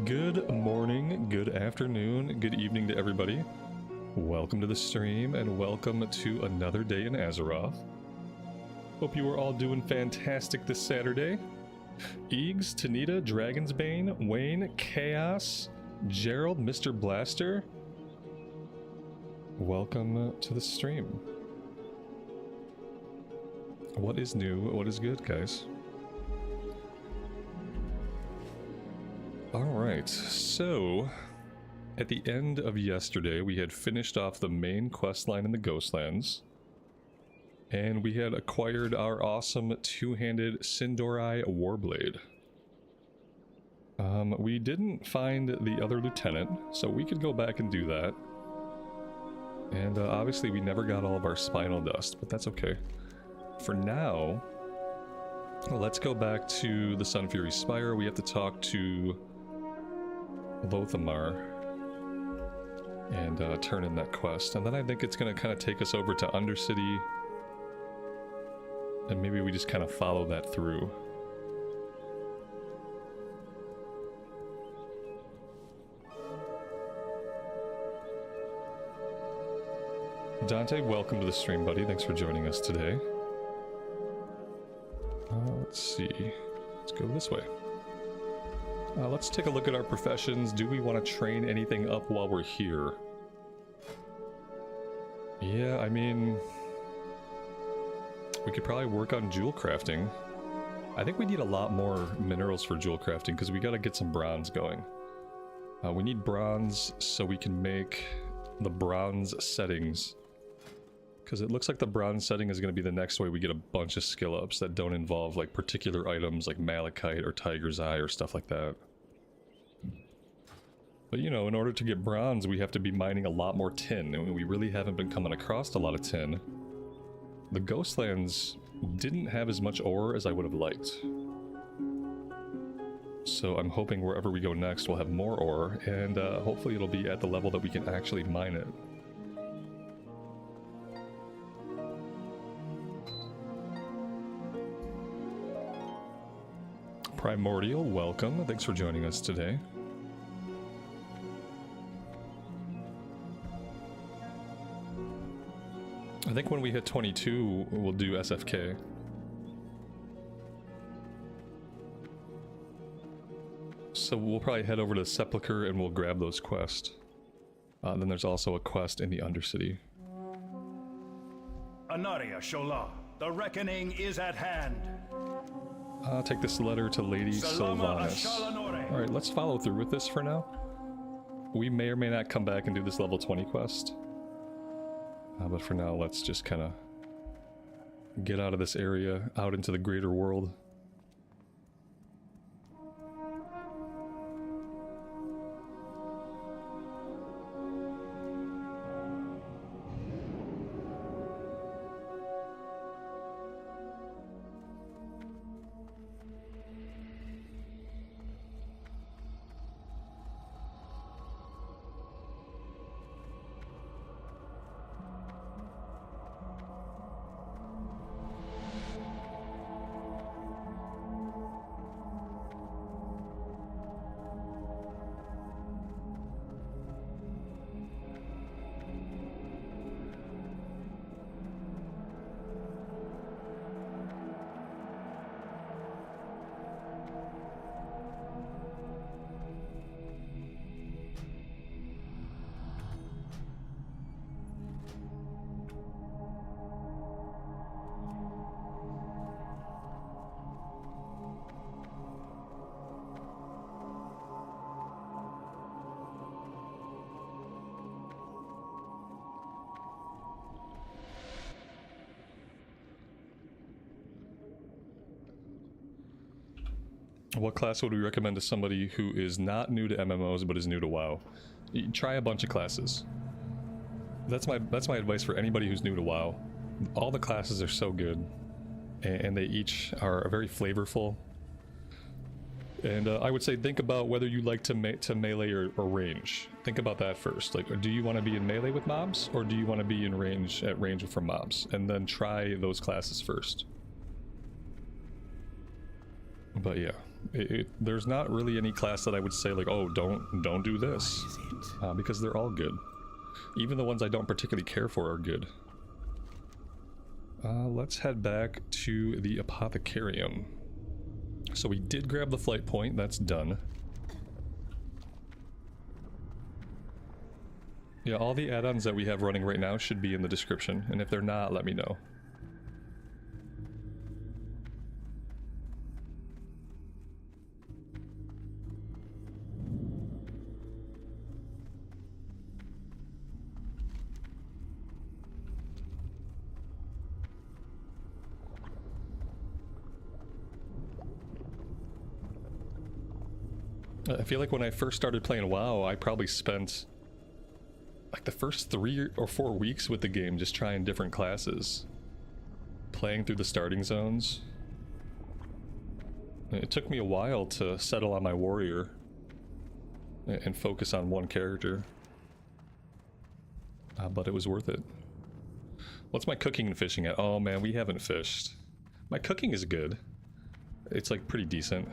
Good morning, good afternoon, good evening to everybody. Welcome to the stream and welcome to another day in Azeroth. Hope you are all doing fantastic this Saturday. Eags, Tanita, Dragonsbane, Wayne, Chaos, Gerald, Mr. Blaster. Welcome to the stream. What is new? What is good, guys? Alright, so at the end of yesterday we had finished off the main quest line in the Ghostlands, and we had acquired our awesome two-handed Sindori Warblade. We didn't find the other lieutenant, so we could go back and do that. And obviously we never got all of our spinal dust, but that's okay. For now, let's go back to the Sunfury Spire. We have to talk to Lothamar and turn in that quest, and then I think it's going to kind of take us over to Undercity, and maybe we just kind of follow that through. Dante, welcome to the stream, buddy. Thanks for joining us today. Let's see. Let's go this way. Let's take a look at our professions. Do we want to train anything up while we're here? Yeah, I mean, we could probably work on jewel crafting. I think we need a lot more minerals for jewel crafting because we got to get some bronze going. We need bronze so we can make the bronze settings, because it looks like the bronze setting is going to be the next way we get a bunch of skill ups that don't involve like particular items like malachite or tiger's eye or stuff like that. But you know, in order to get bronze we have to be mining a lot more tin, and we really haven't been coming across a lot of tin. The Ghostlands didn't have as much ore as I would have liked. So I'm hoping wherever we go next we'll have more ore, and hopefully it'll be at the level that we can actually mine it. Primordial, welcome. Thanks for joining us today. I think when we hit 22, we'll do SFK. So we'll probably head over to Sepulchre and we'll grab those quests. Then there's also a quest in the Undercity. Anaria Shola, the reckoning is at hand. I'll take this letter to Lady Sylvanas. Alright, let's follow through with this for now. We may or may not come back and do this level 20 quest. But for now, let's just kind of get out of this area, out into the greater world. What class would we recommend to somebody who is not new to MMOs but is new to WoW? Try a bunch of classes. That's my advice for anybody who's new to WoW. All the classes are so good, and they each are very flavorful. And I would say think about whether you like to melee or range. Think about that first. Like, do you want to be in melee with mobs, or do you want to be in range from mobs? And then try those classes first. But yeah, There's not really any class that I would say like, oh, don't do this, because they're all good. Even the ones I don't particularly care for are good. Let's head back to the Apothecarium. So we did grab the flight point, that's done. Yeah, all the add-ons that we have running right now should be in the description, and if they're not, let me know. I feel like when I first started playing WoW, I probably spent like the first 3 or 4 weeks with the game just trying different classes, playing through the starting zones. It took me a while to settle on my warrior and focus on one character, but it was worth it. What's my cooking and fishing at? Oh man, we haven't fished. My cooking is good. It's like pretty decent.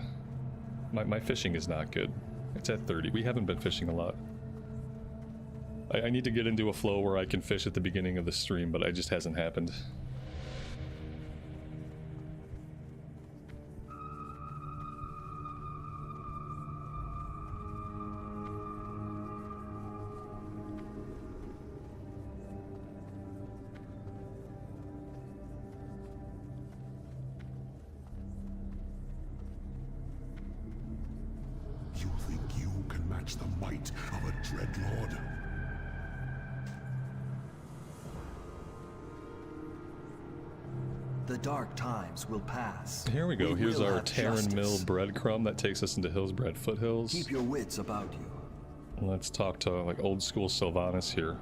My fishing is not good. It's at 30. We haven't been fishing a lot. I need to get into a flow where I can fish at the beginning of the stream, but it just hasn't happened. You think you can match the might of a dreadlord? The dark times will pass. Here we go. Here's will our have Terran Mill justice. breadcrumb that takes us into Hillsbred Foothills. Keep your wits about you. Let's talk to like old school Sylvanas here.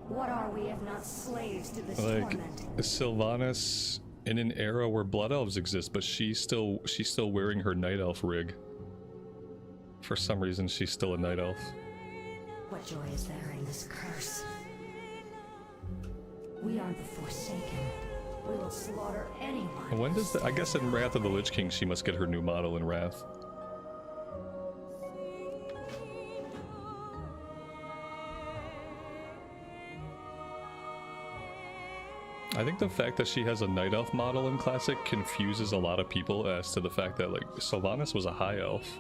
What are we if not slaves to this Like torment? Sylvanas in an era where blood elves exist, but she's still wearing her night elf rig. For some reason, she's still a night elf. What joy is there in this curse? We are the Forsaken. We will slaughter anyone. When does the, I guess in Wrath of the Lich King, she must get her new model in Wrath. I think the fact that she has a Night Elf model in Classic confuses a lot of people as to the fact that, like, Sylvanas was a High Elf.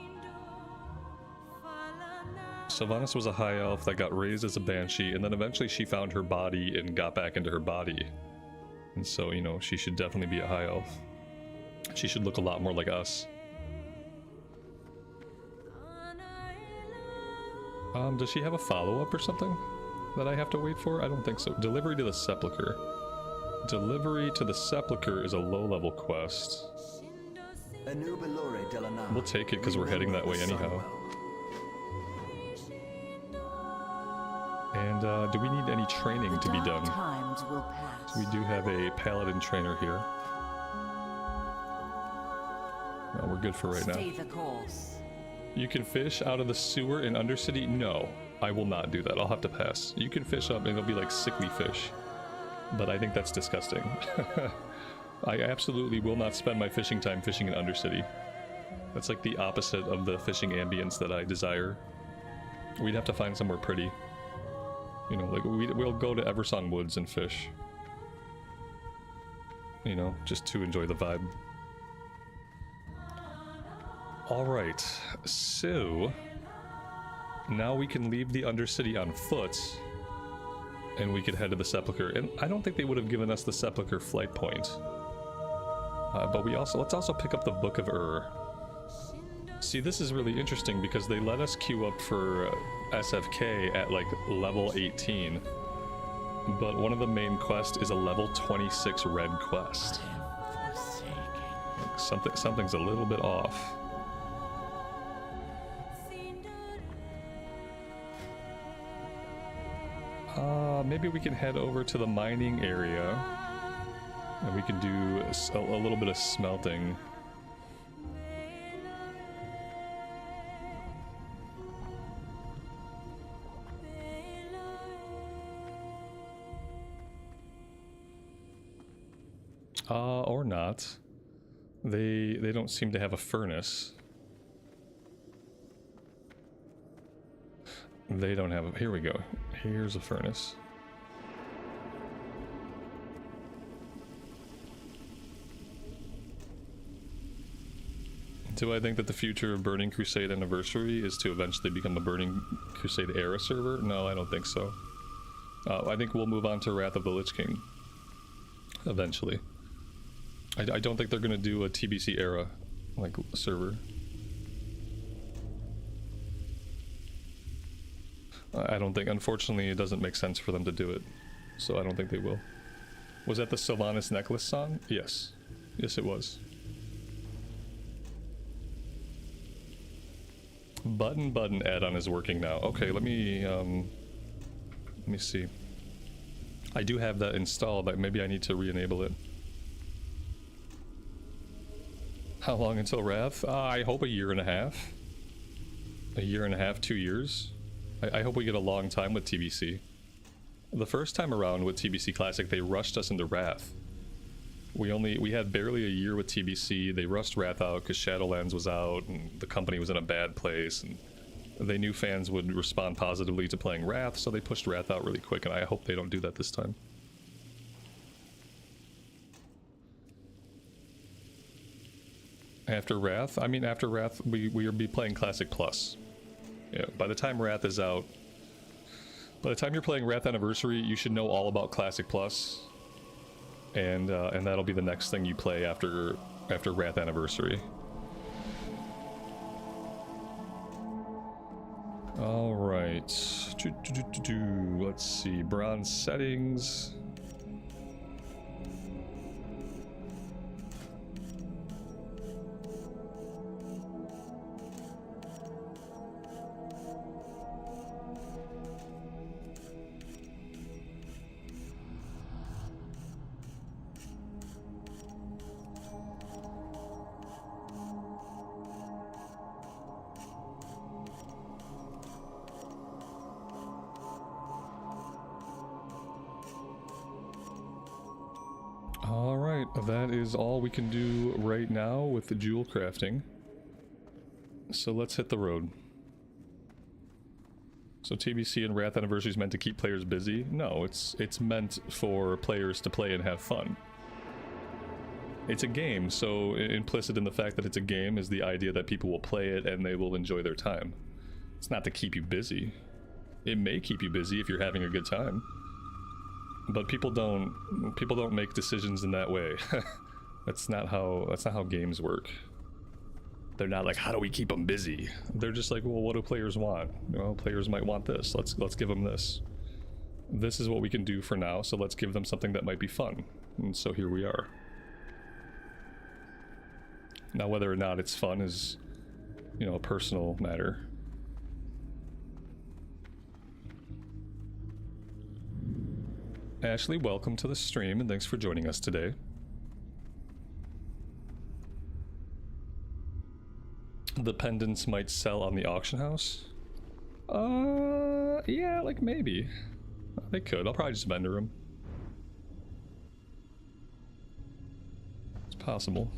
Sylvanas was a High Elf that got raised as a Banshee, and then eventually she found her body and got back into her body. And so, you know, she should definitely be a High Elf. She should look a lot more like us. Does she have a follow-up or something that I have to wait for? I don't think so. Delivery to the Sepulchre. Delivery to the Sepulchre is a low-level quest. We'll take it because we're heading that way anyhow. And do we need any training to be done? Times will pass. We do have a Paladin trainer here. Well, we're good for right now. Stay the course. You can fish out of the sewer in Undercity? No, I will not do that. I'll have to pass. You can fish up and it'll be like sickly fish. But I think that's disgusting. I absolutely will not spend my fishing time fishing in Undercity. That's like the opposite of the fishing ambience that I desire. We'd have to find somewhere pretty. You know, like we'll go to Eversong Woods and fish. You know, just to enjoy the vibe. Alright, so now we can leave the Undercity on foot and we could head to the Sepulchre. And I don't think they would have given us the Sepulchre flight point. But let's also pick up the Book of Ur. See, this is really interesting because they let us queue up for SFK at like level 18. But one of the main quests is a level 26 red quest. Like something's a little bit off. Maybe we can head over to the mining area and we can do a little bit of smelting. Or not. They don't seem to have a furnace. They don't have a... Here we go. Here's a furnace. Do I think that the future of Burning Crusade Anniversary is to eventually become a Burning Crusade era server? No, I don't think so. I think we'll move on to Wrath of the Lich King. Eventually. I don't think they're going to do a TBC era, like, server. I don't think, unfortunately, it doesn't make sense for them to do it. So I don't think they will. Was that the Sylvanas Necklace song? Yes. Yes, it was. Button add-on is working now. Okay, let me see. I do have that installed, but maybe I need to re-enable it. How long until Wrath? I hope a year and a half. A year and a half, 2 years. I hope we get a long time with TBC. The first time around with TBC Classic, they rushed us into Wrath. We had barely a year with TBC. They rushed Wrath out because Shadowlands was out and the company was in a bad place, and they knew fans would respond positively to playing Wrath, so they pushed Wrath out really quick, and I hope they don't do that this time. After Wrath? I mean, after Wrath, we will be playing Classic Plus. Yeah, by the time Wrath is out, by the time you're playing Wrath Anniversary, you should know all about Classic Plus. And that'll be the next thing you play after Wrath Anniversary. All right. Let's see. Bronze settings. That is all we can do right now with the jewel crafting. So let's hit the road. So TBC and Wrath Anniversary is meant to keep players busy? No, it's meant for players to play and have fun. It's a game, so implicit in the fact that it's a game is the idea that people will play it and they will enjoy their time. It's not to keep you busy. It may keep you busy if you're having a good time. But people don't make decisions in that way. That's not how games work. They're not like, how do we keep them busy? They're just like, well, what do players want? Well, players might want this. Let's give them this. This is what we can do for now, so let's give them something that might be fun. And so here we are. Now, whether or not it's fun is, you know, a personal matter. Ashley, welcome to the stream, and thanks for joining us today. The pendants might sell on the auction house? Yeah, like maybe. They could. I'll probably just vendor them. It's possible.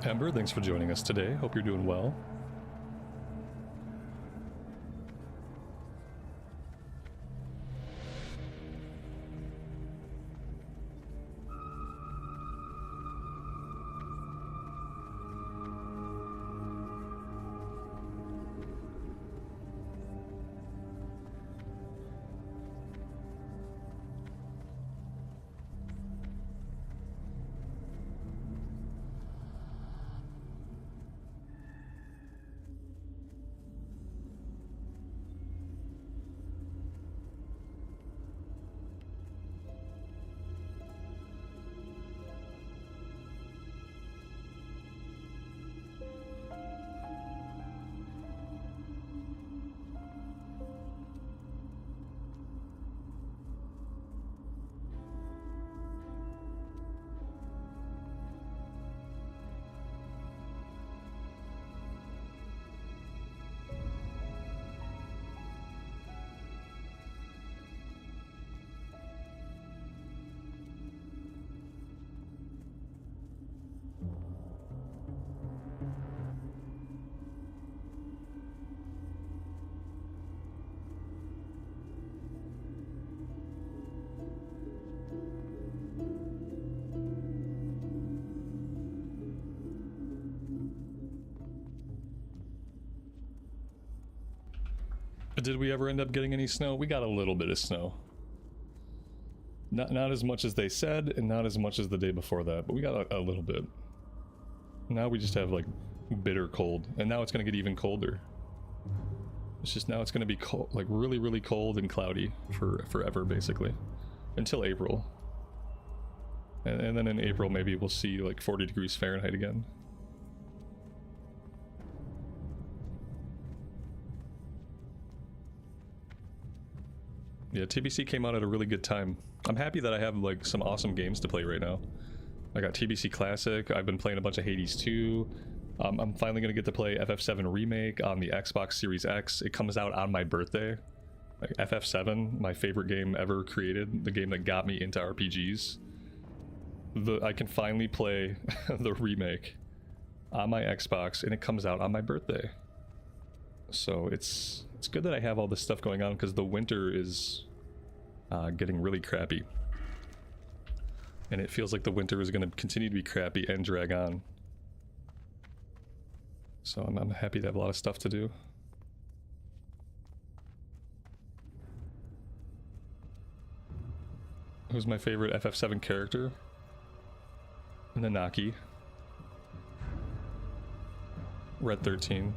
Ember, thanks for joining us today. Hope you're doing well. Did we ever end up getting any snow? We got a little bit of snow. Not as much as they said, and not as much as the day before that, but we got a little bit. Now we just have like bitter cold, and now it's gonna get even colder. It's just now it's gonna be cold, like really, really cold and cloudy for forever, basically, until April. And then in April, maybe we'll see like 40 degrees Fahrenheit again. Yeah, TBC came out at a really good time. I'm happy that I have like some awesome games to play right now. I got TBC Classic, I've been playing a bunch of Hades 2. I'm finally gonna get to play FF7 Remake on the Xbox Series X. It comes out on my birthday. Like FF7, my favorite game ever created, the game that got me into RPGs. I can finally play the remake on my Xbox, and it comes out on my birthday. So it's good that I have all this stuff going on, because the winter is getting really crappy. And it feels like the winter is going to continue to be crappy and drag on. So I'm happy to have a lot of stuff to do. Who's my favorite FF7 character? Nanaki. Red 13.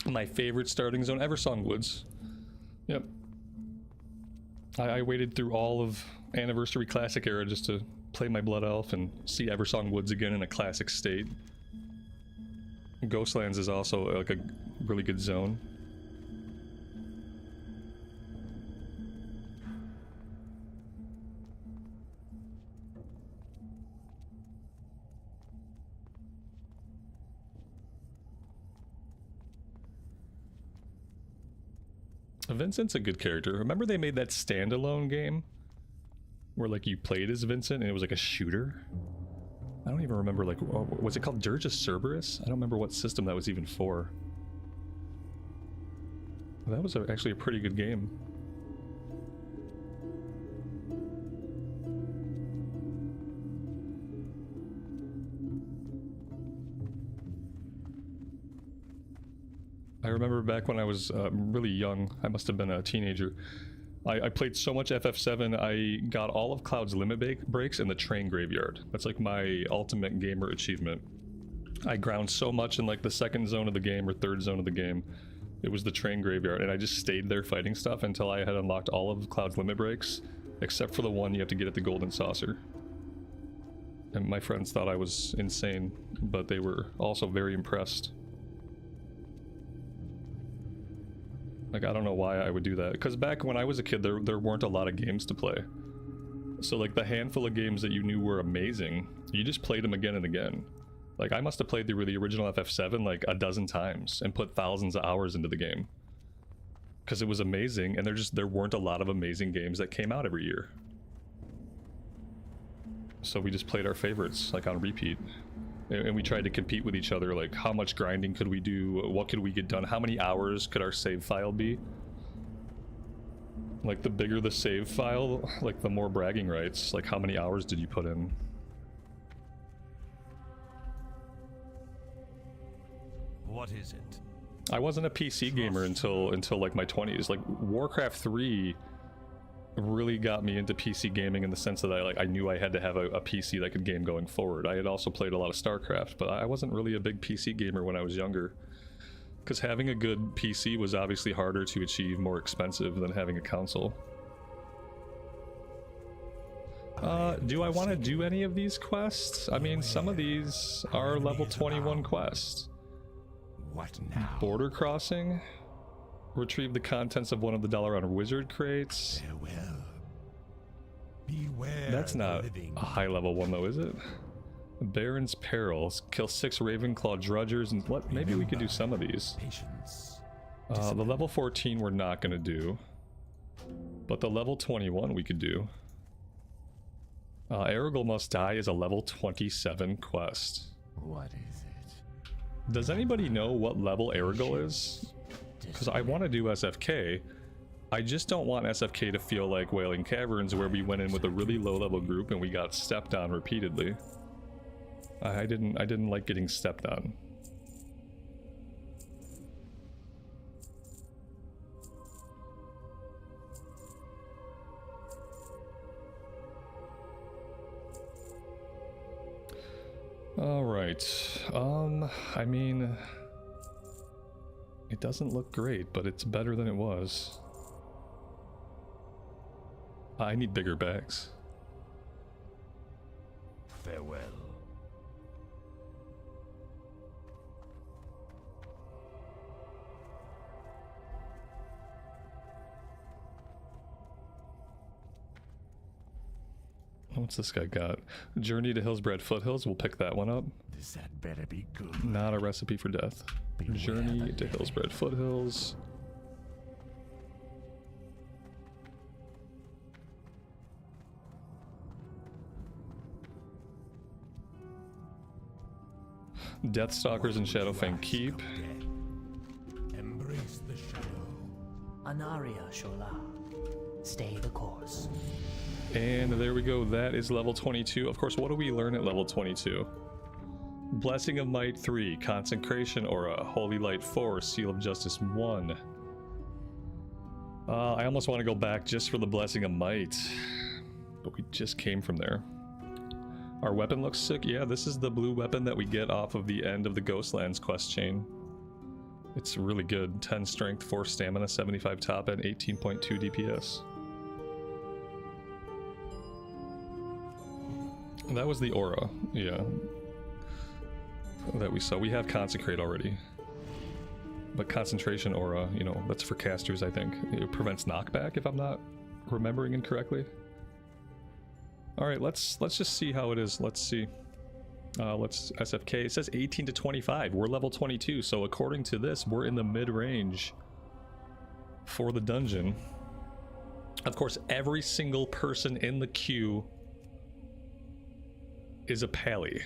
My favorite starting zone, Eversong Woods. Yep. I waited through all of Anniversary Classic era just to play my Blood Elf and see Eversong Woods again in a classic state. Ghostlands is also like a really good zone. Vincent's a good character. Remember they made that standalone game where like you played as Vincent and it was like a shooter? I don't even remember, like, was it called Dirge of Cerberus? I don't remember what system that was even for. That was actually a pretty good game. I remember back when I was really young, I must have been a teenager, I played so much FF7, I got all of Cloud's limit breaks in the train graveyard. That's like my ultimate gamer achievement. I ground so much in like the second zone of the game or third zone of the game. It was the train graveyard, and I just stayed there fighting stuff until I had unlocked all of Cloud's limit breaks, except for the one you have to get at the Golden Saucer. And my friends thought I was insane, but they were also very impressed. Like, I don't know why I would do that, because back when I was a kid, there weren't a lot of games to play. So like the handful of games that you knew were amazing, you just played them again and again. Like I must have played the original FF7 like a dozen times and put thousands of hours into the game. Because it was amazing, and there weren't a lot of amazing games that came out every year. So we just played our favorites, like on repeat. And we tried to compete with each other, like how much grinding could we do, what could we get done, how many hours could our save file be. Like the bigger the save file, like the more bragging rights, like how many hours did you put in. What is it? I wasn't a PC gamer until like my 20s. Like Warcraft 3 really got me into PC gaming in the sense that I knew I had to have a PC that could game going forward. I had also played a lot of StarCraft, but I wasn't really a big PC gamer when I was younger, because having a good PC was obviously harder to achieve, more expensive than having a console. Do I want to do any of these quests? I mean, some of these are level 21 quests. What now? Border crossing? Retrieve the contents of one of the $1 on wizard crates. Farewell. Beware. That's not a high level one though, is it? Baron's Perils. Kill 6 Ravenclaw Drudgers, and what? Maybe we could do some of these. Patience. The level 14 we're not gonna do. But the level 21 we could do. Aragorn Must Die is a level 27 quest. What is it? Does anybody know what level Aragorn is? Because I want to do SFK. I just don't want SFK to feel like Wailing Caverns, where we went in with a really low level group and we got stepped on repeatedly. I didn't like getting stepped on. All right. I mean, it doesn't look great, but it's better than it was. I need bigger bags. Farewell. What's this guy got? Journey to Hillsbred Foothills. We'll pick that one up. This had better be good. Not a recipe for death. Beware Journey the to living. Hillsbred Foothills. Deathstalkers and Shadowfang Keep. Embrace the shadow. Anaria Shola. Stay the course. And there we go. That is level 22. Of course, what do we learn at level 22? Blessing of Might 3, Consecration Aura, Holy Light 4, Seal of Justice 1. I almost want to go back just for the Blessing of Might, but we just came from there. Our weapon looks sick. Yeah, this is the blue weapon that we get off of the end of the Ghostlands quest chain. It's really good. 10 strength, 4 stamina, 75 top end, 18.2 DPS. That was the aura, yeah, that we saw. We have Consecrate already. But Concentration Aura, you know, that's for casters, I think. It prevents knockback, if I'm not remembering incorrectly. Alright, let's just see how it is. Let's see. Let's SFK. It says 18 to 25. We're level 22, so according to this, we're in the mid-range for the dungeon. Of course, every single person in the queue is a pally.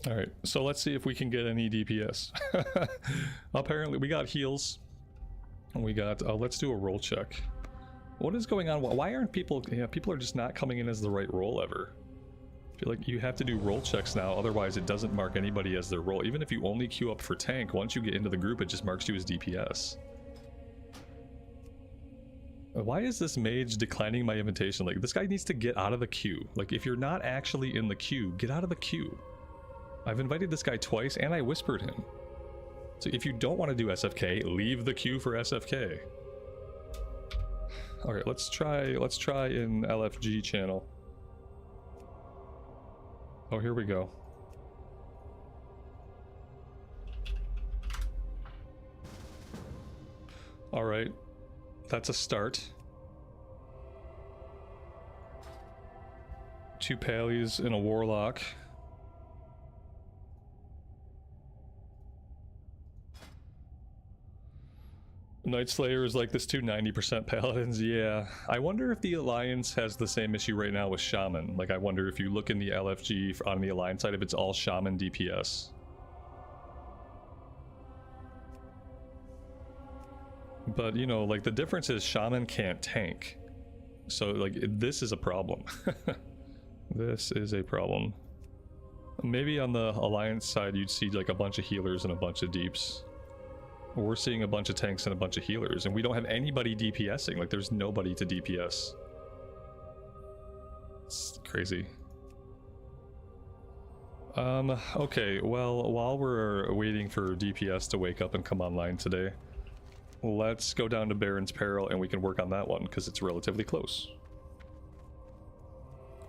Alright, so let's see if we can get any DPS. Apparently, we got heals. We got, let's do a roll check. What is going on? Why aren't people, people are just not coming in as the right roll ever. I feel like you have to do roll checks now, otherwise it doesn't mark anybody as their roll. Even if you only queue up for tank, once you get into the group, it just marks you as DPS. Why is this mage declining my invitation? Like, this guy needs to get out of the queue. Like, if you're not actually in the queue, get out of the queue. I've invited this guy twice and I whispered him. So if you don't want to do SFK, leave the queue for SFK. Alright, let's try in LFG channel. Oh, here we go. Alright, that's a start. 2 pallies and a warlock. Night Slayer is like this too, 90% paladins. Yeah, I wonder if the Alliance has the same issue right now with Shaman. Like, I wonder if you look in the LFG on the Alliance side, if it's all Shaman DPS. But, you know, like, the difference is Shaman can't tank. So, like, this is a problem. This is a problem. Maybe on the Alliance side, you'd see, like, a bunch of healers and a bunch of deeps. We're seeing a bunch of tanks and a bunch of healers, and we don't have anybody DPSing. Like, there's nobody to DPS. It's crazy. Okay, well, while we're waiting for DPS to wake up and come online today, let's go down to Baron's Peril and we can work on that one, because it's relatively close.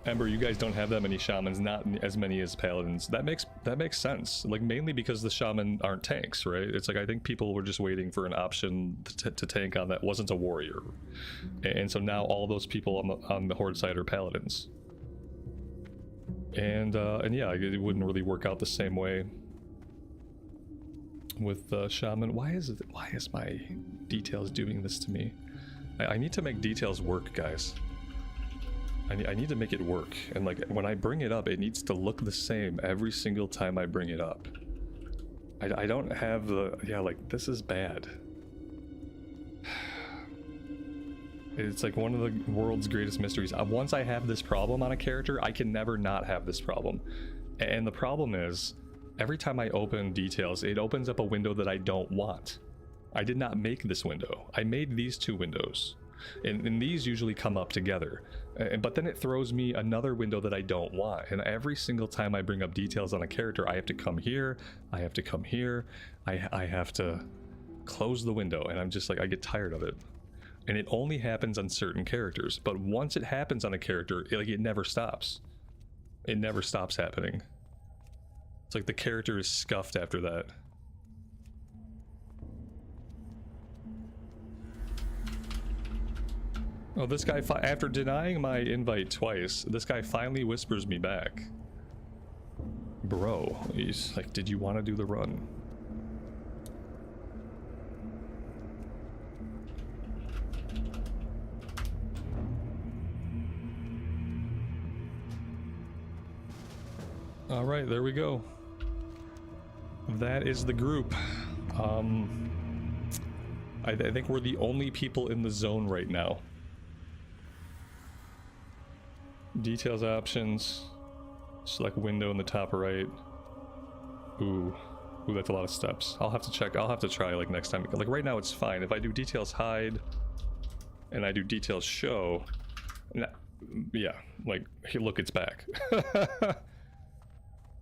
Ember, you guys don't have that many shamans, not as many as paladins. That makes sense. Like, mainly because the shaman aren't tanks, right? It's like, I think people were just waiting for an option to tank on that wasn't a warrior. And so now all those people on the Horde side are paladins. And yeah, it wouldn't really work out the same way with shaman. Why is my details doing this to me? I need to make details work, guys. I need to make it work, and like when I bring it up, it needs to look the same every single time I bring it up. I don't have the, yeah, like this is bad. It's like one of the world's greatest mysteries. Once I have this problem on a character, I can never not have this problem. And the problem is, every time I open details, it opens up a window that I don't want. I did not make this window. I made these two windows. And these usually come up together, but then it throws me another window that I don't want, and every single time I bring up details on a character, I have to come here, I have to come here, I have to close the window, and I'm just like, I get tired of it. And it only happens on certain characters, but once it happens on a character, it never stops. It never stops happening. It's like the character is scuffed after that. Oh, this guy, after denying my invite twice, this guy finally whispers me back. Bro, he's like, did you want to do the run? All right, there we go. That is the group. I think we're the only people in the zone right now. Details options, select window in the top right. Ooh, that's a lot of steps. I'll have to check. I'll have to try like next time. Like right now it's fine. If I do details hide and I do details show, yeah, like look, it's back.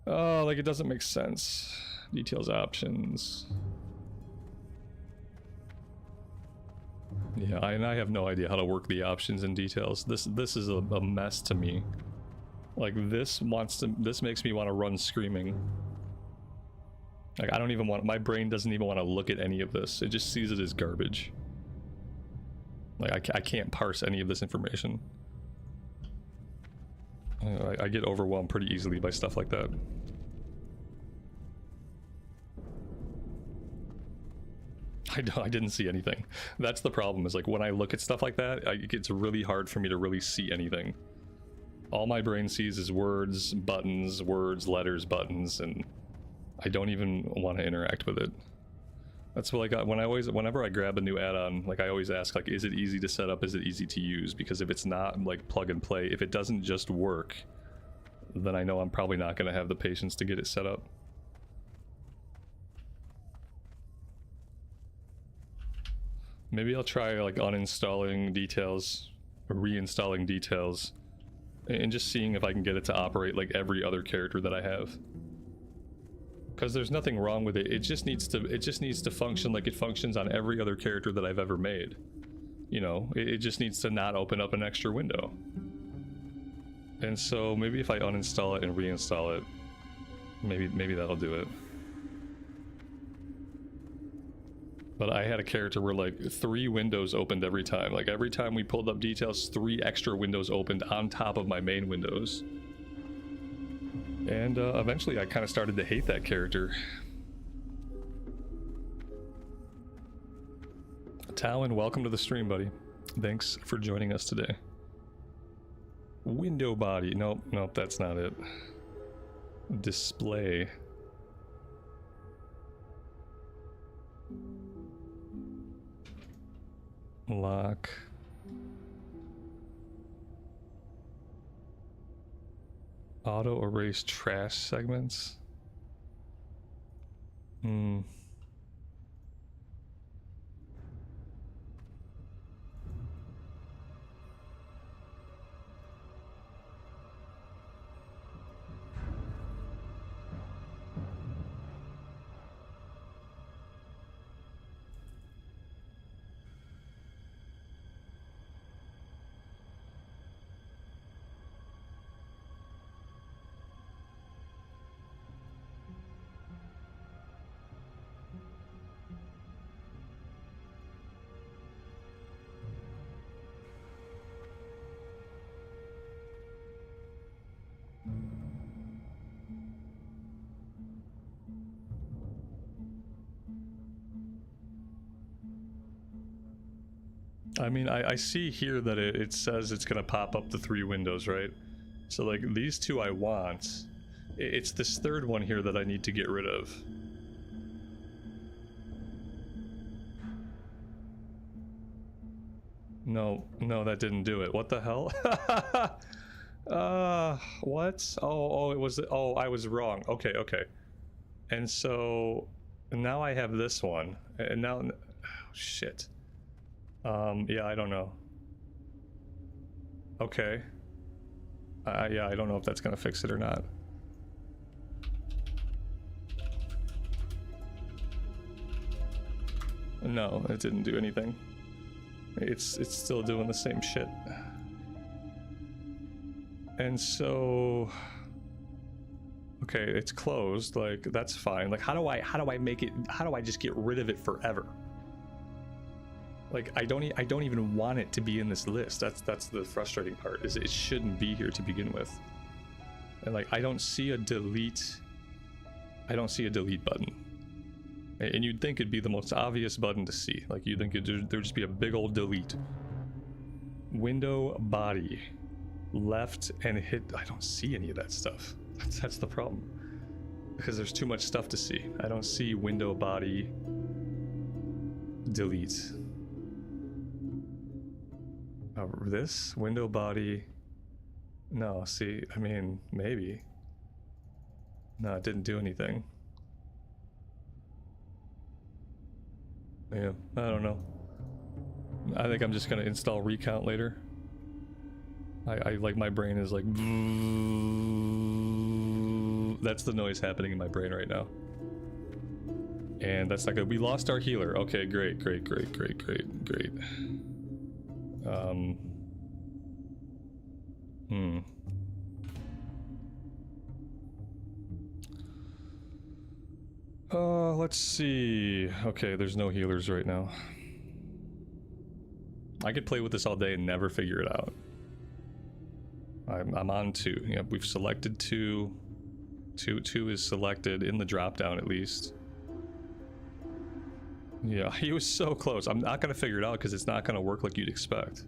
Oh, like it doesn't make sense. Details options. Yeah, and I have no idea how to work the options and details. This is a mess to me. Like this makes me want to run screaming. Like I don't even want, my brain doesn't even want to look at any of this. It just sees it as garbage. Like I can't parse any of this information. I get overwhelmed pretty easily by stuff like that. I didn't see anything. That's the problem, is like when I look at stuff like that, it gets really hard for me to really see anything. All my brain sees is words, buttons, words, letters, buttons, and I don't even want to interact with it. That's what whenever I grab a new add-on, like I always ask, like, is it easy to set up? Is it easy to use? Because if it's not like plug and play, if it doesn't just work, then I know I'm probably not going to have the patience to get it set up. Maybe I'll try like uninstalling details, or reinstalling details, and just seeing if I can get it to operate like every other character that I have. Because there's nothing wrong with it. It just needs to function like it functions on every other character that I've ever made. You know, it just needs to not open up an extra window. And so maybe if I uninstall it and reinstall it, maybe that'll do it. But I had a character where like 3 windows opened every time. Like every time we pulled up details, 3 extra windows opened on top of my main windows. And eventually I kind of started to hate that character. Talon, welcome to the stream, buddy. Thanks for joining us today. Window body. Nope, that's not it. Display. Lock. Auto erase trash segments. I mean, I see here that it says it's gonna pop up the 3 windows, right? So like these 2 I want. It's this 3rd one here that I need to get rid of. No, that didn't do it. What the hell? What? Oh, it was, oh, I was wrong. Okay. And so now I have this one, and now, oh, shit. Yeah, I don't know. Okay. Yeah, I don't know if that's gonna fix it or not. No, it didn't do anything. It's still doing the same shit. And so, okay, it's closed. Like, that's fine. Like, how do I make it? How do I just get rid of it forever? Like, I don't even want it to be in this list. That's the frustrating part. Is it shouldn't be here to begin with. And like, I don't see a delete. I don't see a delete button. And you'd think it'd be the most obvious button to see. Like, you'd think there'd just be a big old delete. Window body. Left and hit. I don't see any of that stuff. That's the problem. Because there's too much stuff to see. I don't see window body. Delete. This? Window body. No, see, I mean, maybe. No, it didn't do anything. Yeah, I don't know. I think I'm just gonna install recount later. I like, my brain is like, that's the noise happening in my brain right now. And that's not good. We lost our healer. Okay, great. Let's see. Okay, there's no healers right now. I could play with this all day and never figure it out. I'm on 2. Yeah, we've selected 2. 2 is selected in the drop down at least. Yeah, he was so close. I'm not gonna figure it out because it's not gonna work like you'd expect.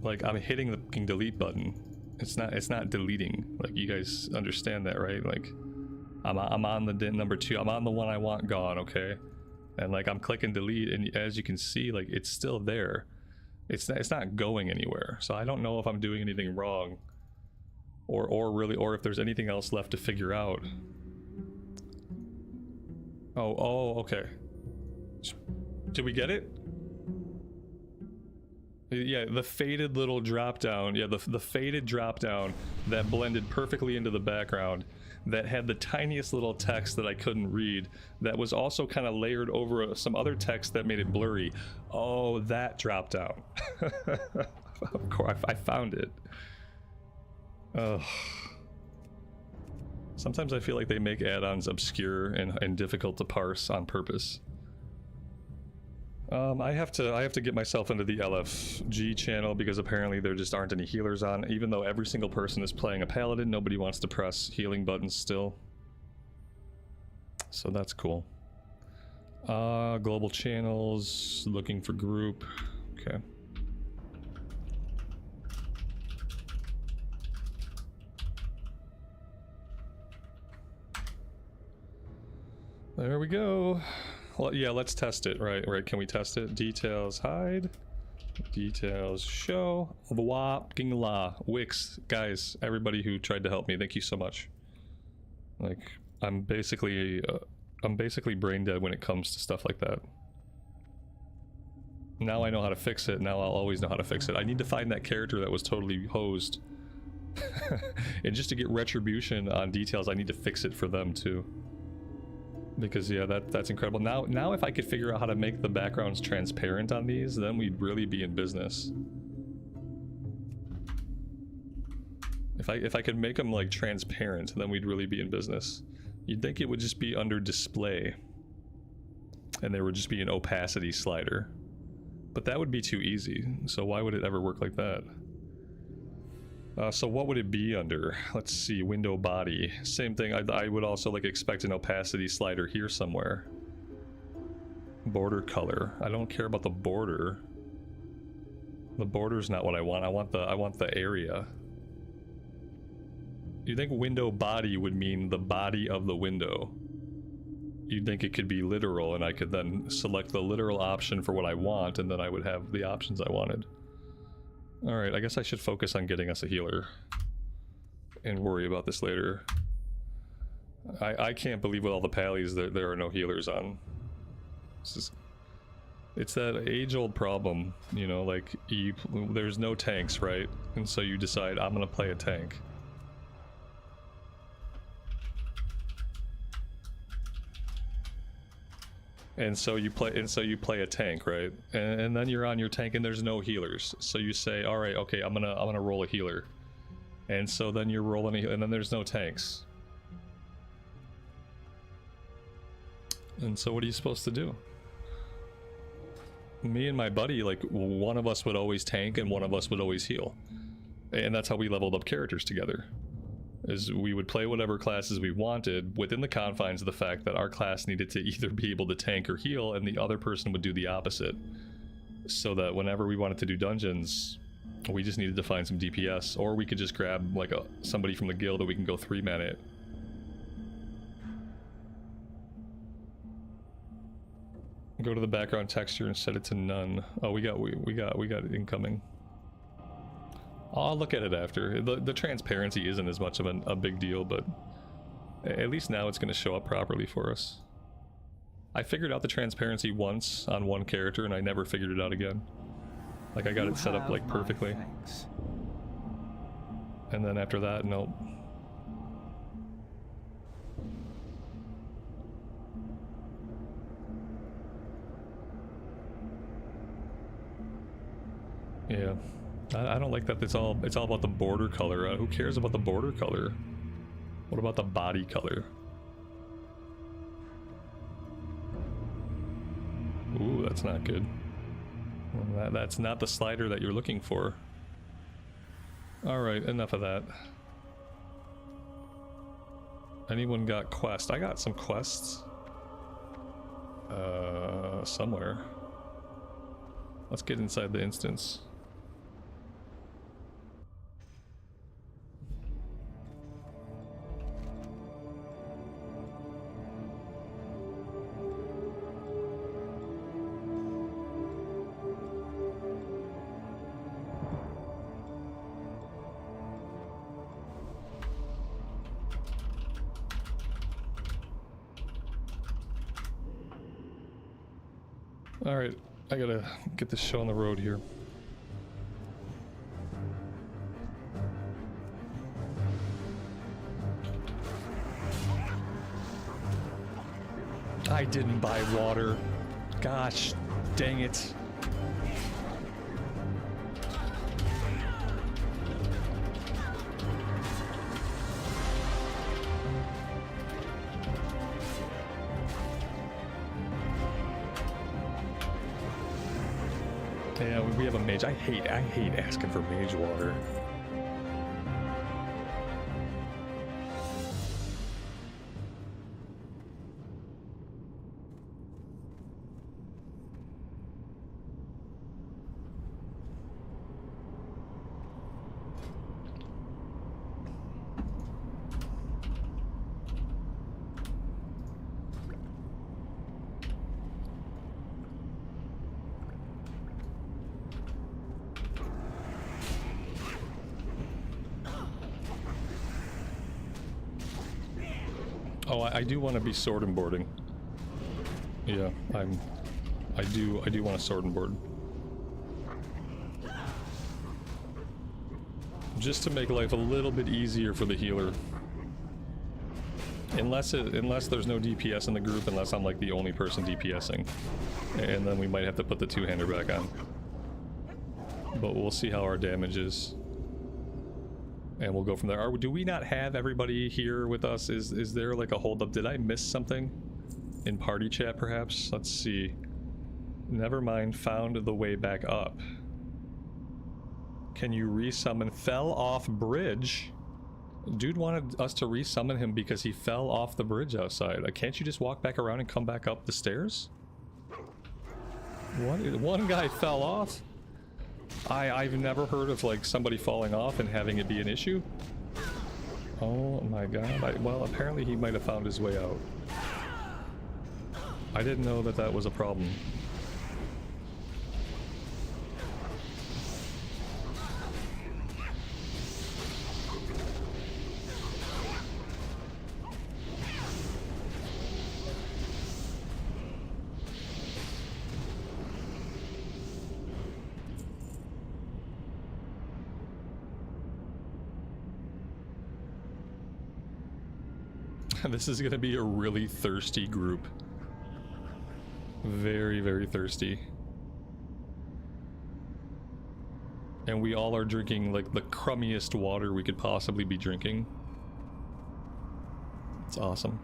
Like, I'm hitting the fucking delete button. It's not deleting. Like, you guys understand that, right? Like, I'm on the number 2. I'm on the one I want gone, okay? And like, I'm clicking delete, and as you can see, like, it's still there. It's not going anywhere. So I don't know if I'm doing anything wrong, or if there's anything else left to figure out. Oh, okay. Did we get it? Yeah, the faded little drop down. Yeah, the faded drop down that blended perfectly into the background, that had the tiniest little text that I couldn't read, that was also kind of layered over some other text that made it blurry. Oh, that drop down. Of course, I found it. Ugh. Sometimes I feel like they make add-ons obscure and difficult to parse on purpose. I have to get myself into the LFG channel because apparently there just aren't any healers on. Even though every single person is playing a Paladin, nobody wants to press healing buttons still. So that's cool. Global channels, looking for group. Okay. There we go. Well, yeah, let's test it. Right. Can we test it? Details hide. Details show. Walking la. Wix. Guys, everybody who tried to help me, thank you so much. Like, I'm basically brain dead when it comes to stuff like that. Now I know how to fix it. Now I'll always know how to fix it. I need to find that character that was totally hosed. And just to get retribution on details, I need to fix it for them too. Because yeah, that's incredible. Now if I could figure out how to make the backgrounds transparent on these, then we'd really be in business. If I could make them like transparent, then we'd really be in business. You'd think it would just be under display, and there would just be an opacity slider. But that would be too easy, so why would it ever work like that? So what would it be under? Let's see, window body. Same thing, I would also like expect an opacity slider here somewhere. Border color. I don't care about the border. The border's not what I want. I want the area. You think window body would mean the body of the window? You'd think it could be literal, and I could then select the literal option for what I want, and then I would have the options I wanted. Alright, I guess I should focus on getting us a healer. And worry about this later. I can't believe with all the pallies that there are no healers on. It's that age-old problem, you know, like, there's no tanks, right? And so you decide, I'm gonna play a tank. And so you play a tank, right? And then you're on your tank and there's no healers. So you say, all right, okay, I'm gonna roll a healer. And so then you're rolling and then there's no tanks. And so what are you supposed to do? Me and my buddy, like, one of us would always tank and one of us would always heal. And that's how we leveled up characters together. Is we would play whatever classes we wanted within the confines of the fact that our class needed to either be able to tank or heal, and the other person would do the opposite. So that whenever we wanted to do dungeons, we just needed to find some DPS, or we could just grab like somebody from the guild that we can go 3-man it. Go to the background texture and set it to none. Oh, we got incoming. I'll look at it after. The transparency isn't as much of a big deal, but at least now it's going to show up properly for us. I figured out the transparency once on one character and I never figured it out again. Like, I got it set up like perfectly. And then after that, nope. Yeah. I don't like that it's all about the border color. Who cares about the border color? What about the body color? Ooh, that's not good. Well, that's not the slider that you're looking for. Alright, enough of that. Anyone got quest? I got some quests. Somewhere. Let's get inside the instance. Alright, I gotta get this show on the road here. I didn't buy water. Gosh, dang it. Yeah, we have a mage. I hate asking for mage water. Oh, I do want to be sword and boarding. Yeah, I do want to sword and board. Just to make life a little bit easier for the healer. Unless there's no DPS in the group, unless I'm like the only person DPSing. And then we might have to put the two-hander back on. But we'll see how our damage is. And we'll go from there. Do we not have everybody here with us? Is there like a holdup? Did I miss something in party chat perhaps? Let's see. Never mind, found the way back up. Can you resummon? Fell off bridge? Dude wanted us to resummon him because he fell off the bridge outside. Can't you just walk back around and come back up the stairs? One guy fell off? I've never heard of like somebody falling off and having it be an issue. Oh my god. Well, apparently he might have found his way out. I didn't know that that was a problem. This is gonna be a really thirsty group. Very, very thirsty. And we all are drinking like the crummiest water we could possibly be drinking. It's awesome.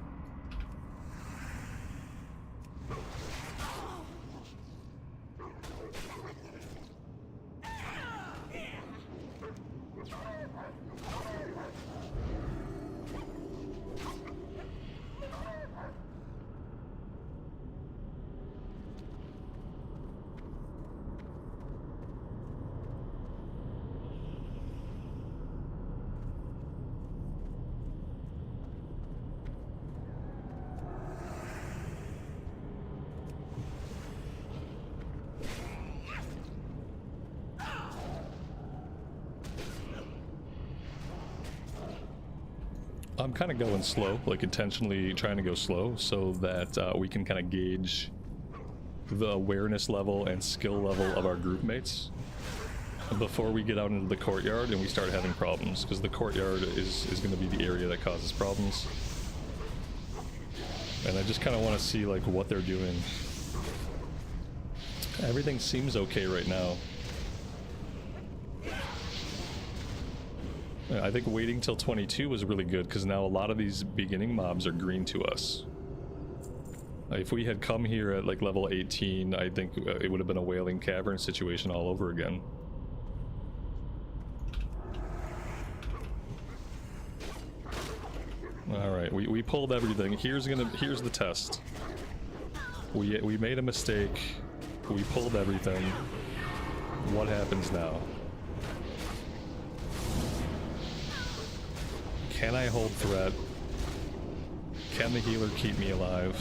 I'm kind of going slow, like intentionally trying to go slow so that we can kind of gauge the awareness level and skill level of our group mates before we get out into the courtyard and we start having problems, because the courtyard is going to be the area that causes problems. And I just kind of want to see like what they're doing. Everything seems okay right now. I think waiting till 22 was really good because now a lot of these beginning mobs are green to us. If we had come here at like level 18, I think it would have been a Wailing Cavern situation all over again. Alright, we pulled everything. Here's the test. We made a mistake. We pulled everything. What happens now? Can I hold threat? Can the healer keep me alive?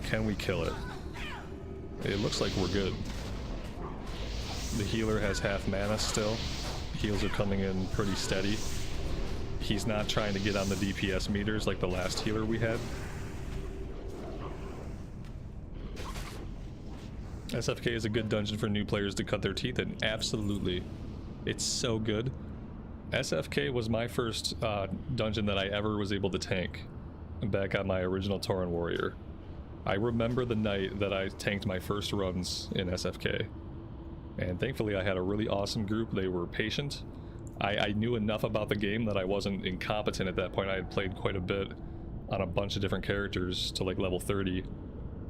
Can we kill it? It looks like we're good. The healer has half mana still. Heals are coming in pretty steady. He's not trying to get on the DPS meters like the last healer we had. SFK is a good dungeon for new players to cut their teeth in. Absolutely. It's so good. SFK was my first dungeon that I ever was able to tank back on my original Tauren Warrior. I remember the night that I tanked my first runs in SFK. And thankfully I had a really awesome group. They were patient. I knew enough about the game that I wasn't incompetent at that point. I had played quite a bit on a bunch of different characters to like level 30.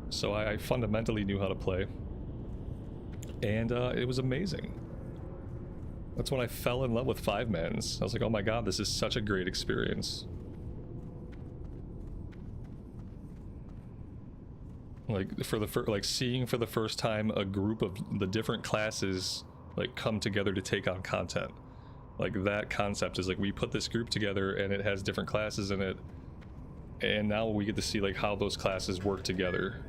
So I fundamentally knew how to play. And it was amazing. That's when I fell in love with 5-mans. I was like, oh my god, this is such a great experience. Like seeing for the first time a group of the different classes like come together to take on content. Like that concept is like we put this group together and it has different classes in it, and now we get to see like how those classes work together.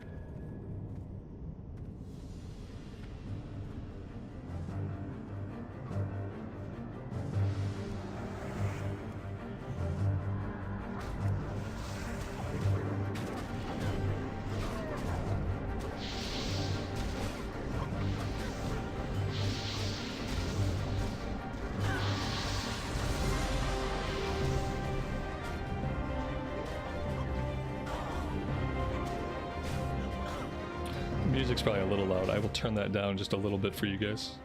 Music's probably a little loud. I will turn that down just a little bit for you guys.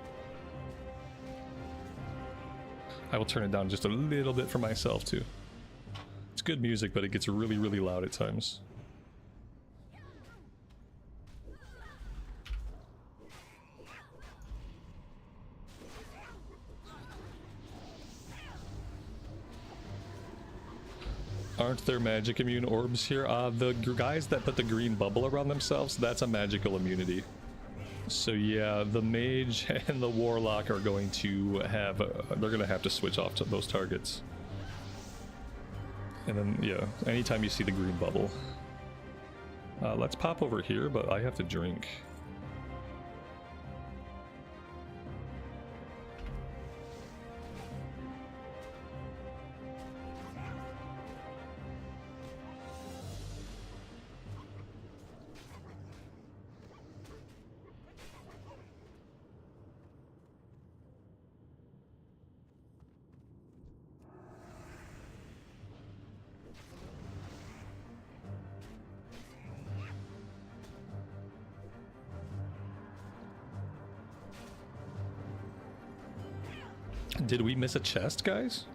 I will turn it down just a little bit for myself too. It's good music, but it gets really, really loud at times. Aren't there magic immune orbs here? The guys that put the green bubble around themselves, that's a magical immunity. So yeah, the mage and the warlock are going to have, they're going to have to switch off to those targets. And then, yeah, anytime you see the green bubble. Let's pop over here, but I have to drink. Did we miss a chest, guys?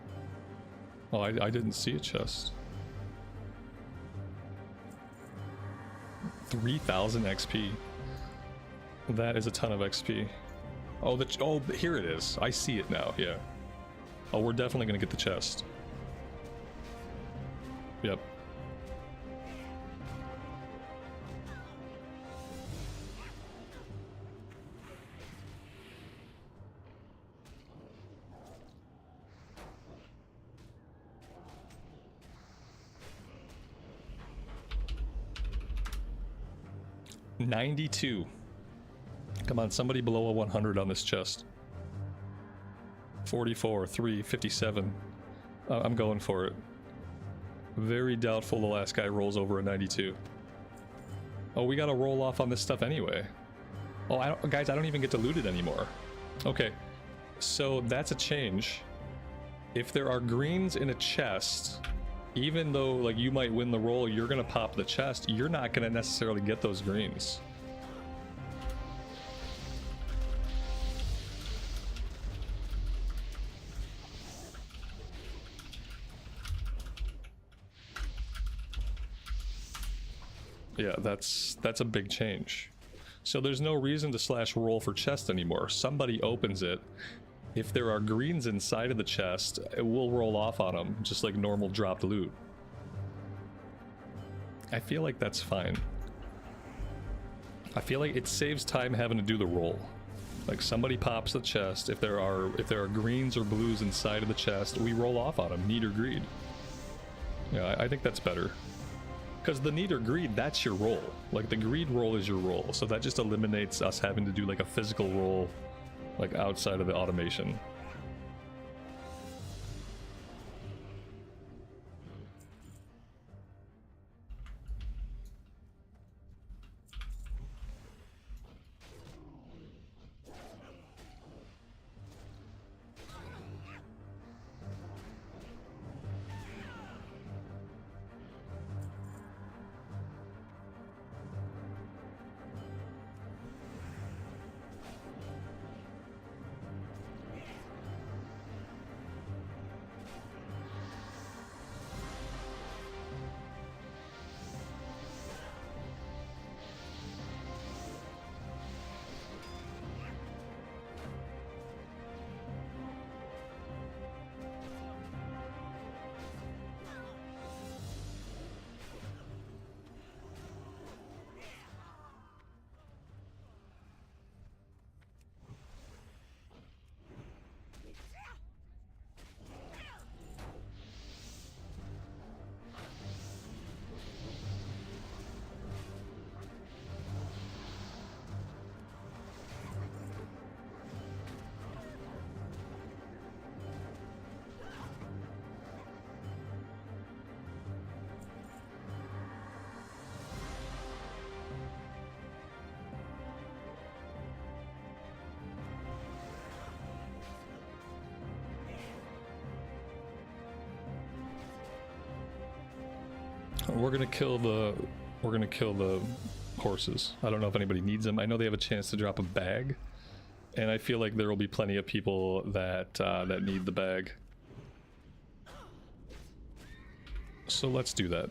Oh, I didn't see a chest. 3,000 XP. That is a ton of XP. Oh, oh, here it is. I see it now, yeah. Oh, we're definitely gonna get the chest. Yep. $92. Come on, somebody below a 100 on this chest. 44, 3, 57. I'm going for it. Very doubtful the last guy rolls over a 92. Oh, we gotta roll off on this stuff anyway. Oh, guys, I don't even get to loot it anymore. Okay, so that's a change. If there are greens in a chest, even though like you might win the roll, you're gonna pop the chest, you're not gonna necessarily get those greens. Yeah, that's a big change. So there's no reason to slash roll for chest anymore. Somebody opens it. If there are greens inside of the chest, it will roll off on them, just like normal dropped loot. I feel like that's fine. I feel like it saves time having to do the roll. Like somebody pops the chest, if there are greens or blues inside of the chest, we roll off on them, need or greed. Yeah, I think that's better. Because the need or greed, that's your roll. Like the greed roll is your roll, so that just eliminates us having to do like a physical roll like outside of the automation. We're gonna kill the horses. I don't know if anybody needs them. I know they have a chance to drop a bag, and I feel like there will be plenty of people that that need the bag. So let's do that.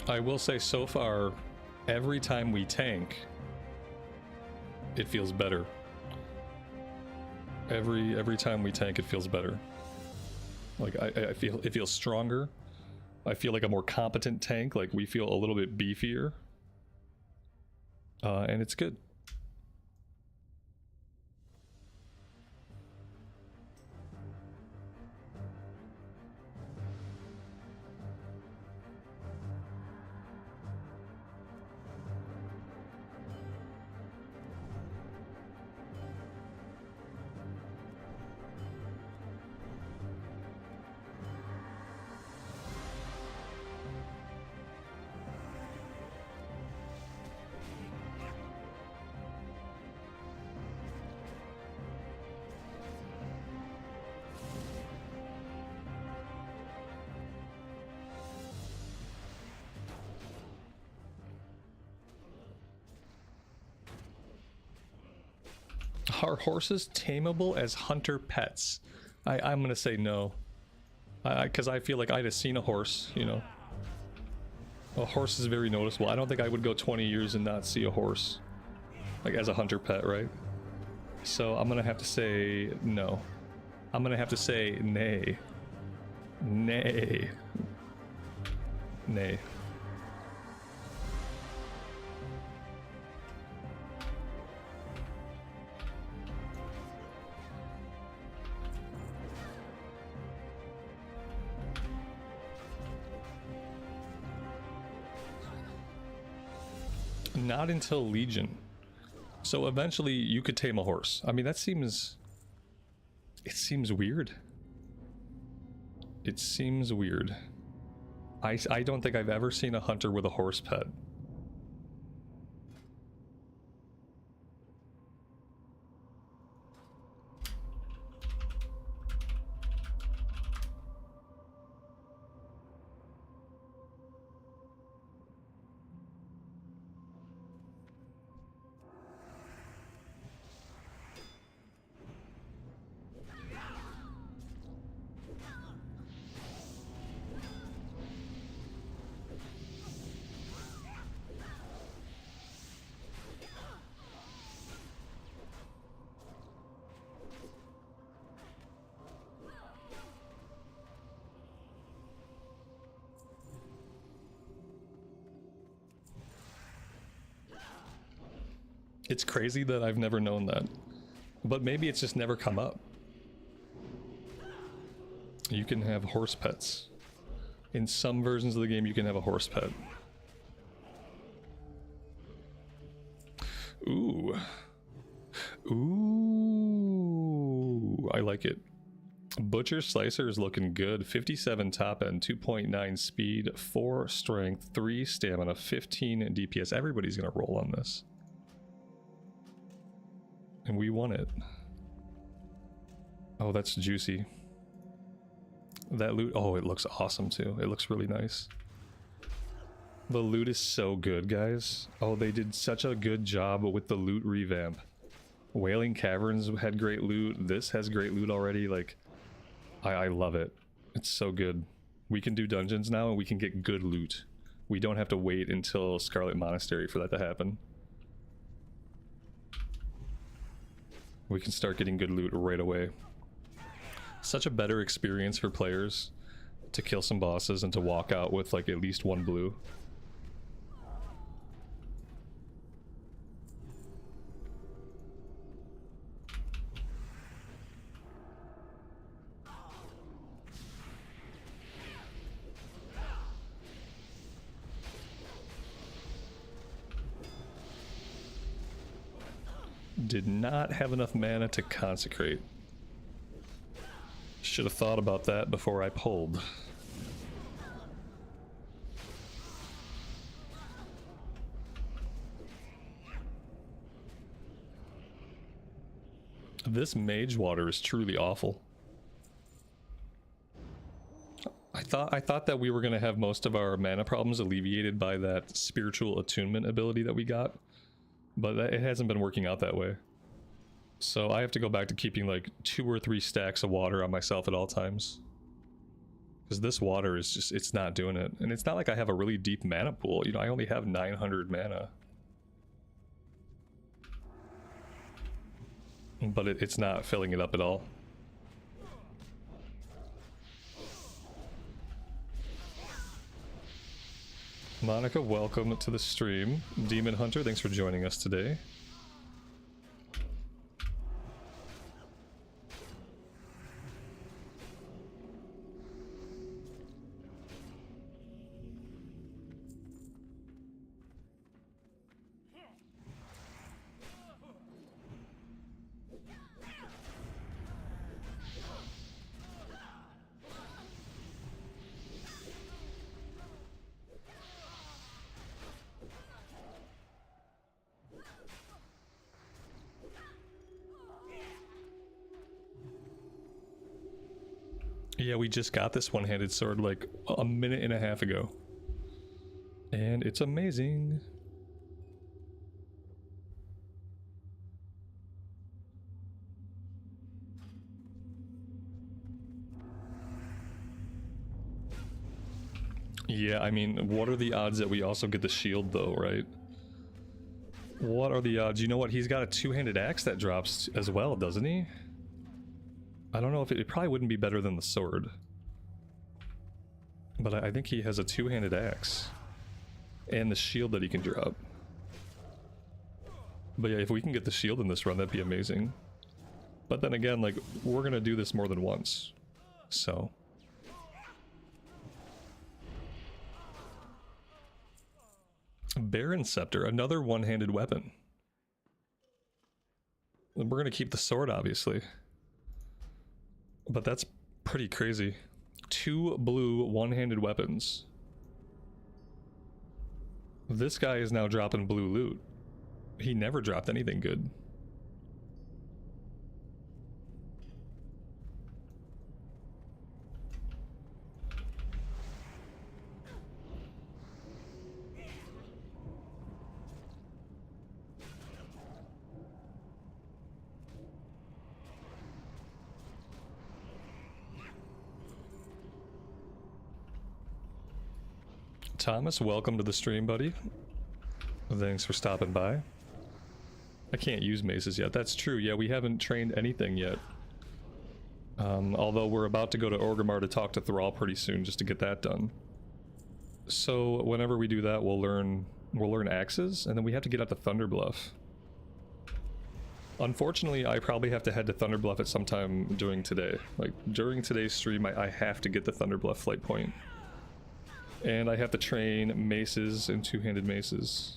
I will say so far, every time we tank, it feels better. Every time we tank, it feels better. Like I feel it feels stronger. I feel like a more competent tank. Like we feel a little bit beefier, and it's good. Are horses tameable as hunter pets? I'm gonna say no. Because I feel like I'd have seen a horse, you know. A horse is very noticeable. I don't think I would go 20 years and not see a horse. Like as a hunter pet, right? So I'm gonna have to say no. I'm gonna have to say nay. Nay. Nay. Not until Legion. So eventually you could tame a horse. I mean, that seems... It seems weird. It seems weird. I don't think I've ever seen a hunter with a horse pet. It's crazy that I've never known that. But maybe it's just never come up. You can have horse pets. In some versions of the game, you can have a horse pet. Ooh. Ooh. I like it. Butcher Slicer is looking good. 57 top end, 2.9 speed, 4 strength, 3 stamina, 15 DPS. Everybody's gonna roll on this. And we won it. Oh, that's juicy. That loot, oh, it looks awesome too. It looks really nice. The loot is so good, guys. Oh, they did such a good job with the loot revamp. Wailing Caverns had great loot. This has great loot already. Like, I love it. It's so good. We can do dungeons now and we can get good loot. We don't have to wait until Scarlet Monastery for that to happen. We can start getting good loot right away. Such a better experience for players to kill some bosses and to walk out with like at least 1 blue. Did not have enough mana to consecrate. Should have thought about that before I pulled. This mage water is truly awful. I thought that we were going to have most of our mana problems alleviated by that spiritual attunement ability that we got. But it hasn't been working out that way. So I have to go back to keeping like 2 or 3 stacks of water on myself at all times. Because this water is just, it's not doing it. And it's not like I have a really deep mana pool. You know, I only have 900 mana. But it's not filling it up at all. Monica, welcome to the stream. Demon Hunter, thanks for joining us today. Yeah, we just got this one-handed sword like a minute and a half ago. And it's amazing. Yeah, I mean, what are the odds that we also get the shield though, right? What are the odds? You know what? He's got a two-handed axe that drops as well, doesn't he? I don't know if it probably wouldn't be better than the sword. But I think he has a two-handed axe. And the shield that he can drop. But yeah, if we can get the shield in this run, that'd be amazing. But then again, like, we're gonna do this more than once. So. Baron Scepter, another one-handed weapon. And we're gonna keep the sword, obviously. But that's pretty crazy. 2 blue one-handed weapons. This guy is now dropping blue loot. He never dropped anything good. Thomas, welcome to the stream, buddy. Thanks for stopping by. I can't use maces yet. That's true. Yeah, we haven't trained anything yet. Although we're about to go to Orgrimmar to talk to Thrall pretty soon just to get that done. So whenever we do that, we'll learn axes, and then we have to get out to Thunderbluff. Unfortunately, I probably have to head to Thunderbluff at some time during today. Like, during today's stream, I have to get the Thunderbluff flight point. And I have to train maces and two-handed maces.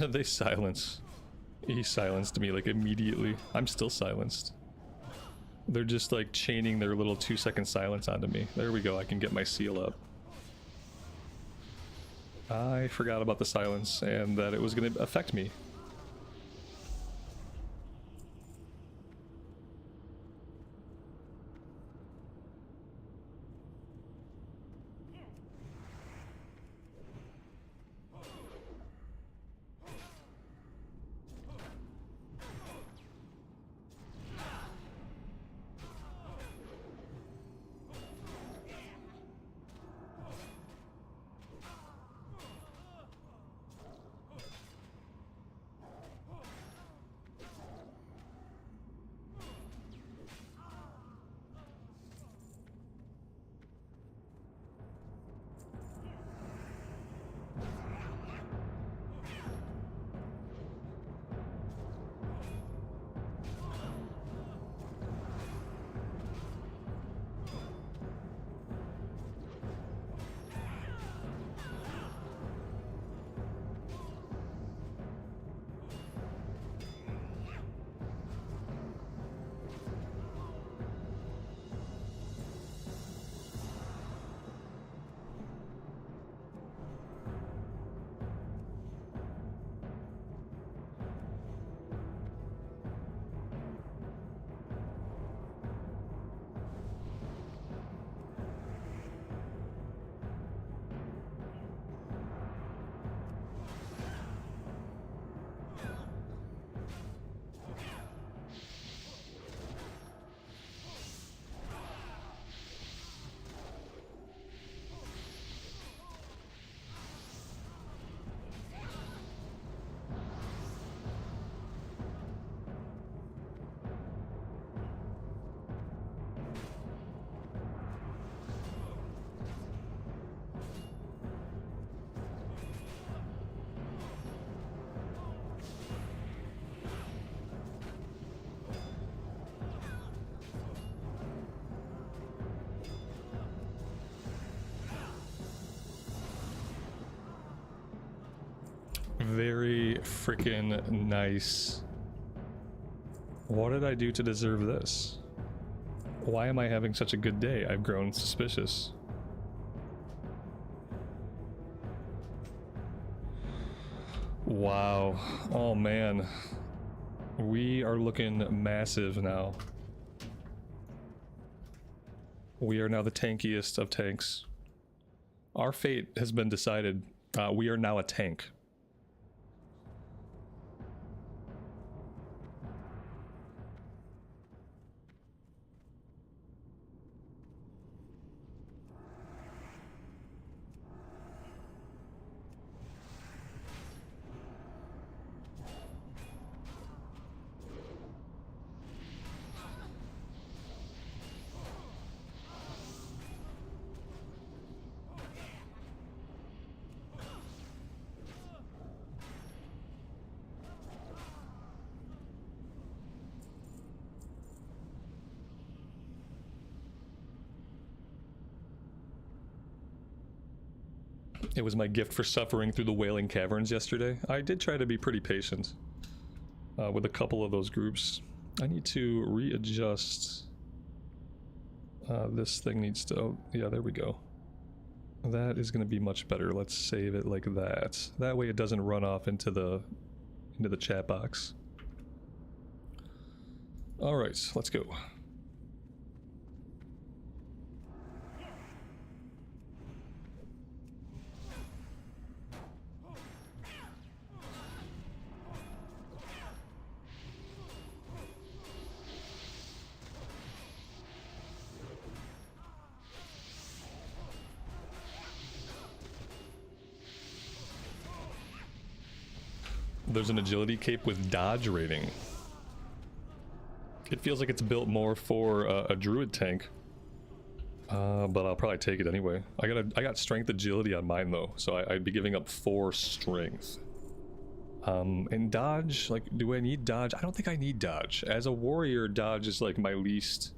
They silence. He silenced me like immediately. I'm still silenced. They're just like chaining their little 2-second silence onto me. There we go, I can get my seal up. I forgot about the silence and that it was going to affect me. Freaking nice. What did I do to deserve this? Why am I having such a good day? I've grown suspicious. Wow. Oh man. We are looking massive now. We are now the tankiest of tanks. Our fate has been decided. We are now a tank. It was my gift for suffering through the Wailing Caverns yesterday. I did try to be pretty patient with a couple of those groups. I need to readjust. This thing needs to... Oh, yeah, there we go. That is going to be much better. Let's save it like that. That way it doesn't run off into the chat box. All right, let's go. There's an agility cape with dodge rating. It feels like it's built more for a druid tank, but I'll probably take it anyway. I got strength agility on mine though, so I'd be giving up 4 strength. And dodge, like, do I need dodge? I don't think I need dodge. As a warrior, dodge is like my least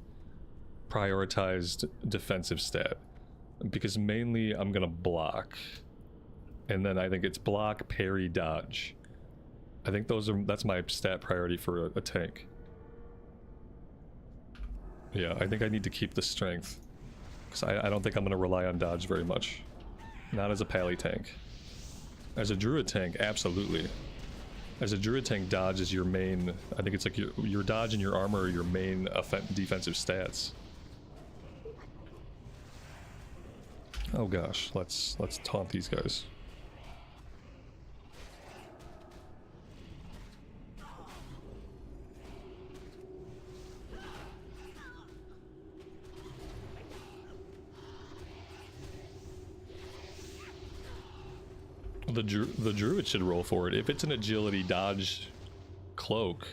prioritized defensive stat, because mainly I'm gonna block, and then I think it's block, parry, dodge. I think that's my stat priority for a tank. Yeah, I think I need to keep the strength, because I don't think I'm going to rely on dodge very much. Not as a pally tank. As a druid tank, absolutely. As a druid tank, dodge is your main... I think it's like your dodge and your armor are your main defensive stats. Oh gosh, let's taunt these guys. The druid should roll for it. If it's an agility dodge cloak,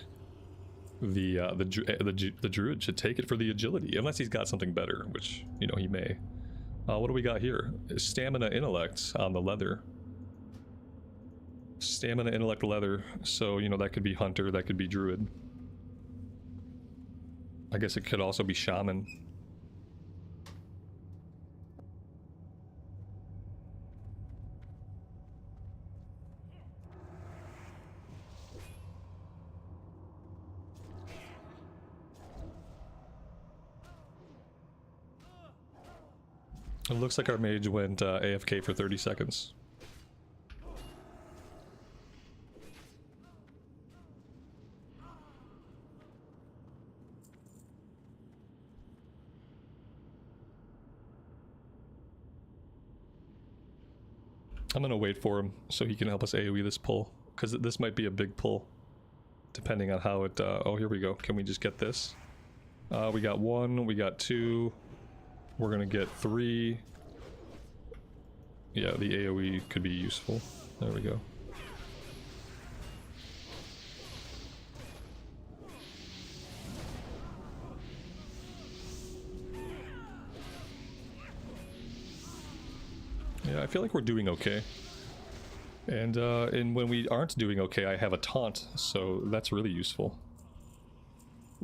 the druid should take it for the agility, unless he's got something better, which, you know, he may. What do we got here? Stamina intellect on the leather. Stamina intellect leather. So, you know, that could be hunter, that could be druid. I guess it could also be shaman. It looks like our mage went AFK for 30 seconds. I'm gonna wait for him so he can help us AoE this pull, because this might be a big pull, depending on how it... oh, here we go. Can we just get this? We got 1, we got 2... We're gonna get 3. Yeah, the AoE could be useful. There we go. Yeah, I feel like we're doing okay. And when we aren't doing okay, I have a taunt, so that's really useful.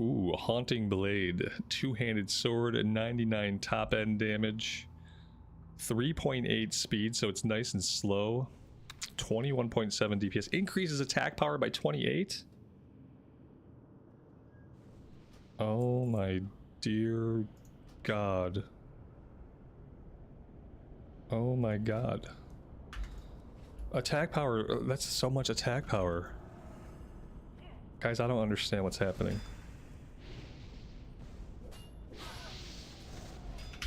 Ooh, a Haunting Blade, 2-handed sword, 99 top end damage, 3.8 speed, so it's nice and slow. 21.7 DPS. Increases attack power by 28? Oh my dear God. Oh my God. Attack power, that's so much attack power. Guys, I don't understand what's happening.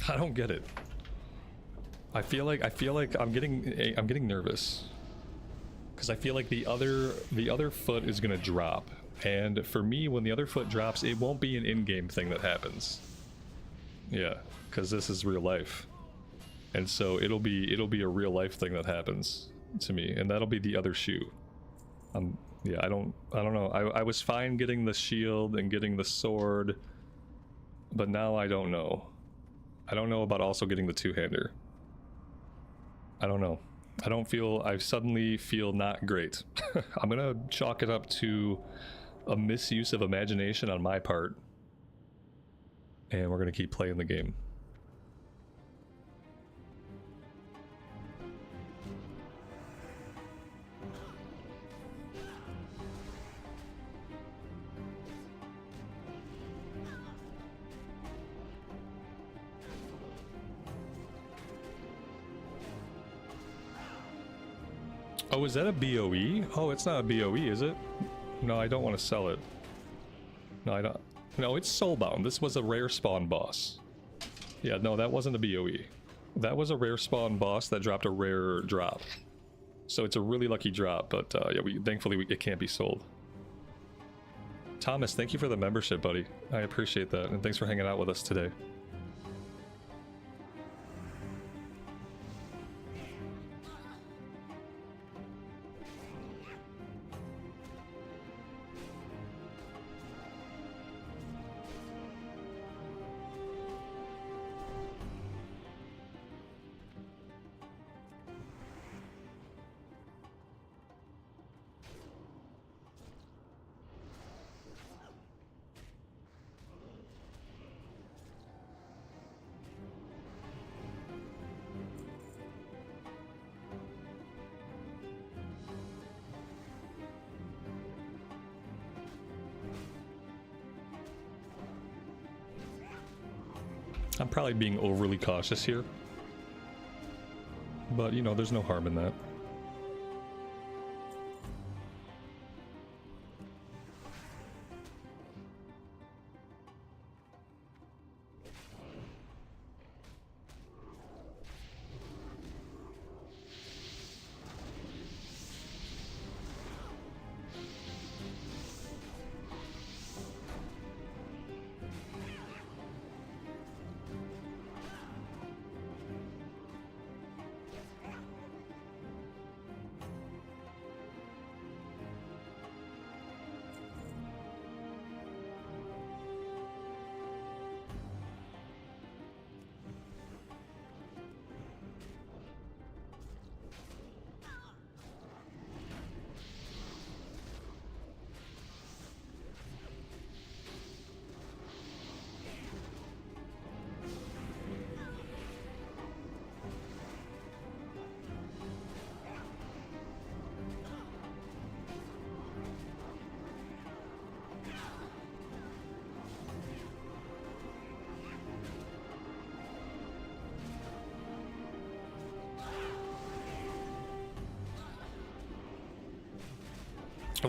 I don't get it. I feel like I'm getting nervous. Cuz I feel like the other foot is going to drop. And for me, when the other foot drops, it won't be an in-game thing that happens. Yeah, cuz this is real life. And so it'll be a real life thing that happens to me, and that'll be the other shoe. Yeah, I don't know. I was fine getting the shield and getting the sword, but now I don't know. I don't know about also getting the two-hander. I don't know. I suddenly feel not great. I'm gonna chalk it up to a misuse of imagination on my part, and we're gonna keep playing the game. Oh, is that a BOE? Oh, it's not a BOE, is it? No, I don't want to sell it. No, I don't. No, it's soulbound. This was a rare spawn boss. Yeah, no, that wasn't a BOE. That was a rare spawn boss that dropped a rare drop. So it's a really lucky drop, but yeah, thankfully it can't be sold. Thomas, thank you for the membership, buddy. I appreciate that, and thanks for hanging out with us today. I'm probably being overly cautious here, but you know, there's no harm in that.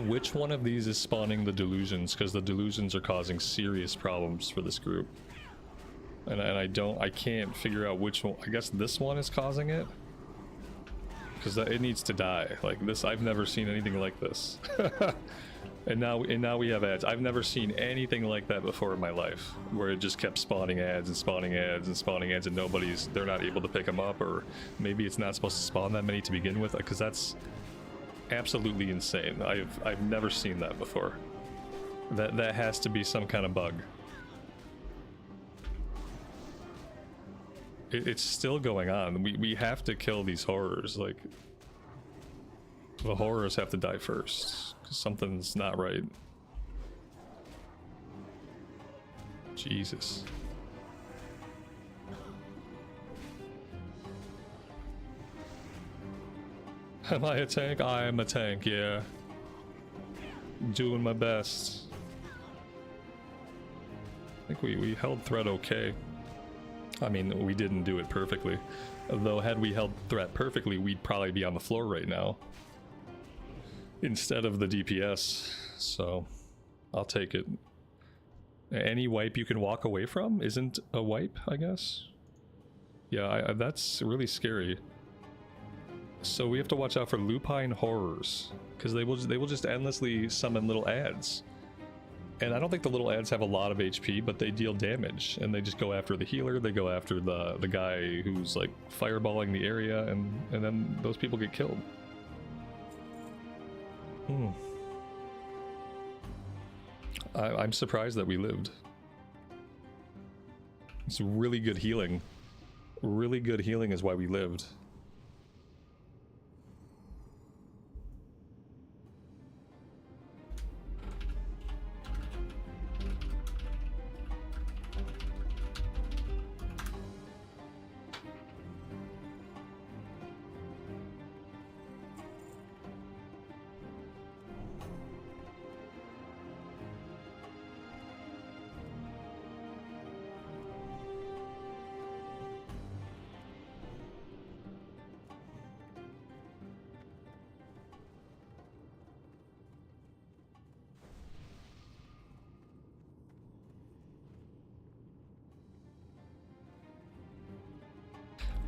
Which one of these is spawning the delusions? Because the delusions are causing serious problems for this group. And I can't figure out which one. I guess this one is causing it? Because it needs to die. Like this, I've never seen anything like this. and now we have ads. I've never seen anything like that before in my life, where it just kept spawning ads and spawning ads and spawning ads, and they're not able to pick them up, or maybe it's not supposed to spawn that many to begin with, because that's absolutely insane. I've never seen that before. That has to be some kind of bug. It's still going on. We have to kill these horrors. Like, the horrors have to die first, 'cause something's not right. Jesus. Am I a tank? I am a tank, yeah. Doing my best. I think we held threat okay. I mean, we didn't do it perfectly. Though had we held threat perfectly, we'd probably be on the floor right now. Instead of the DPS. So, I'll take it. Any wipe you can walk away from isn't a wipe, I guess? Yeah, that's really scary. So we have to watch out for lupine horrors, because they will just endlessly summon little ads. And I don't think the little ads have a lot of HP, but they deal damage, and they just go after the healer, they go after the guy who's like fireballing the area, and then those people get killed. I'm surprised that we lived. It's really good healing. Really good healing is why we lived.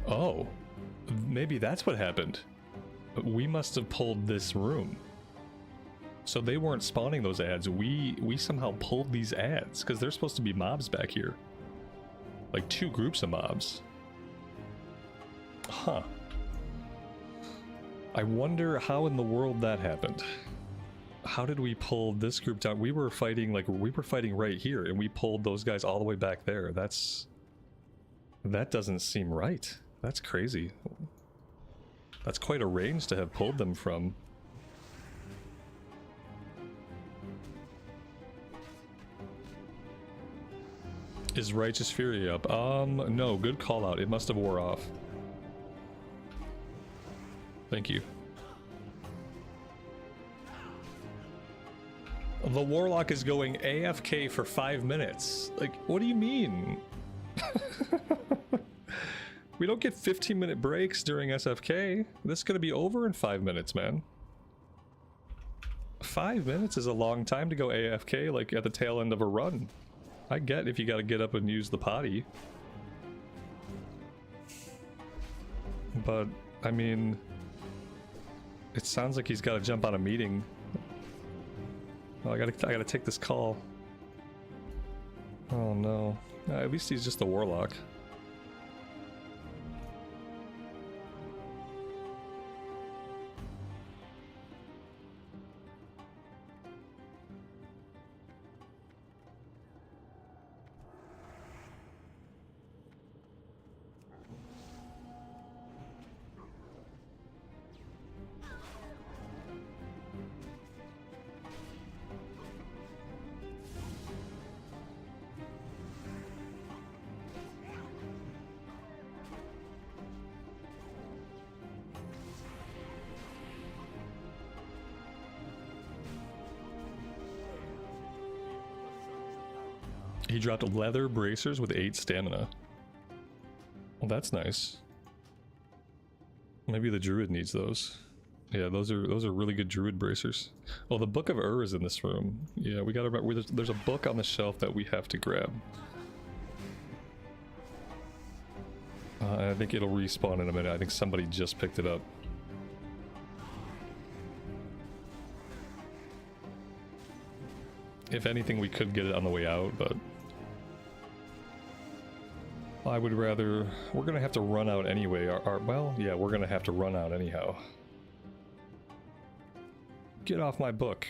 Oh, maybe that's what happened. We must have pulled this room. So they weren't spawning those ads. We somehow pulled these ads, because there's supposed to be mobs back here. Like 2 groups of mobs. Huh. I wonder how in the world that happened. How did we pull this group down? We were fighting right here, and we pulled those guys all the way back there. That doesn't seem right. That's crazy. That's quite a range to have pulled them from. Is Righteous Fury up? No, good call out. It must have wore off. Thank you. The Warlock is going AFK for 5 minutes. Like, what do you mean? We don't get 15-minute breaks during SFK. This is gonna be over in 5 minutes, man. 5 minutes is a long time to go AFK, like at the tail end of a run. I get if you gotta get up and use the potty. But, I mean... it sounds like he's gotta jump on a meeting. Oh, I gotta take this call. Oh no. At least he's just a Warlock. He dropped leather bracers with 8 stamina. Well, that's nice. Maybe the druid needs those. Yeah, those are really good druid bracers. Oh, the Book of Ur is in this room. Yeah, we gotta remember, there's a book on the shelf that we have to grab. I think it'll respawn in a minute. I think somebody just picked it up. If anything, we could get it on the way out, but... I would rather... We're gonna have to run out anyway. Well, yeah, we're gonna have to run out anyhow. Get off my book.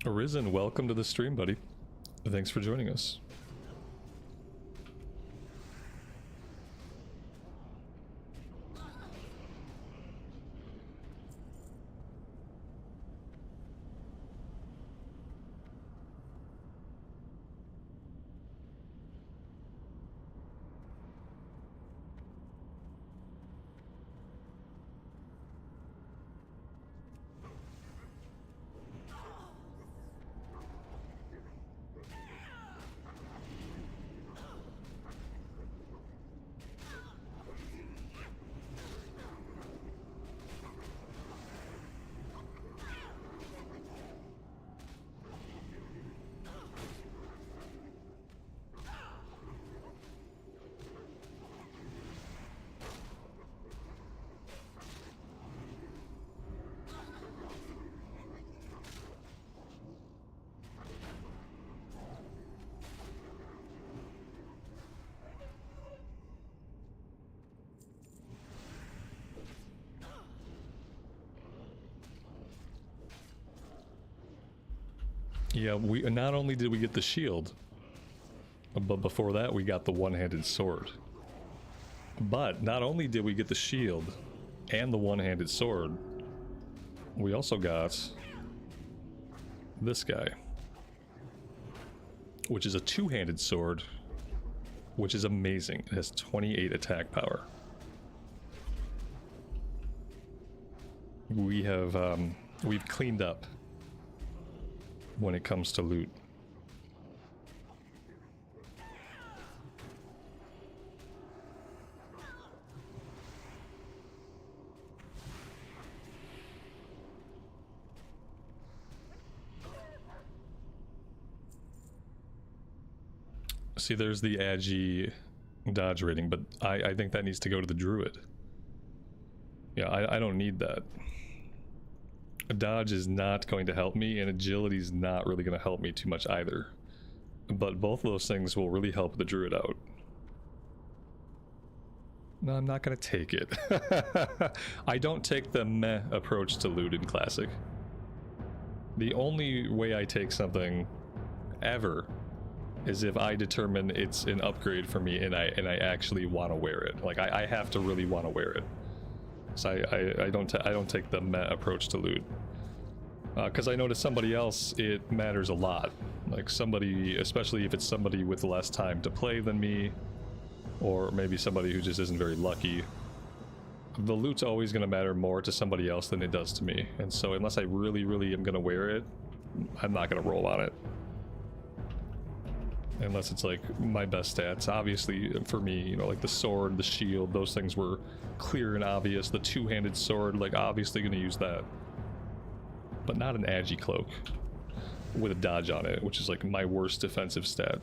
Arisen, welcome to the stream, buddy. Thanks for joining us. Yeah, we not only did we get the shield, but before that we got the one-handed sword. But not only did we get the shield and the one-handed sword, we also got this guy, which is a two-handed sword, which is amazing. It has 28 attack power. We have we've cleaned up when it comes to loot. See, there's the Agi dodge rating, but I think that needs to go to the druid. Yeah, I don't need that. Dodge is not going to help me, and agility is not really going to help me too much either. But both of those things will really help the druid out. No, I'm not going to take it. I don't take the meh approach to loot in Classic. The only way I take something ever is if I determine it's an upgrade for me and I actually want to wear it. Like I have to really want to wear it. So I don't take the meh approach to loot, because I know to somebody else it matters a lot. Like somebody, especially if it's somebody with less time to play than me, or maybe somebody who just isn't very lucky, the loot's always going to matter more to somebody else than it does to me. And so unless I really am going to wear it, I'm not going to roll on it. Unless it's like my best stats. Obviously for me, you know, like the sword, the shield, those things were clear and obvious. The two-handed sword, like obviously gonna use that. But not an Agi cloak with a dodge on it, which is like my worst defensive stat.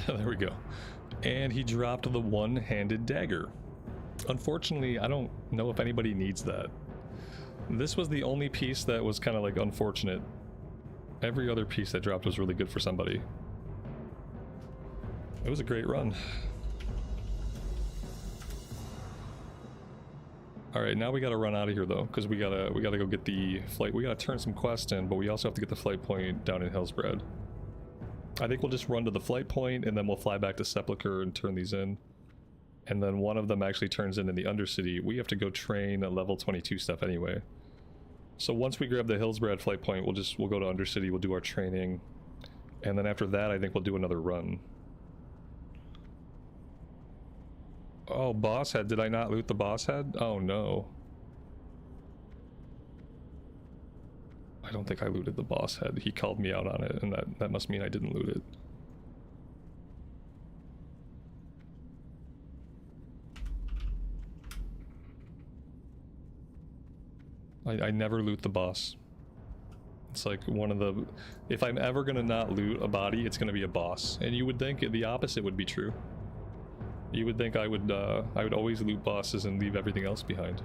There we go. And he dropped the one-handed dagger. Unfortunately, I don't know if anybody needs that. This was the only piece that was kind of like unfortunate. Every other piece that dropped was really good for somebody. It was a great run. All right, now we gotta run out of here though, because we gotta go get the flight. We gotta turn some quests in, but we also have to get the flight point down in Hillsbrad. I think we'll just run to the flight point and then we'll fly back to Sepulchre and turn these in. And then one of them actually turns in the Undercity. We have to go train level 22 stuff anyway. So once we grab the Hillsbrad flight point, we'll go to Undercity, we'll do our training. And then after that, I think we'll do another run. Oh, boss head. Did I not loot the boss head? Oh no. I don't think I looted the boss head. He called me out on it, and that must mean I didn't loot it. I never loot the boss. It's like one of the... If I'm ever gonna not loot a body, it's gonna be a boss. And you would think the opposite would be true. You would think I would always loot bosses and leave everything else behind.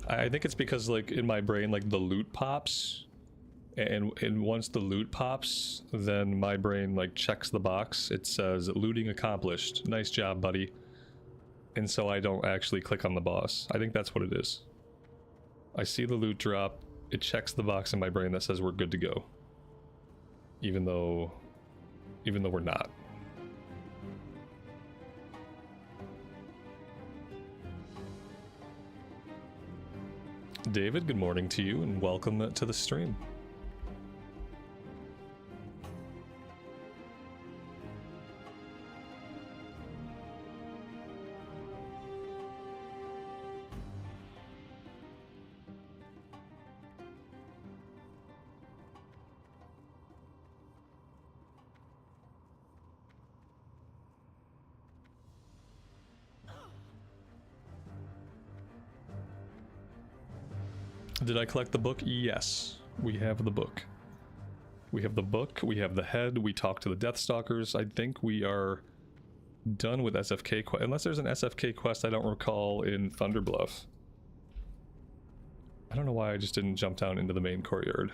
I think it's because, like, in my brain, like, the loot pops, and once the loot pops, then my brain, like, checks the box. It says, looting accomplished. Nice job, buddy. And so I don't actually click on the boss. I think that's what it is. I see the loot drop, it checks the box in my brain that says we're good to go. Even though we're not. David, good morning to you and welcome to the stream. Did I collect the book? Yes, we have the book. We have the book, we have the head, we talked to the Deathstalkers. I think we are done with SFK quest. Unless there's an SFK quest I don't recall in Thunderbluff. I don't know why I just didn't jump down into the main courtyard.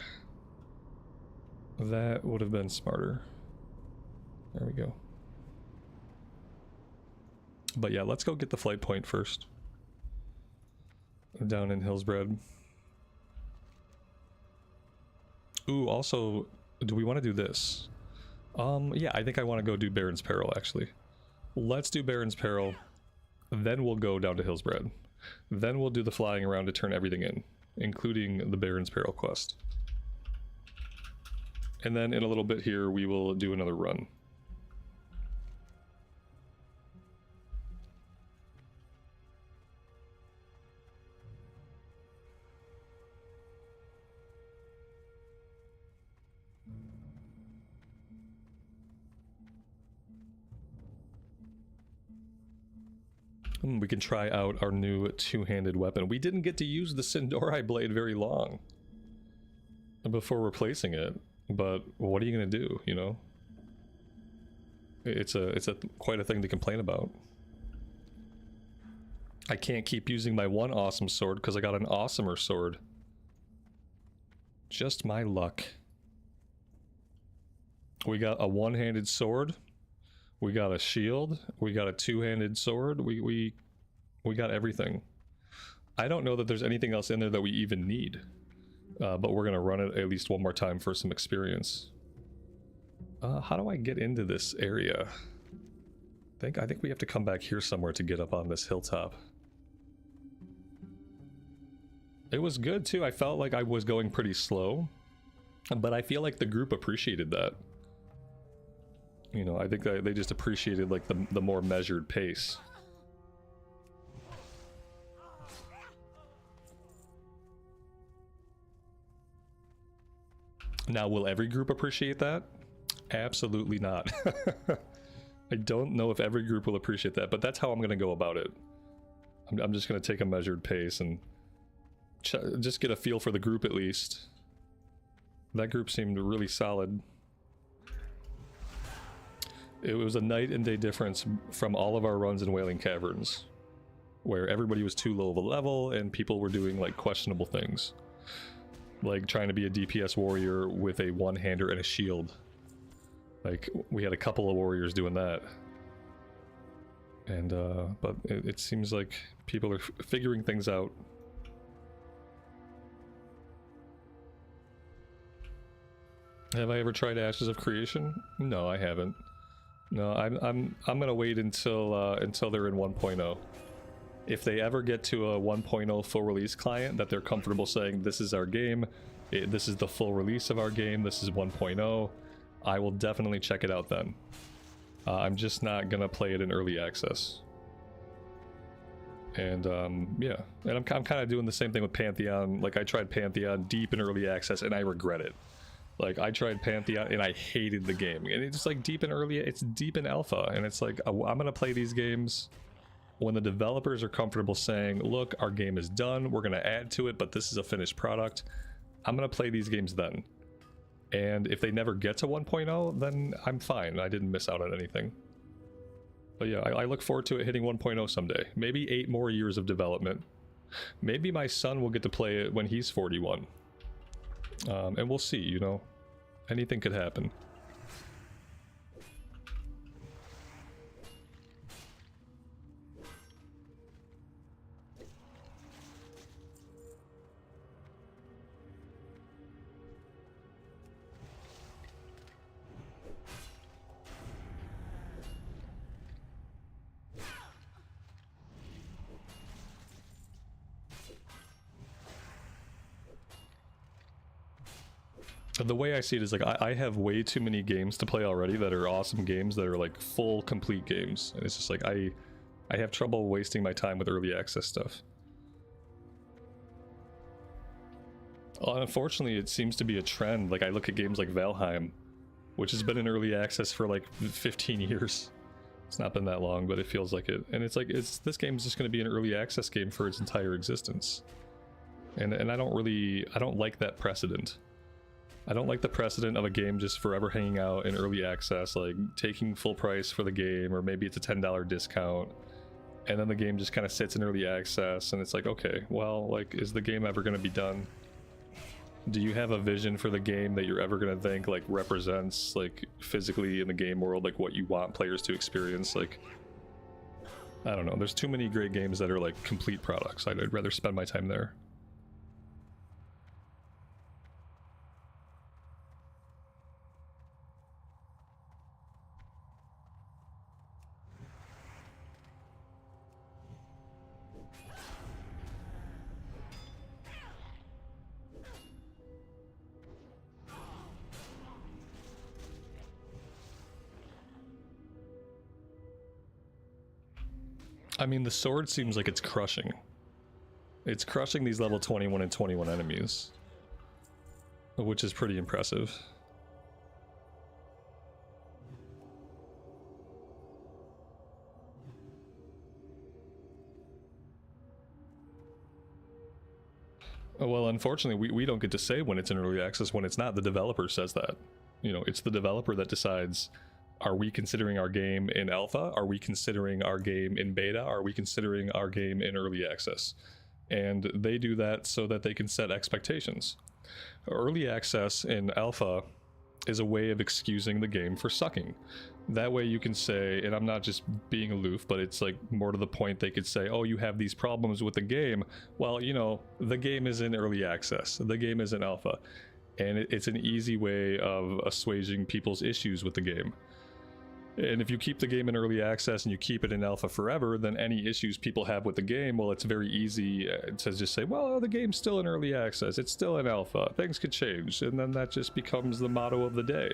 That would have been smarter. There we go. But yeah, let's go get the flight point first. Down in Hillsbrad. Ooh, also, do we want to do this? Yeah, I think I want to go do Baron's Peril, actually. Let's do Baron's Peril, then we'll go down to Hillsbrad. Then we'll do the flying around to turn everything in, including the Baron's Peril quest. And then in a little bit here, we will do another run. We can try out our new two-handed weapon. We didn't get to use the Sindori blade very long before replacing it, but what are you gonna do, you know? It's quite a thing to complain about. I can't keep using my one awesome sword because I got an awesomer sword. Just my luck. We got a one-handed sword. We got a shield. We got a two-handed sword. We got everything. I don't know that there's anything else in there that we even need. But we're gonna run it at least one more time for some experience. How do I get into this area? I think we have to come back here somewhere to get up on this hilltop. It was good too. I felt like I was going pretty slow, but I feel like the group appreciated that. You know, I think they just appreciated like the more measured pace. Now, will every group appreciate that? Absolutely not. I don't know if every group will appreciate that, but that's how I'm going to go about it. I'm just going to take a measured pace and just get a feel for the group at least. That group seemed really solid. It was a night and day difference from all of our runs in Wailing Caverns, where everybody was too low of a level and people were doing like questionable things. Like trying to be a DPS warrior with a one-hander and a shield. Like, we had a couple of warriors doing that. And but it seems like people are figuring things out. Have I ever tried Ashes of Creation? No, I haven't. No, I'm gonna wait until they're in 1.0. If they ever get to a 1.0 full release client that they're comfortable saying this is our game, this is the full release of our game, this is 1.0, I will definitely check it out then. I'm just not gonna play it in early access. And yeah, and I'm kind of doing the same thing with Pantheon. Like, I tried Pantheon deep in early access and I regret it. Like, I tried Pantheon and I hated the game, and it's like deep in early, it's deep in alpha, and it's like, I'm gonna play these games when the developers are comfortable saying, look, our game is done, we're gonna add to it, but this is a finished product. I'm gonna play these games then. And if they never get to 1.0, then I'm fine. I didn't miss out on anything. But yeah, I look forward to it hitting 1.0 someday. Maybe 8 more years of development. Maybe my son will get to play it when he's 41. And we'll see, you know. Anything could happen. The way I see it is like I have way too many games to play already that are awesome games that are like full complete games, and it's just like I have trouble wasting my time with early access stuff. Unfortunately, it seems to be a trend. Like, I look at games like Valheim, which has been in early access for like 15 years. It's not been that long, but it feels like it. And it's like, this game is just going to be an early access game for its entire existence. And I don't like that precedent. I don't like the precedent of a game just forever hanging out in early access, like taking full price for the game, or maybe it's a $10 discount, and then the game just kind of sits in early access, and it's like, okay, well, like, is the game ever going to be done? Do you have a vision for the game that you're ever going to think, like, represents, like, physically in the game world, like, what you want players to experience? Like, I don't know, there's too many great games that are, like, complete products. I'd rather spend my time there. I mean, the sword seems like it's crushing. It's crushing these level 21 and 21 enemies, which is pretty impressive. Well, unfortunately, we don't get to say when it's in early access when it's not. The developer says that. You know, it's the developer that decides, are we considering our game in alpha? Are we considering our game in beta? Are we considering our game in early access? And they do that so that they can set expectations. Early access in alpha is a way of excusing the game for sucking. That way you can say, and I'm not just being aloof, but it's like more to the point, they could say, oh, you have these problems with the game. Well, you know, the game is in early access. The game is in alpha. And it's an easy way of assuaging people's issues with the game. And if you keep the game in early access and you keep it in alpha forever, then any issues people have with the game, well, it's very easy to just say, well, the game's still in early access, it's still in alpha, things could change, and then that just becomes the motto of the day.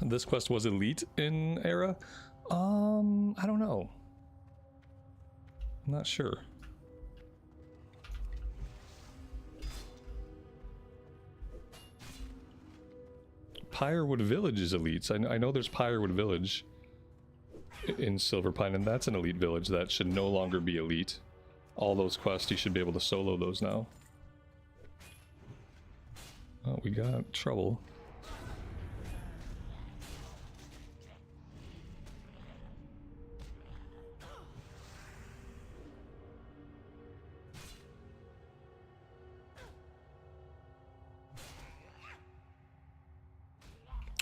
This quest was elite in era? I don't know. I'm not sure. Pyrewood Village is elite. I know there's Pyrewood Village in Silverpine, and that's an elite village that should no longer be elite. All those quests, you should be able to solo those now. Oh, we got trouble.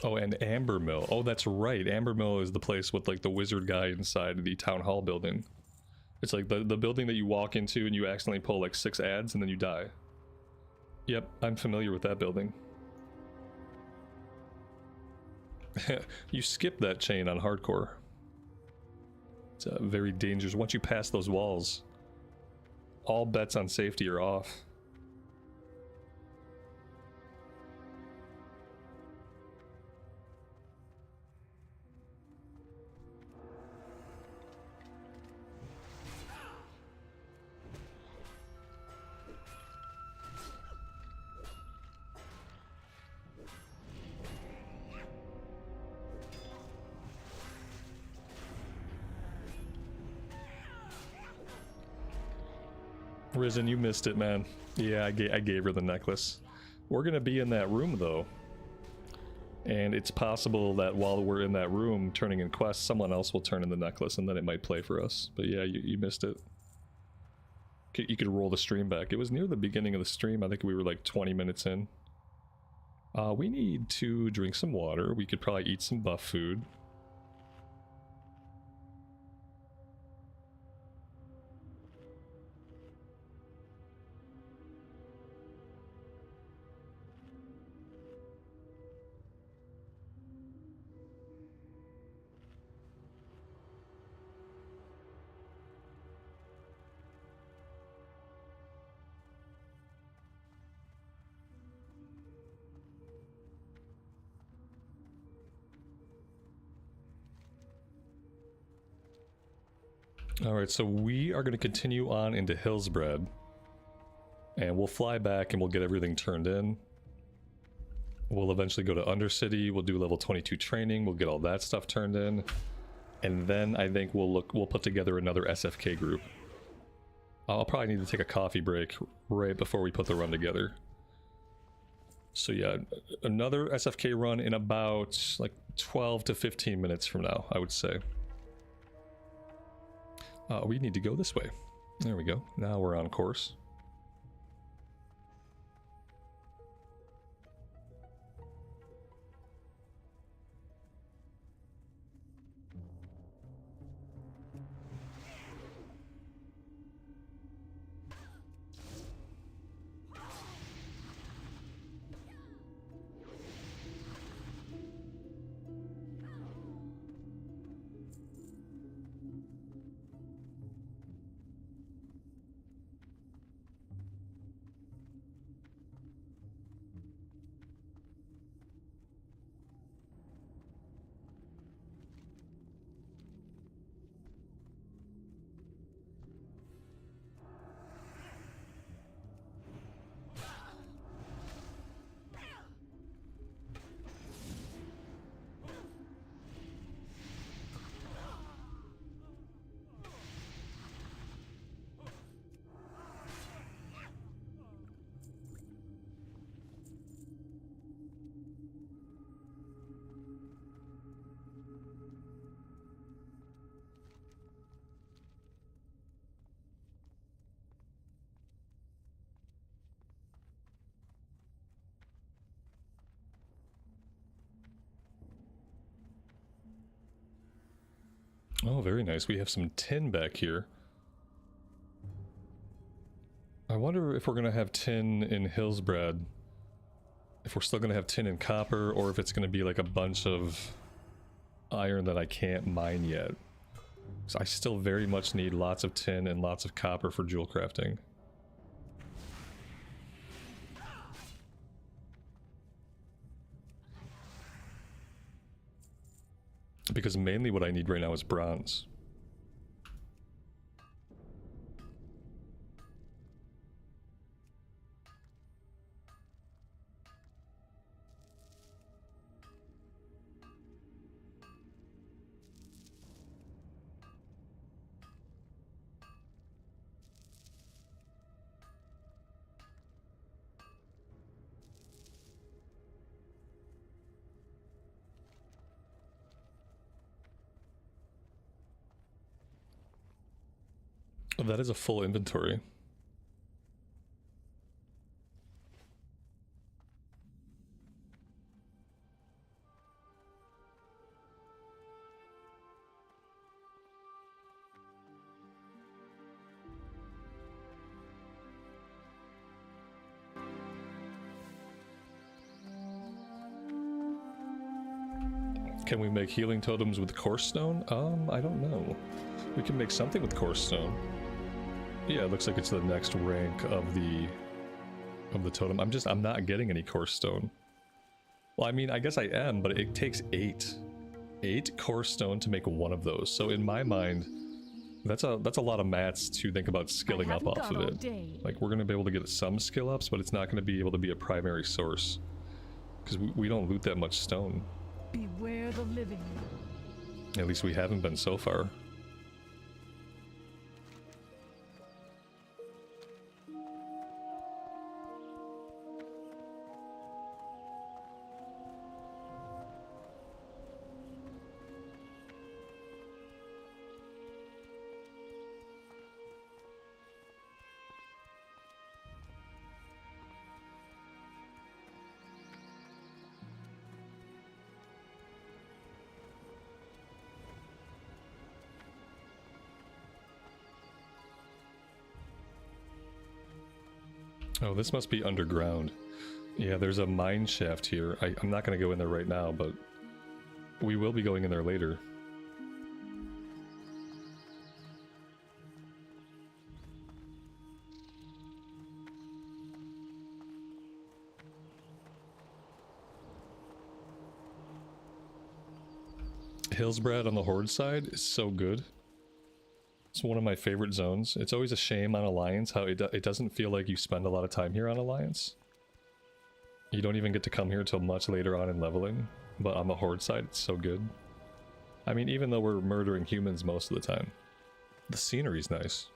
Oh, and Amber Mill. Oh, that's right. Amber Mill is the place with like the wizard guy inside the town hall building. It's like the building that you walk into and you accidentally pull like 6 ads and then you die. Yep, I'm familiar with that building. You skip that chain on hardcore. It's very dangerous. Once you pass those walls, all bets on safety are off. Risen, you missed it, man. Yeah, I gave her the necklace. We're gonna be in that room though, and it's possible that while we're in that room turning in quests, someone else will turn in the necklace, and then it might play for us. But yeah, you missed it. You could roll the stream back. It was near the beginning of the stream. I think we were like 20 minutes in. We need to drink some water. We could probably eat some buff food. Alright, so we are going to continue on into Hillsbred. And we'll fly back and we'll get everything turned in. We'll eventually go to Undercity, we'll do level 22 training, we'll get all that stuff turned in. And then I think we'll put together another SFK group. I'll probably need to take a coffee break right before we put the run together. So yeah, another SFK run in about like 12 to 15 minutes from now, I would say. We need to go this way. There we go. Now we're on course. Oh, very nice. We have some tin back here. I wonder if we're going to have tin in Hillsbred. If we're still going to have tin and copper, or if it's going to be like a bunch of iron that I can't mine yet. So I still very much need lots of tin and lots of copper for jewel crafting. Because mainly what I need right now is bronze. Oh, that is a full inventory. Can we make healing totems with coarse stone? I don't know. We can make something with coarse stone. Yeah, it looks like it's the next rank of the totem. I'm not getting any coarse stone. Well, I mean, I guess I am, but it takes 8 coarse stone to make one of those. So in my mind, that's a lot of mats to think about skilling up off of it. Like, we're gonna be able to get some skill ups, but it's not gonna be able to be a primary source because we don't loot that much stone. Beware the living. At least we haven't been so far. Oh, this must be underground. Yeah, there's a mine shaft here. I'm not going to go in there right now, but we will be going in there later. Hillsbrad on the Horde side is so good. It's one of my favorite zones. It's always a shame on Alliance how it doesn't feel like you spend a lot of time here on Alliance. You don't even get to come here until much later on in leveling, but on the Horde side it's so good. I mean, even though we're murdering humans most of the time, the scenery's nice.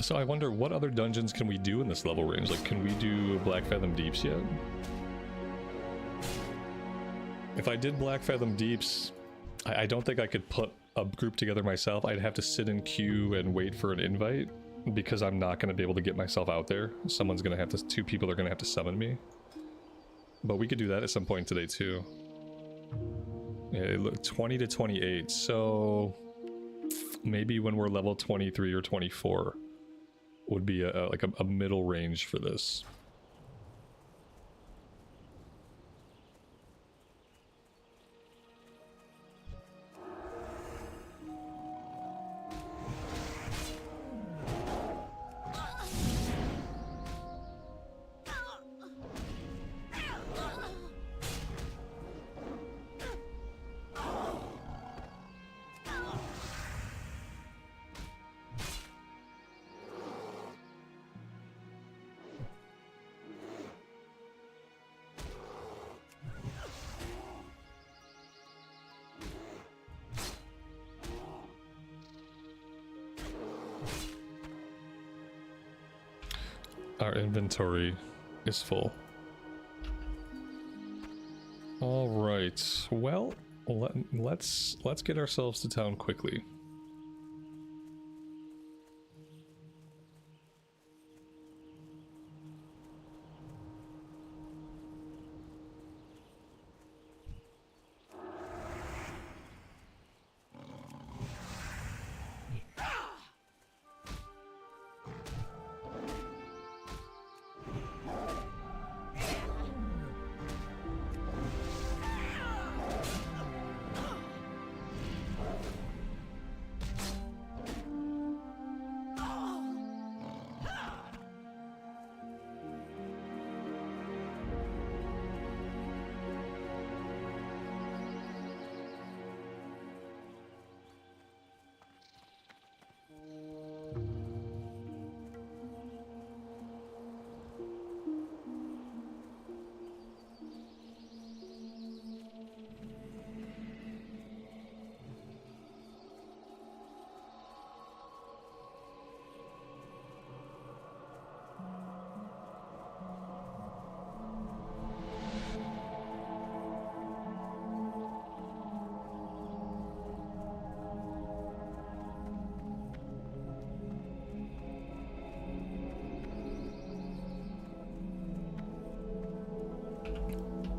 So I wonder what other dungeons can we do in this level range? Like, can we do Black Fathom Deeps yet? If I did Black Fathom Deeps, I don't think I could put a group together myself. I'd have to sit in queue and wait for an invite because I'm not going to be able to get myself out there. Someone's going to have to, 2 people are going to have to summon me. But we could do that at some point today too. Yeah, it looked 20 to 28, so maybe when we're level 23 or 24 would be like a middle range for this. Our inventory is full. Alright, well, Let's get ourselves to town quickly.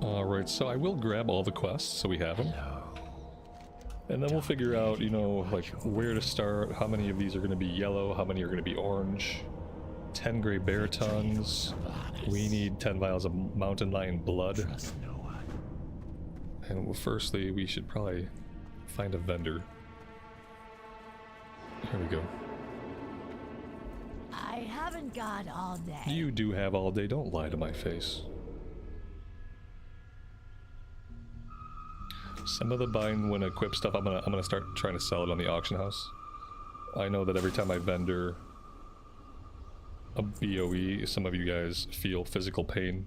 Alright, so I will grab all the quests so we have them. And then we'll figure out, you know, like where to start, how many of these are going to be yellow, how many are going to be orange. 10 gray bear tons. We need 10 vials of mountain lion blood. And firstly, we should probably find a vendor. Here we go. I haven't got all day. You do have all day, don't lie to my face. Some of the bind when equip stuff, I'm gonna start trying to sell it on the auction house. I know that every time I vendor a BOE, some of you guys feel physical pain.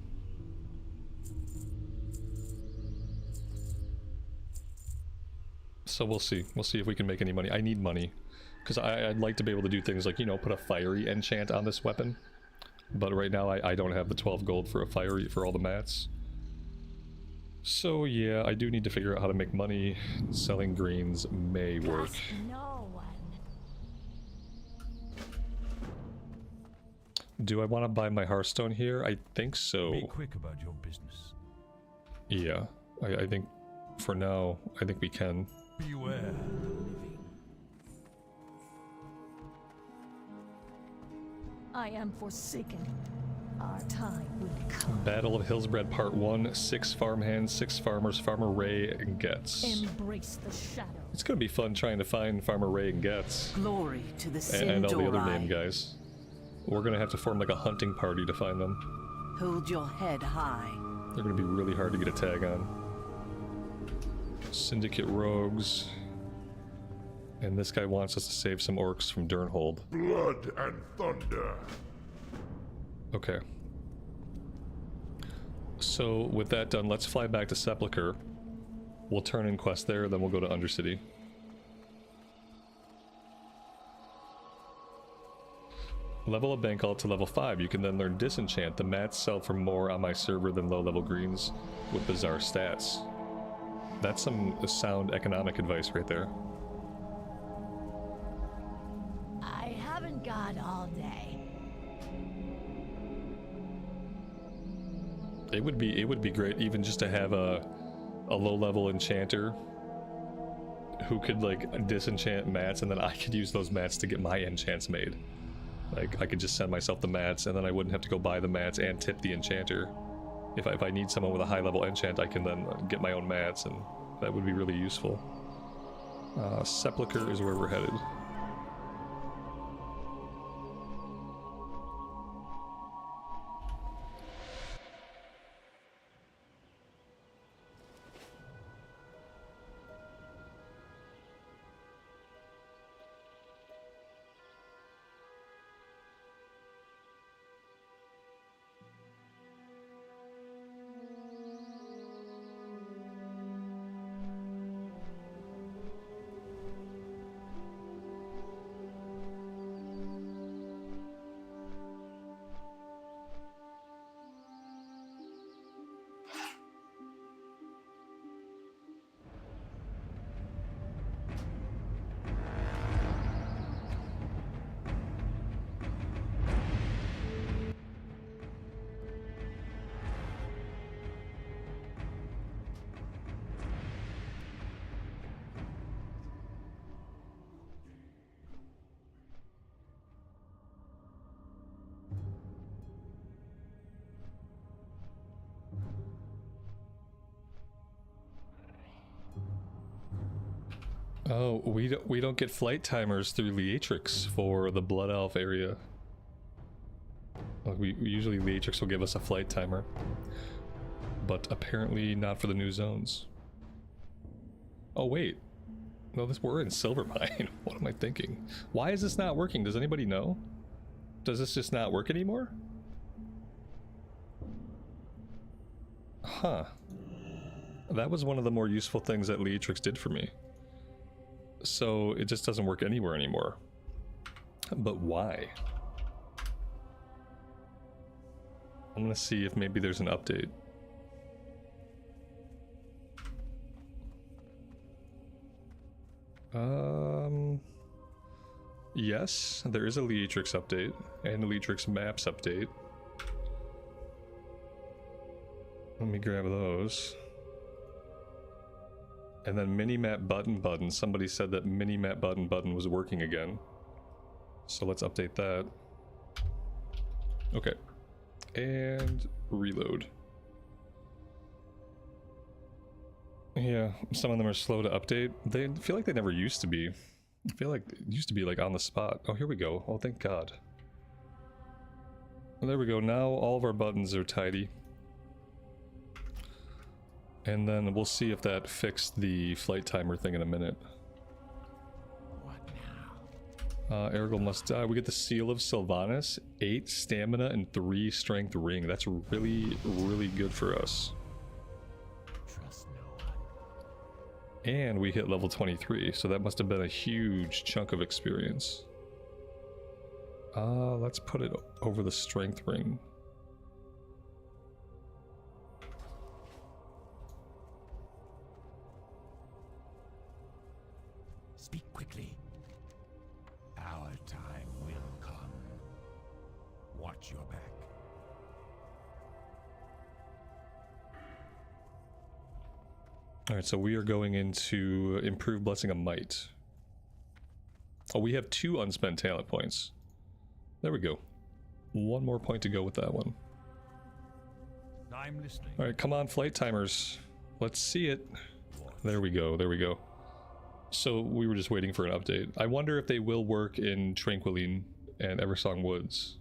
So we'll see. We'll see if we can make any money. I need money. Because I'd like to be able to do things like, you know, put a fiery enchant on this weapon. But right now I don't have the 12 gold for a fiery for all the mats. So yeah, I do need to figure out how to make money. Selling greens may work. No one. Do I want to buy my Hearthstone here? I think so. Be quick about your business. Yeah, I think for now, I think we can. Beware the living. I am forsaken. Our time will come. Battle of Hillsbred Part 1, 6 farmhands, 6 farmers, Farmer Ray and Getz. Embrace the shadow. It's gonna be fun trying to find Farmer Ray and Getz. Glory to the And all the other Sindorai. name guys. We're gonna have to form like a hunting party to find them. Hold your head high. They're gonna be really hard to get a tag on. Syndicate rogues. And this guy wants us to save some orcs from Durnhold. Blood and thunder. Okay. So with that done, let's fly back to Sepulchre. We'll turn in quest there, then we'll go to Undercity. Level a bank alt to level 5. You can then learn Disenchant. The mats sell for more on my server than low level greens with bizarre stats. That's some sound economic advice right there. I haven't got all day. It would be great even just to have a low level enchanter who could like disenchant mats, and then I could use those mats to get my enchants made. Like I could just send myself the mats, and then I wouldn't have to go buy the mats and tip the enchanter. If I need someone with a high level enchant, I can then get my own mats, and that would be really useful. Sepulchre is where we're headed. Oh, we don't get flight timers through Leatrix for the Blood Elf area. Like we usually Leatrix will give us a flight timer, but apparently not for the new zones. Oh wait, no, we're in Silvermine. What am I thinking? Why is this not working? Does anybody know? Does this just not work anymore? Huh. That was one of the more useful things that Leatrix did for me. So it just doesn't work anywhere anymore. But why? I'm gonna see if maybe there's an update. Yes, there is a Leatrix update and a Leatrix maps update. Let me grab those. And then minimap button. Somebody said that minimap button was working again. So let's update that. Okay. And reload. Yeah, some of them are slow to update. They feel like they never used to be. I feel like it used to be like on the spot. Oh, here we go. Oh, thank God. Well, there we go. Now all of our buttons are tidy. And then we'll see if that fixed the flight timer thing in a minute. What now? Ergol must die. We get the Seal of Sylvanas, 8 stamina and 3 strength ring. That's really, really good for us. Trust no one. And we hit level 23, so that must have been a huge chunk of experience. Let's put it over the strength ring. Speak quickly. Our time will come. Watch your back. Alright, so we are going into Improved Blessing of Might. Oh, we have 2 unspent talent points. There we go. 1 more point to go with that one. I'm listening. Alright, come on, flight timers. Let's see it. There we go, there we go. So we were just waiting for an update. I wonder if they will work in Tranquiline and Eversong Woods.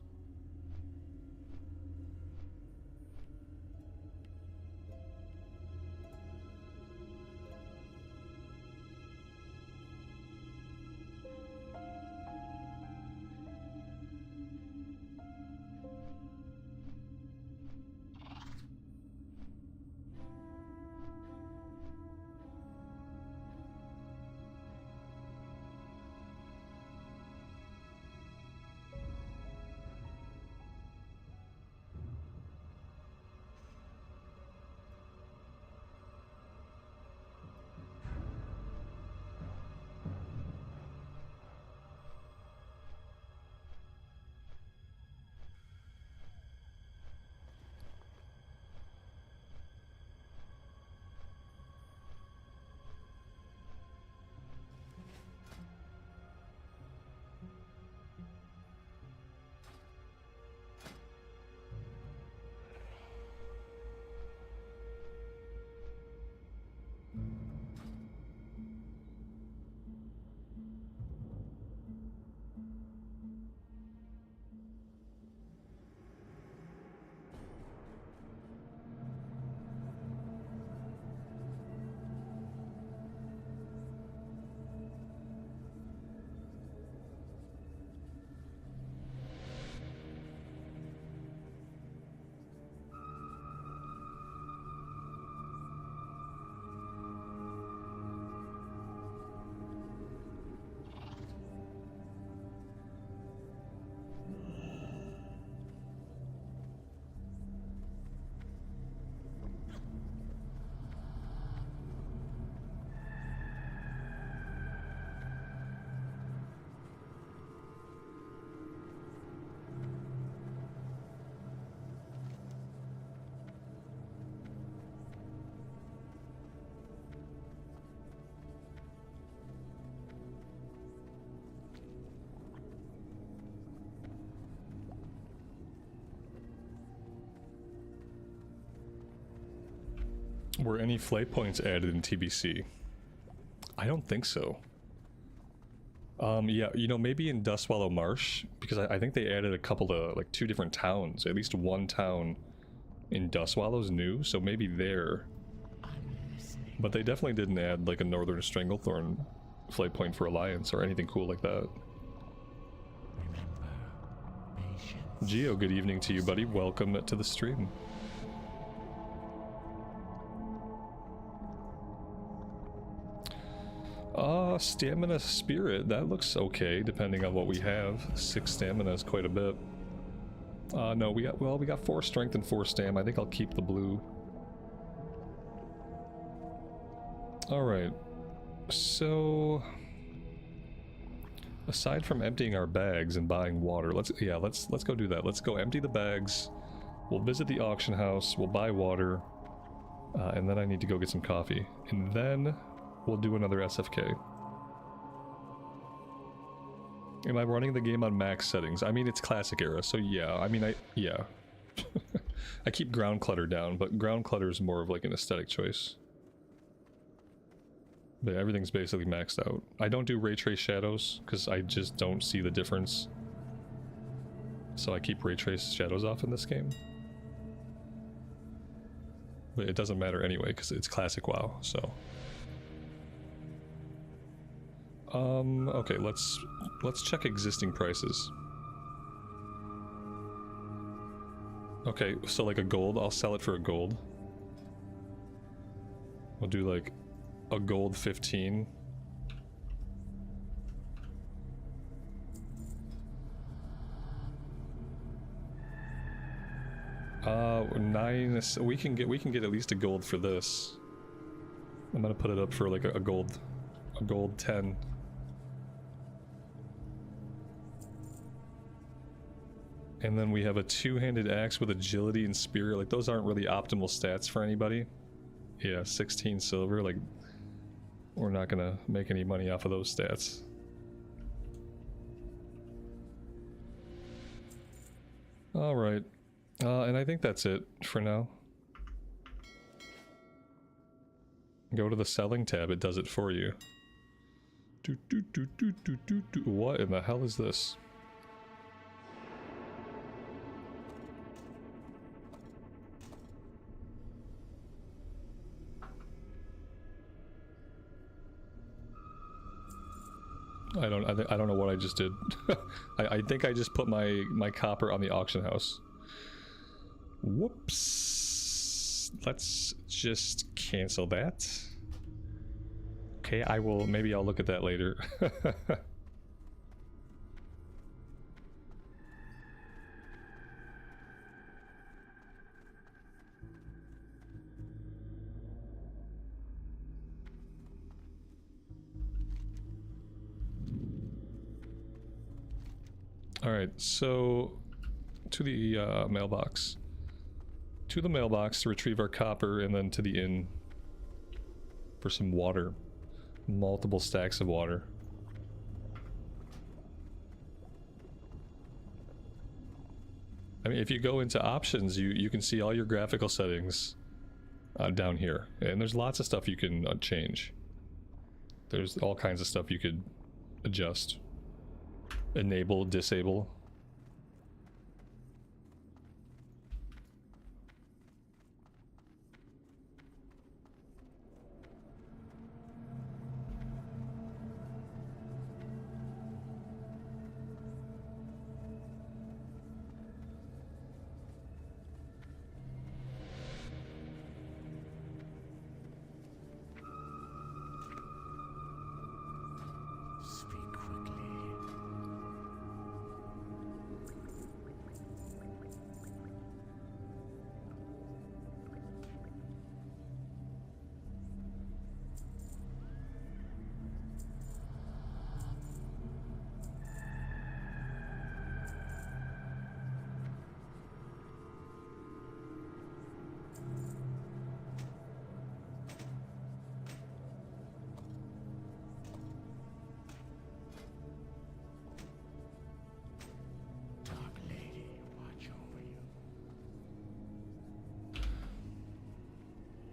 Were any flight points added in TBC? I don't think so. Yeah, you know, maybe in Dustwallow Marsh, because I think they added a couple of, like, 2 different towns. At least one town in Dustwallow's new, so maybe there. But they definitely didn't add, like, a Northern Stranglethorn flight point for Alliance or anything cool like that. Geo, good evening to you, buddy. Welcome to the stream. Stamina Spirit, that looks okay, depending on what we have. 6 stamina is quite a bit. No, we got 4 strength and 4 stam. I think I'll keep the blue. Alright. So, aside from emptying our bags and buying water, let's go do that. Let's go empty the bags. We'll visit the auction house, we'll buy water, and then I need to go get some coffee. And then we'll do another SFK. Am I running the game on max settings? I mean, it's classic era, so yeah. I mean, yeah. I keep ground clutter down, but ground clutter is more of like an aesthetic choice. But everything's basically maxed out. I don't do ray trace shadows, because I just don't see the difference. So I keep ray trace shadows off in this game. But it doesn't matter anyway, because it's classic WoW, so... okay, let's check existing prices. Okay, so like a gold, I'll sell it for a gold. We'll do like a gold 15. Nine, we can get at least a gold for this. I'm gonna put it up for like a gold 10. And then we have a 2-handed axe with agility and spirit. Like, those aren't really optimal stats for anybody. Yeah, 16 silver. Like, we're not gonna make any money off of those stats. Alright. And I think that's it for now. Go to the selling tab, it does it for you. What in the hell is this? I don't know what I just did. I think I just put my copper on the auction house. Whoops. Let's just cancel that. Okay, maybe I'll look at that later. Alright, so to the mailbox. To the mailbox to retrieve our copper, and then to the inn for some water. Multiple stacks of water. I mean, if you go into options, you can see all your graphical settings down here. And there's lots of stuff you can change. There's all kinds of stuff you could adjust. Enable, disable.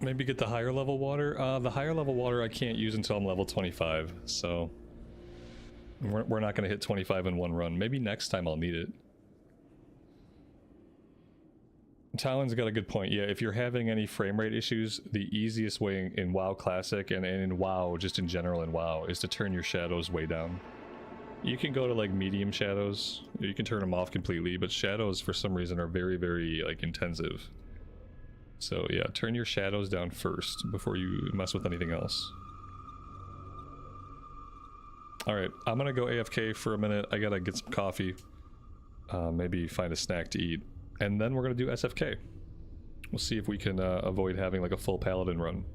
Maybe get the higher level water. The higher level water I can't use until I'm level 25, so We're not going to hit 25 in one run. Maybe next time I'll need it. Talon's got a good point. Yeah, if you're having any frame rate issues, the easiest way in WoW Classic and in WoW, just in general in WoW, is to turn your shadows way down. You can go to like medium shadows, you can turn them off completely, but shadows for some reason are very, very like intensive. So yeah, turn your shadows down first before you mess with anything else. Alright, I'm gonna go AFK for a minute. I gotta get some coffee. Maybe find a snack to eat. And then we're gonna do SFK. We'll see if we can avoid having like a full Paladin run.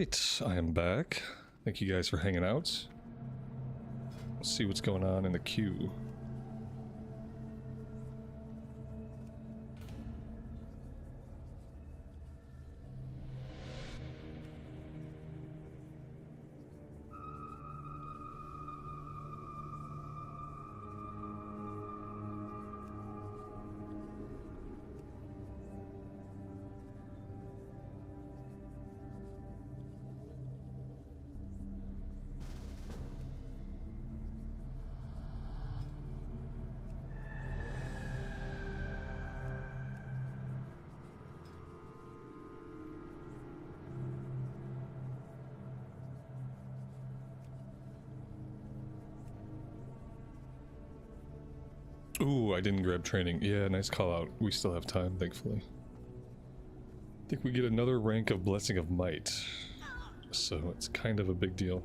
Alright, I am back. Thank you guys for hanging out. Let's see what's going on in the queue. Ooh, I didn't grab training. Yeah, nice call out. We still have time, thankfully. I think we get another rank of Blessing of Might. So it's kind of a big deal.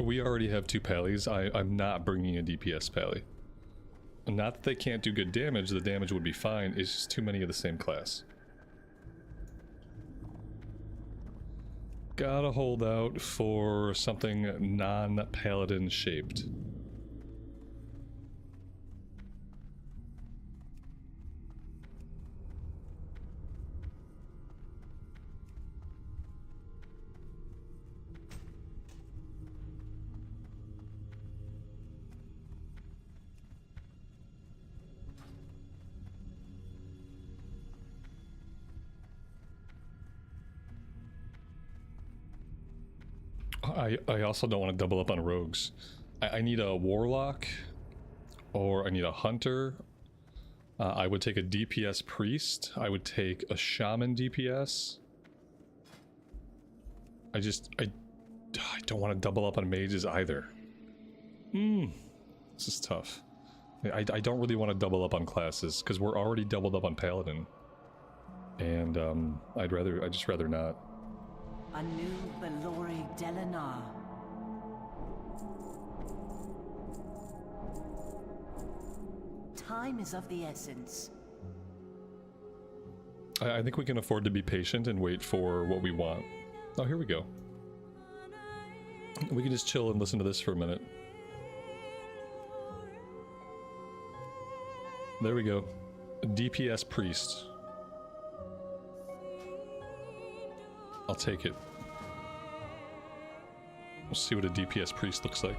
We already have 2 pallies. I'm not bringing a DPS pally. Not that they can't do good damage, the damage would be fine, it's just too many of the same class. Gotta hold out for something non-paladin shaped. I also don't want to double up on rogues. I need a warlock, or I need a hunter. I would take a DPS priest. I would take a shaman DPS. I don't want to double up on mages either. This is tough. I don't really want to double up on classes because we're already doubled up on paladin, and I'd just rather not. Anu Belori Delinar. Time is of the essence. I think we can afford to be patient and wait for what we want. Oh, here we go. We can just chill and listen to this for a minute. There we go. A DPS priest. I'll take it. We'll see what a DPS priest looks like.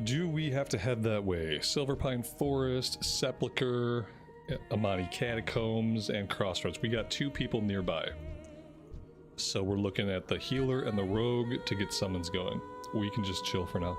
Do we have to head that way? Silverpine Forest, Sepulchre, Amani Catacombs, and Crossroads. We got 2 people nearby. So we're looking at the healer and the rogue to get summons going. We can just chill for now.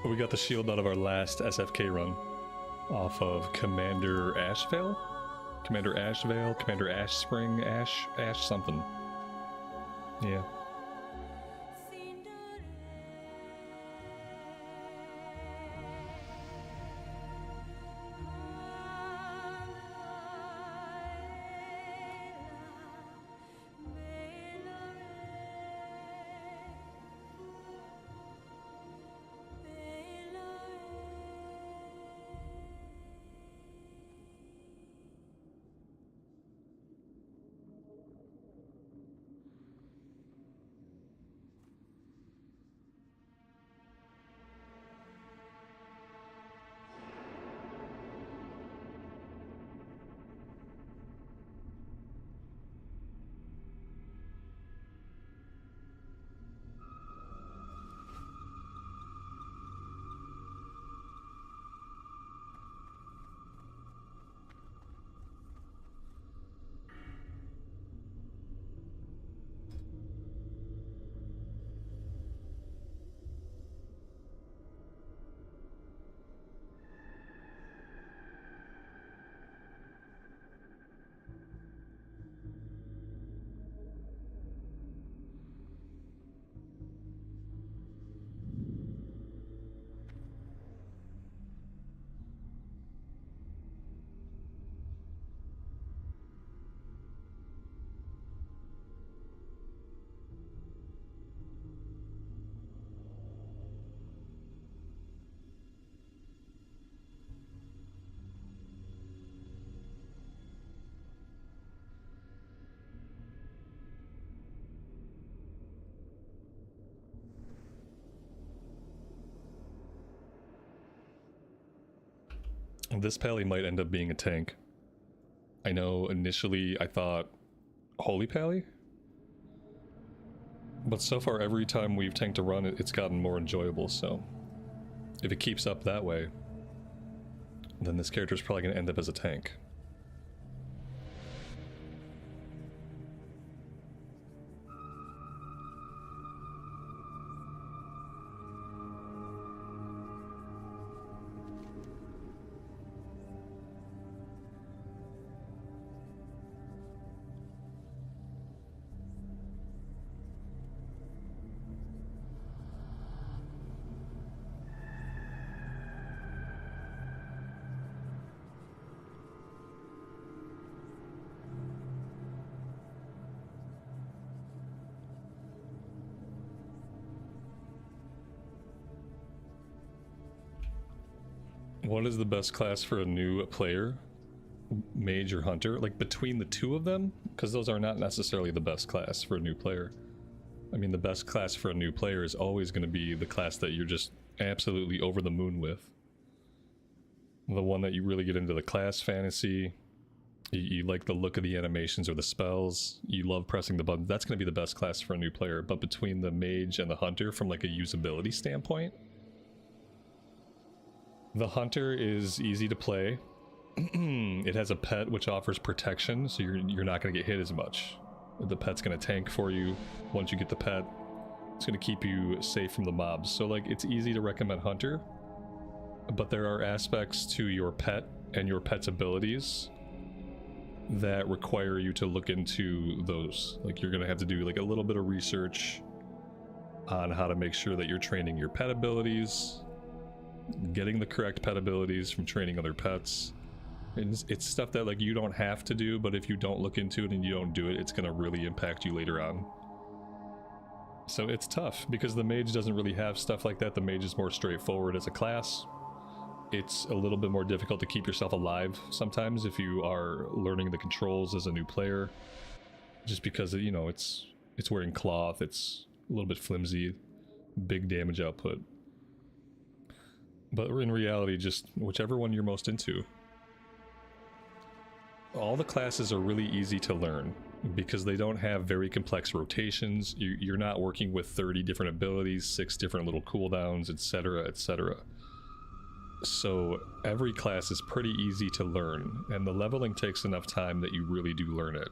We got the shield out of our last SFK run off of Commander Ashvale? Commander Ashvale, Commander Ashspring, Ash something. Yeah. This Pally might end up being a tank. I know initially I thought Holy Pally, but so far every time we've tanked a run it's gotten more enjoyable, so if it keeps up that way, then this character is probably going to end up as a tank. What is the best class for a new player? Mage or Hunter? Like between the two of them? Because those are not necessarily the best class for a new player. I mean, the best class for a new player is always going to be the class that you're just absolutely over the moon with. The one that you really get into the class fantasy. You like the look of the animations or the spells. You love pressing the buttons. That's going to be the best class for a new player. But between the Mage and the Hunter, from like a usability standpoint, the Hunter is easy to play. It has a pet which offers protection, so you're not going to get hit as much. The pet's going to tank for you. Once you get the pet, it's going to keep you safe from the mobs. So like, it's easy to recommend Hunter, but there are aspects to your pet and your pet's abilities that require you to look into those. Like, you're going to have to do like a little bit of research on how to make sure that you're training your pet abilities, getting the correct pet abilities from training other pets. It's stuff that like you don't have to do, but if you don't look into it and you don't do it, it's going to really impact you later on. So it's tough because the Mage doesn't really have stuff like that. The Mage is more straightforward as a class. It's a little bit more difficult to keep yourself alive sometimes if you are learning the controls as a new player, just because, you know, it's wearing cloth, it's a little bit flimsy, big damage output. But in reality, just whichever one you're most into. All the classes are really easy to learn because they don't have very complex rotations. You're not working with 30 different abilities, 6 different little cooldowns, etc., etc. So every class is pretty easy to learn, and the leveling takes enough time that you really do learn it.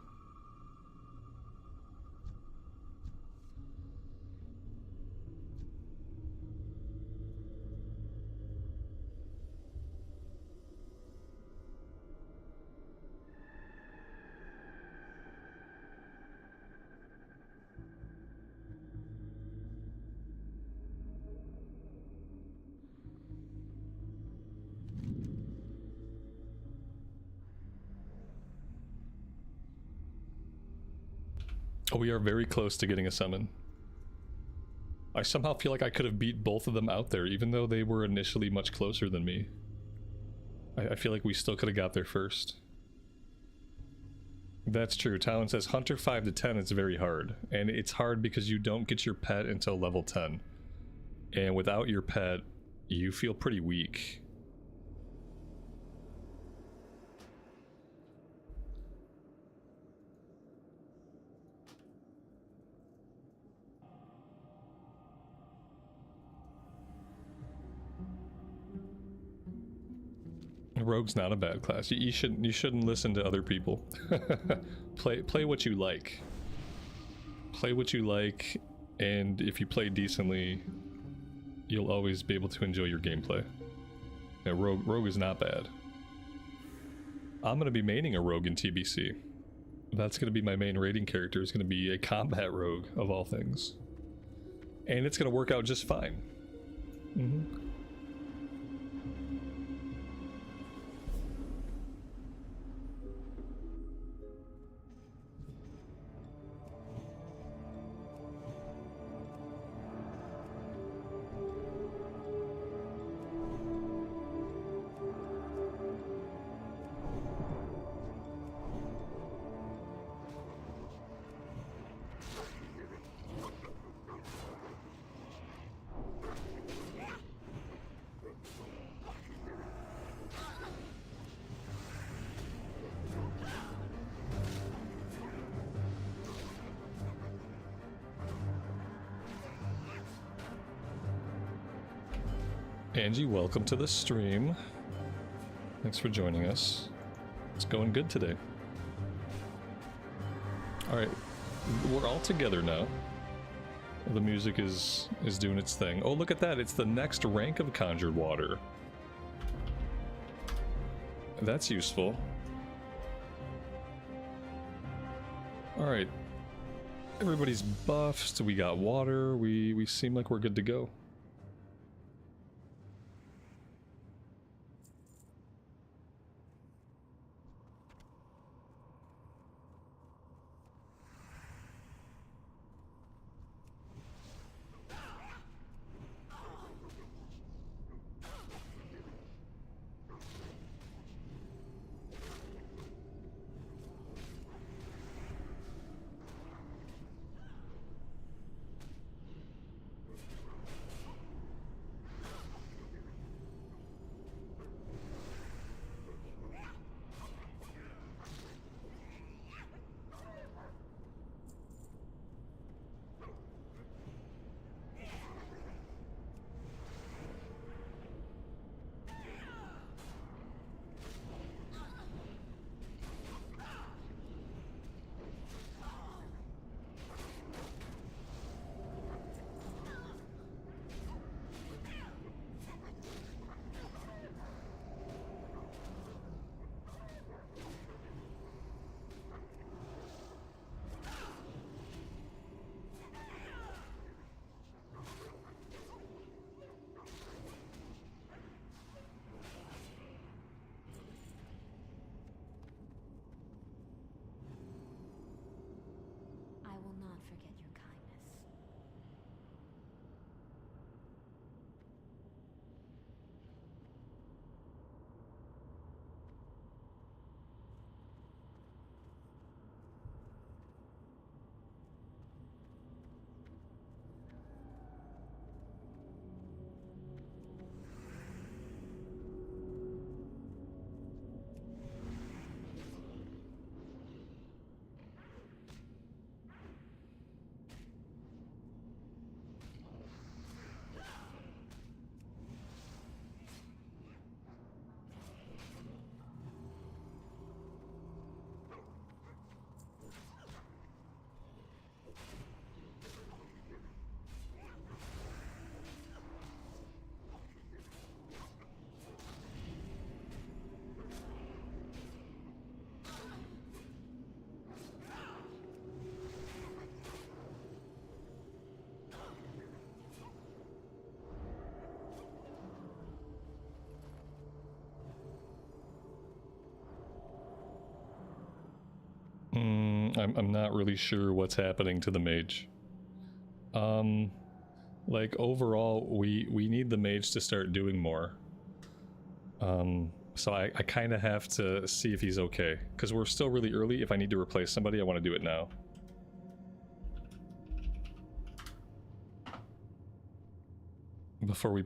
Oh, we are very close to getting a summon. I somehow feel like I could have beat both of them out there, even though they were initially much closer than me. I feel like we still could have got there first. That's true. Talon says Hunter 5 to 10 is very hard. And it's hard because you don't get your pet until level 10. And without your pet, you feel pretty weak. Rogue's not a bad class. You shouldn't listen to other people. play what you like. Play what you like, and if you play decently, you'll always be able to enjoy your gameplay. Yeah, rogue is not bad. I'm gonna be maining a rogue in TBC. That's gonna be my main raiding character. It's gonna be a combat rogue of all things, and it's gonna work out just fine. Angie, welcome to the stream. Thanks for joining us. It's going good today. Alright, we're all together now. The music is doing its thing. Oh, look at that. It's the next rank of Conjured Water. That's useful. Alright. Everybody's buffed. We got water. We seem like we're good to go. I'm not really sure what's happening to the mage. Like overall, we need the mage to start doing more. So I kind of have to see if he's okay, because we're still really early. If I need to replace somebody, I want to do it now. Before we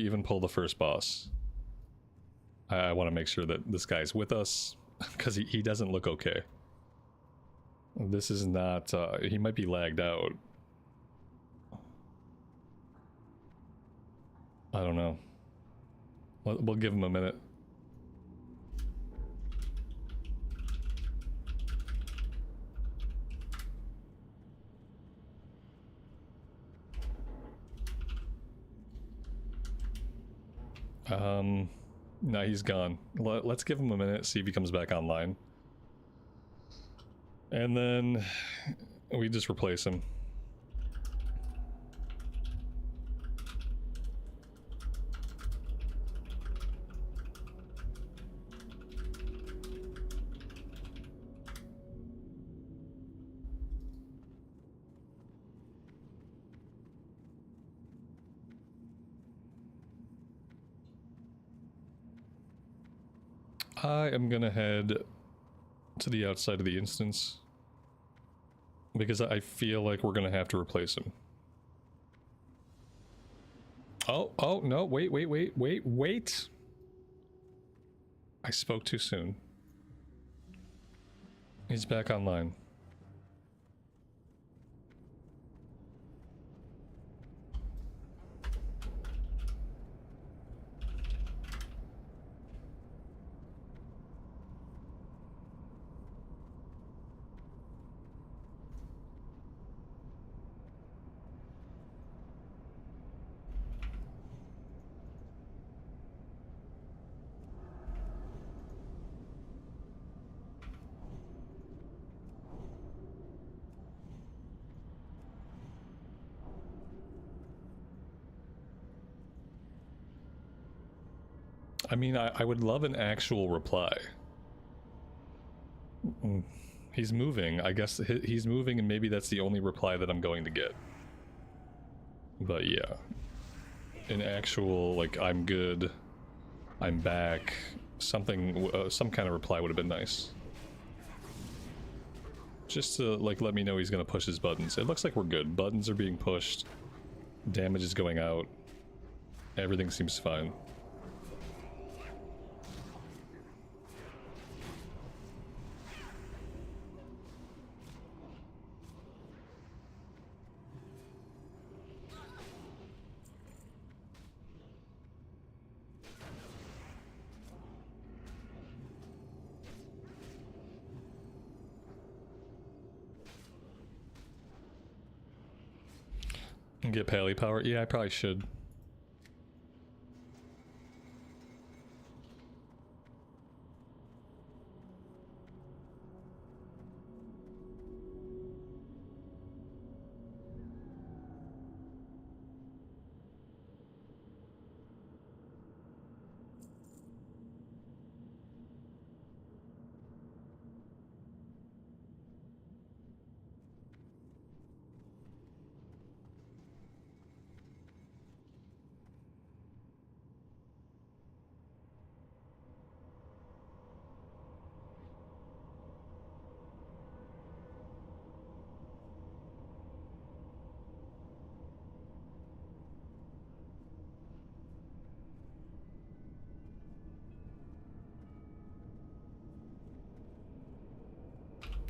even pull the first boss, I want to make sure that this guy's with us, because he doesn't look okay. This is not, he might be lagged out. I don't know. We'll give him a minute. No, he's gone. Let's give him a minute, see if he comes back online. And then we just replace him. I am gonna head to the outside of the instance, because I feel like we're gonna have to replace him. Oh, no, wait. I spoke too soon. He's back online. I mean, I would love an actual reply. He's moving. I guess he's moving, and maybe that's the only reply that I'm going to get. But yeah. An actual, like, I'm good, I'm back, something, some kind of reply would have been nice. Just to, like, let me know he's gonna push his buttons. It looks like we're good. Buttons are being pushed. Damage is going out. Everything seems fine. Get Pally power? Yeah, I probably should.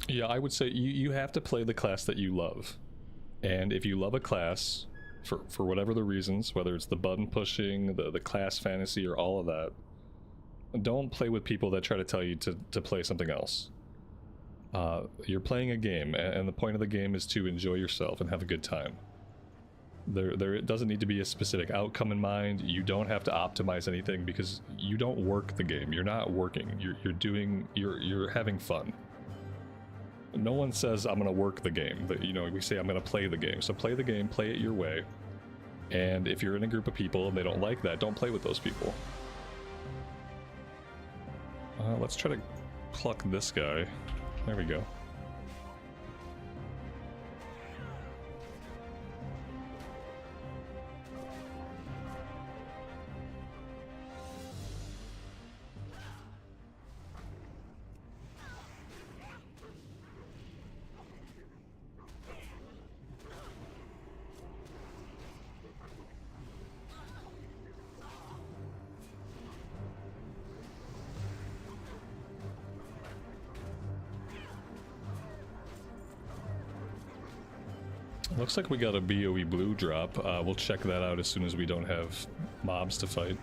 Yeah, I would say you have to play the class that you love. And if you love a class, for whatever the reasons, whether it's the button pushing, the class fantasy, or all of that, don't play with people that try to tell you to play something else. You're playing a game, and the point of the game is to enjoy yourself and have a good time. There doesn't need to be a specific outcome in mind. You don't have to optimize anything, because you don't work the game. You're not working. You're having fun. No one says I'm gonna work the game. You know, we say I'm gonna play the game. So play the game, play it your way. And if you're in a group of people and they don't like that, don't play with those people. Let's try to pluck this guy. There we go. Looks like we got a BOE blue drop. We'll check that out as soon as we don't have mobs to fight.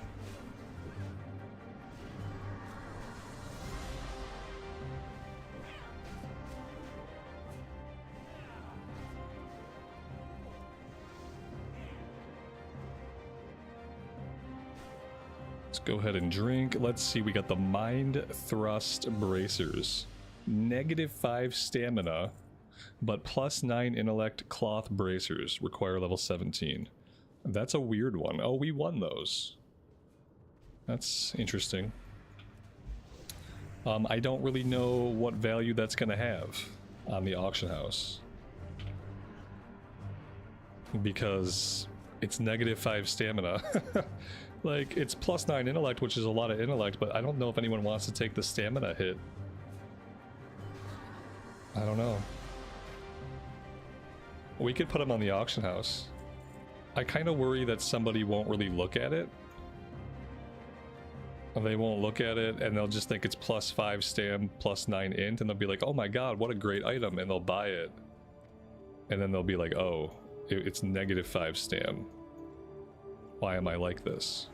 Let's go ahead and drink. Let's see, we got the Mind Thrust Bracers. -5 stamina, but +9 intellect cloth bracers. Require level 17. That's a weird one. Oh, we won those. That's interesting. I don't really know what value that's going to have on the auction house. Because it's -5 stamina. Like, it's +9 intellect, which is a lot of intellect, but I don't know if anyone wants to take the stamina hit. I don't know. We could put them on the auction house. I kind of worry that somebody won't really look at it. They won't look at it, and they'll just think it's +5 stam, +9 int, and they'll be like, oh my god, what a great item, and they'll buy it. And then they'll be like, oh, it's -5 stam. Why am I like this?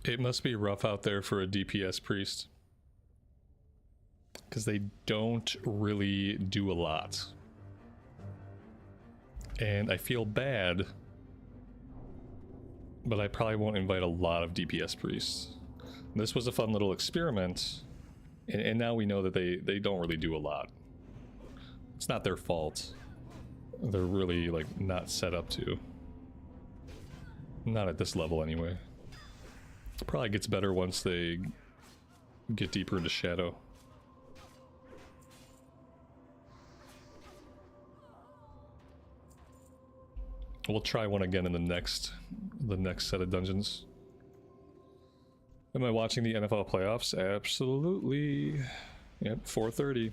It must be rough out there for a DPS priest. Because they don't really do a lot. And I feel bad, but I probably won't invite a lot of DPS priests. This was a fun little experiment, and now we know that they don't really do a lot. It's not their fault. They're really, like, not set up to. Not at this level, anyway. It probably gets better once they get deeper into Shadow. We'll try one again in the next set of dungeons. Am I watching the NFL playoffs? Absolutely. Yep, 4:30.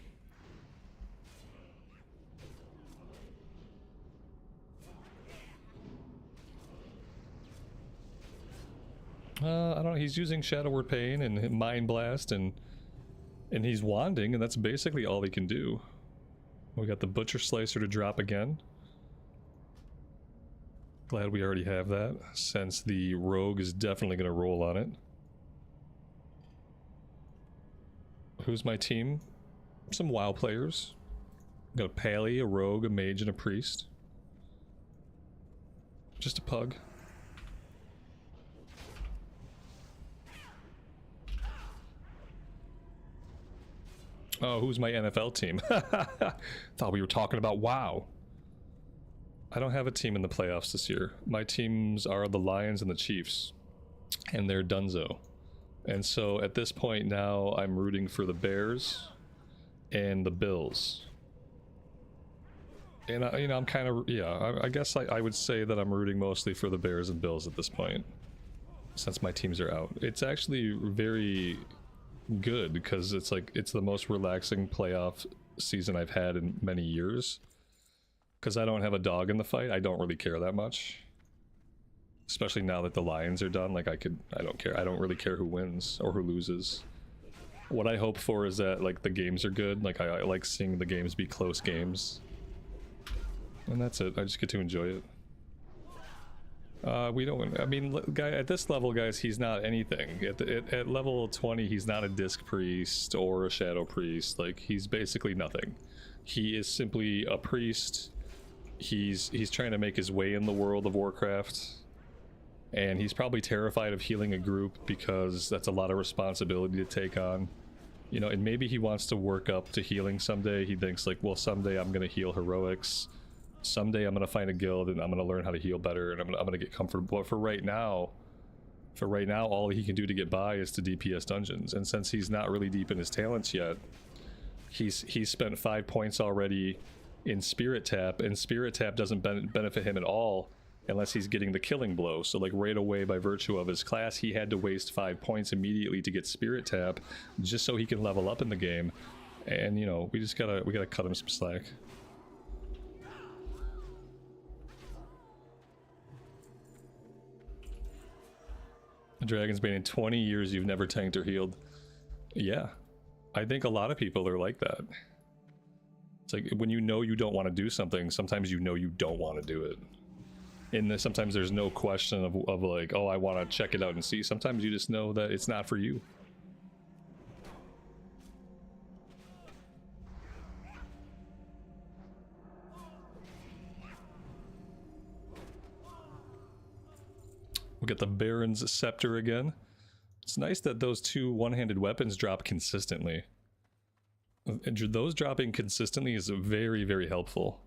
I don't know. He's using Shadow Word Pain and Mind Blast, and he's wanding, and that's basically all he can do. We got the Butcher Slicer to drop again. Glad we already have that, since the Rogue is definitely going to roll on it. Who's my team? Some WoW players. Got a Pally, a Rogue, a Mage, and a Priest. Just a pug. Oh, who's my NFL team? Thought we were talking about WoW. I don't have a team in the playoffs this year. My teams are the Lions and the Chiefs, and they're dunzo. And so at this point now, I'm rooting for the Bears and the Bills. And you know, I'm kind of, yeah, I guess I would say that I'm rooting mostly for the Bears and Bills at this point, since my teams are out. It's actually very good because it's like, it's the most relaxing playoff season I've had in many years. Because I don't have a dog in the fight, I don't really care that much. Especially now that the Lions are done, like I don't care. I don't really care who wins or who loses. What I hope for is that like the games are good. Like I like seeing the games be close games. And that's it, I just get to enjoy it. We don't, I mean, guy at this level, guys, he's not anything. At level 20, he's not a Disc Priest or a Shadow Priest. Like, he's basically nothing. He is simply a priest. He's trying to make his way in the world of Warcraft, and he's probably terrified of healing a group because that's a lot of responsibility to take on, you know. And maybe he wants to work up to healing someday. He thinks like, well, someday I'm gonna heal heroics, someday I'm gonna find a guild and I'm gonna learn how to heal better, and I'm gonna get comfortable. But for right now, all he can do to get by is to DPS dungeons. And since he's not really deep in his talents yet, he's spent 5 points already in Spirit Tap, and Spirit Tap doesn't benefit him at all unless he's getting the killing blow. So like right away, by virtue of his class, he had to waste 5 points immediately to get Spirit Tap just so he can level up in the game. And you know, we gotta cut him some slack. Dragon's Bane, in 20 years you've never tanked or healed. Yeah, I think a lot of people are like that. It's like when you know you don't want to do something, sometimes you know you don't want to do it. And sometimes there's no question of like, oh, I want to check it out and see. Sometimes you just know that it's not for you. We get the Baron's Scepter again. It's nice that those two one-handed weapons drop consistently. Those dropping consistently is very, very helpful.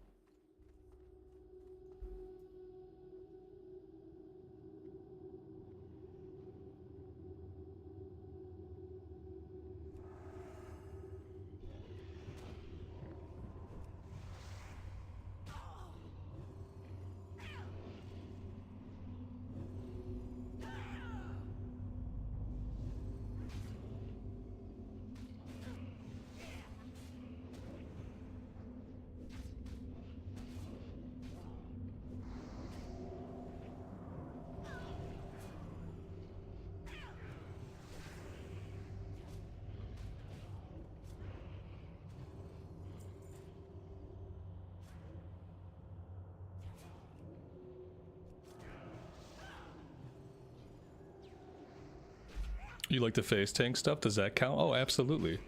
You like the phase tank stuff? Does that count? Oh, absolutely.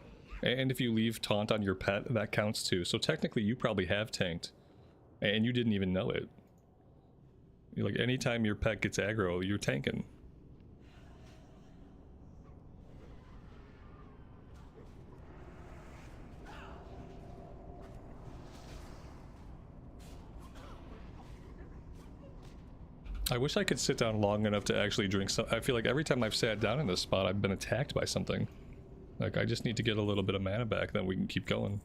And if you leave taunt on your pet, that counts too. So technically you probably have tanked and you didn't even know it. Like anytime your pet gets aggro, you're tanking. I wish I could sit down long enough to actually drink some. I feel like every time I've sat down in this spot, I've been attacked by something. Like, I just need to get a little bit of mana back, then we can keep going.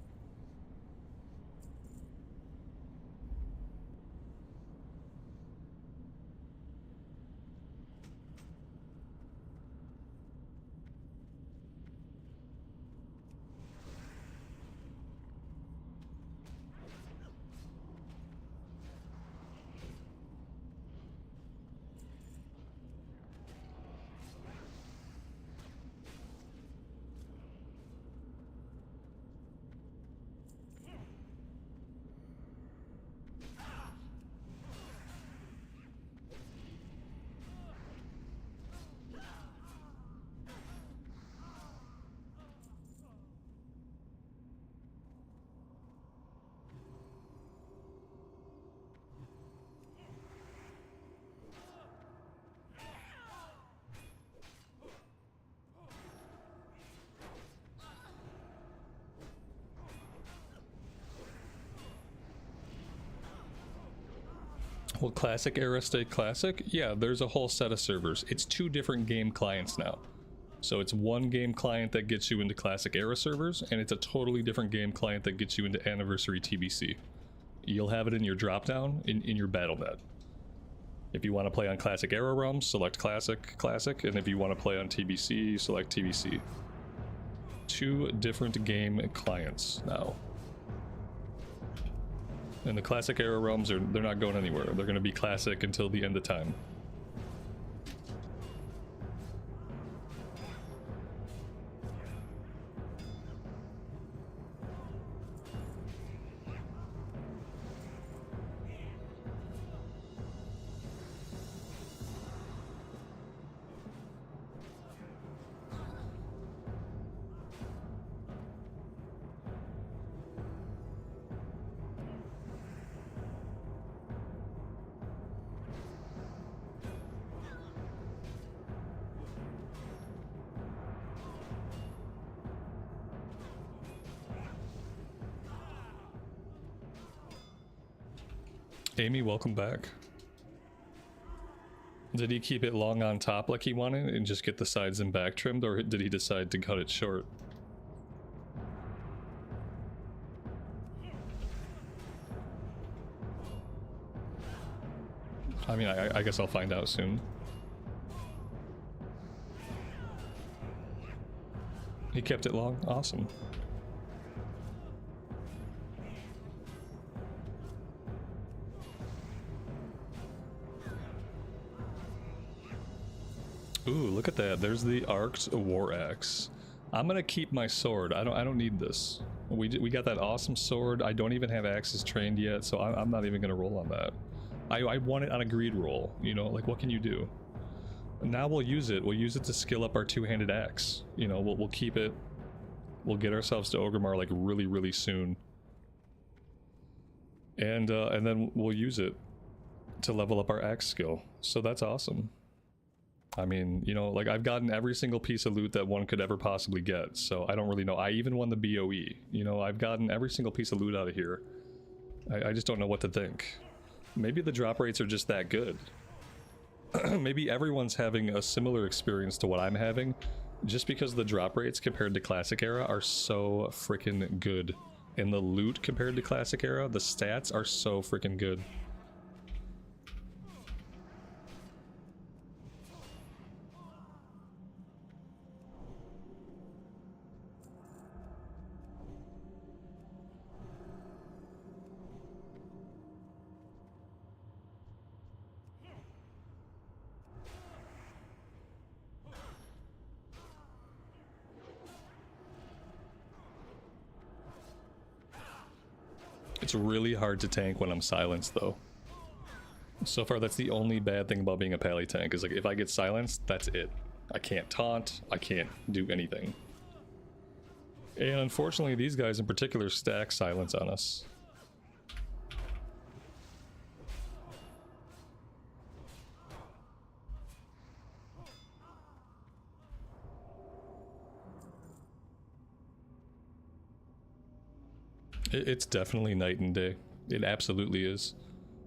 Will Classic Era stay Classic? Yeah, there's a whole set of servers. It's 2 different game clients now. So it's one game client that gets you into Classic Era servers, and it's a totally different game client that gets you into Anniversary TBC. You'll have it in your dropdown, in your BattleNet. If you want to play on Classic Era realms, select Classic, and if you want to play on TBC, select TBC. 2 different game clients now. And the Classic Era realms, they're not going anywhere. They're going to be Classic until the end of time. Amy, welcome back. Did he keep it long on top like he wanted and just get the sides and back trimmed, or did he decide to cut it short? I mean, I guess I'll find out soon. He kept it long? Awesome. Ooh, look at that. There's the Arced War Axe. I'm gonna keep my sword. I don't need this. We got that awesome sword. I don't even have axes trained yet, so I'm not even gonna roll on that. I want it on a greed roll, you know, like what can you do? Now we'll use it. We'll use it to skill up our 2-handed axe. You know, we'll keep it. We'll get ourselves to Orgrimmar like really soon. And then we'll use it to level up our axe skill. So that's awesome. I mean, you know, like I've gotten every single piece of loot that one could ever possibly get, so I don't really know. I even won the BOE. You know, I've gotten every single piece of loot out of here. I just don't know what to think. Maybe the drop rates are just that good. Maybe everyone's having a similar experience to what I'm having, just because the drop rates compared to Classic Era are so freaking good. And the loot compared to Classic Era, the stats are so freaking good. It's really hard to tank when I'm silenced, though. So far, that's the only bad thing about being a pally tank, is like if I get silenced, that's it. I can't taunt. I can't do anything. And unfortunately, these guys in particular stack silence on us. It's definitely night and day. It absolutely is.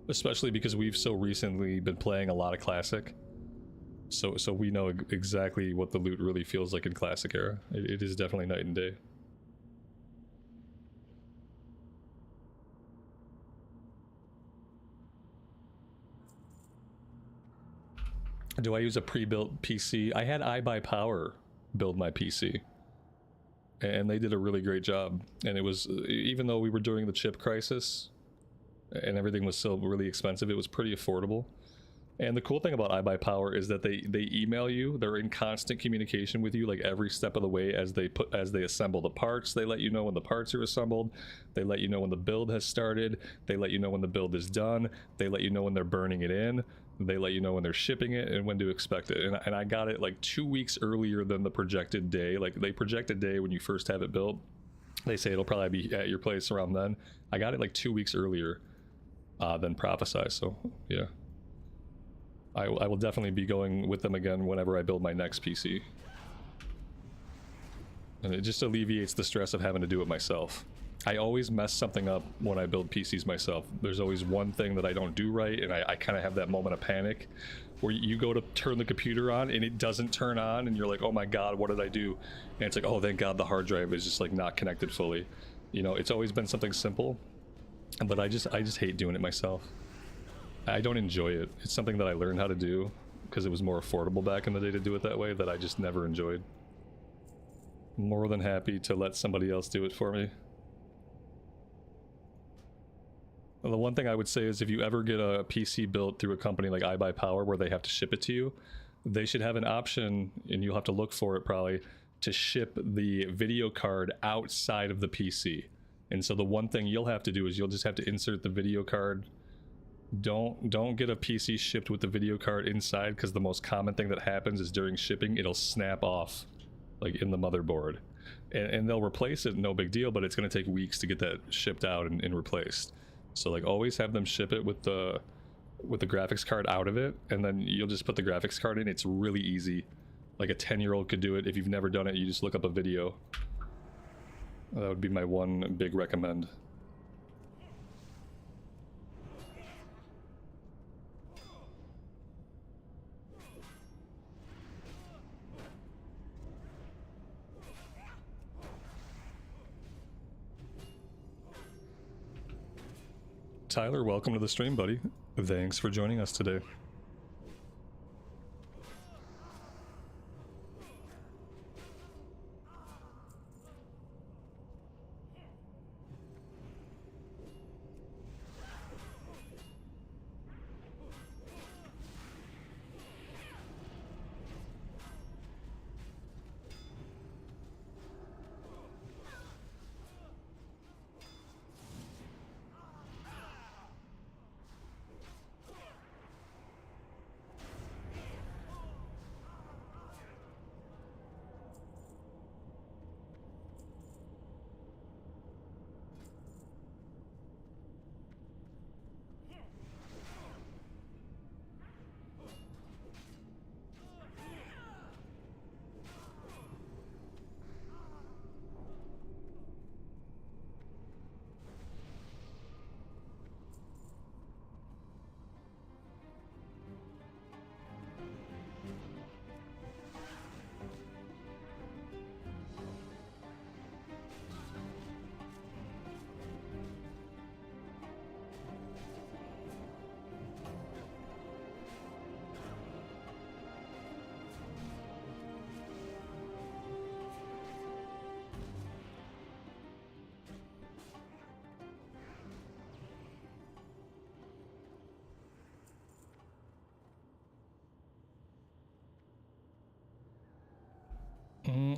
Especially because we've so recently been playing a lot of Classic. So we know exactly what the loot really feels like in Classic era. It is definitely night and day. Do I use a pre-built PC? I had iBuyPower build my PC. And they did a really great job. And it was, even though we were during the chip crisis and everything was still really expensive, it was pretty affordable. And the cool thing about iBuyPower is that they email you. They're in constant communication with you, like every step of the way as they assemble the parts. They let you know when the parts are assembled. They let you know when the build has started. They let you know when the build is done. They let you know when they're burning it in. They let you know when they're shipping it and when to expect it. And I got it like 2 weeks earlier than the projected day. Like they project a day when you first have it built. They say it'll probably be at your place around then. I got it like 2 weeks earlier than prophesized. So yeah, I will definitely be going with them again whenever I build my next PC. And it just alleviates the stress of having to do it myself. I always mess something up when I build PCs myself. There's always one thing that I don't do right, and I kind of have that moment of panic where you go to turn the computer on and it doesn't turn on, and you're like, oh my god, what did I do? And it's like, oh, thank god the hard drive is just like not connected fully. You know, it's always been something simple, but I just hate doing it myself. I don't enjoy it. It's something that I learned how to do because it was more affordable back in the day to do it that way, that I just never enjoyed. More than happy to let somebody else do it for me. Well, the one thing I would say is if you ever get a PC built through a company like iBuyPower where they have to ship it to you, they should have an option, and you'll have to look for it probably, to ship the video card outside of the PC. And so the one thing you'll have to do is you'll just have to insert the video card. Don't get a PC shipped with the video card inside, because the most common thing that happens is during shipping it'll snap off like in the motherboard. And they'll replace it, no big deal, but it's going to take weeks to get that shipped out and replaced. So like always have them ship it with the graphics card out of it, and then you'll just put the graphics card in. It's really easy. Like a 10-year-old could do it. If you've never done it, you just look up a video. That would be my one big recommend. Tyler, welcome to the stream, buddy. Thanks for joining us today.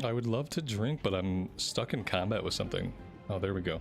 I would love to drink, but I'm stuck in combat with something. Oh, there we go.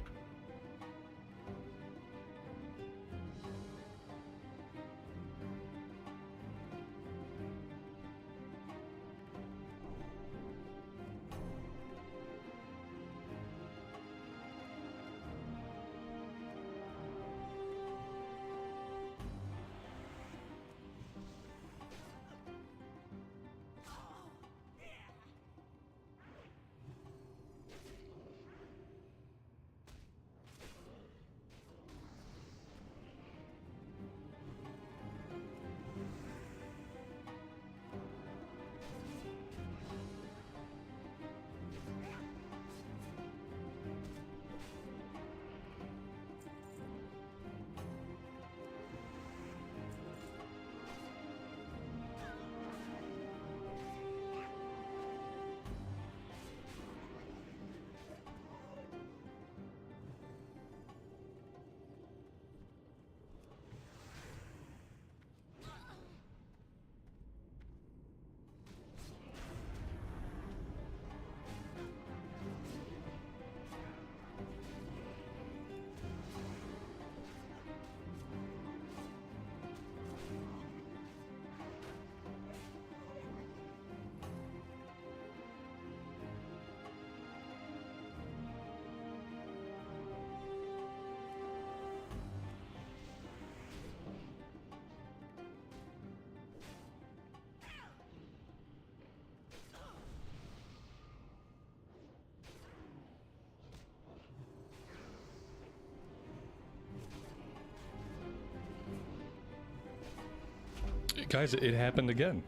Guys, it happened again.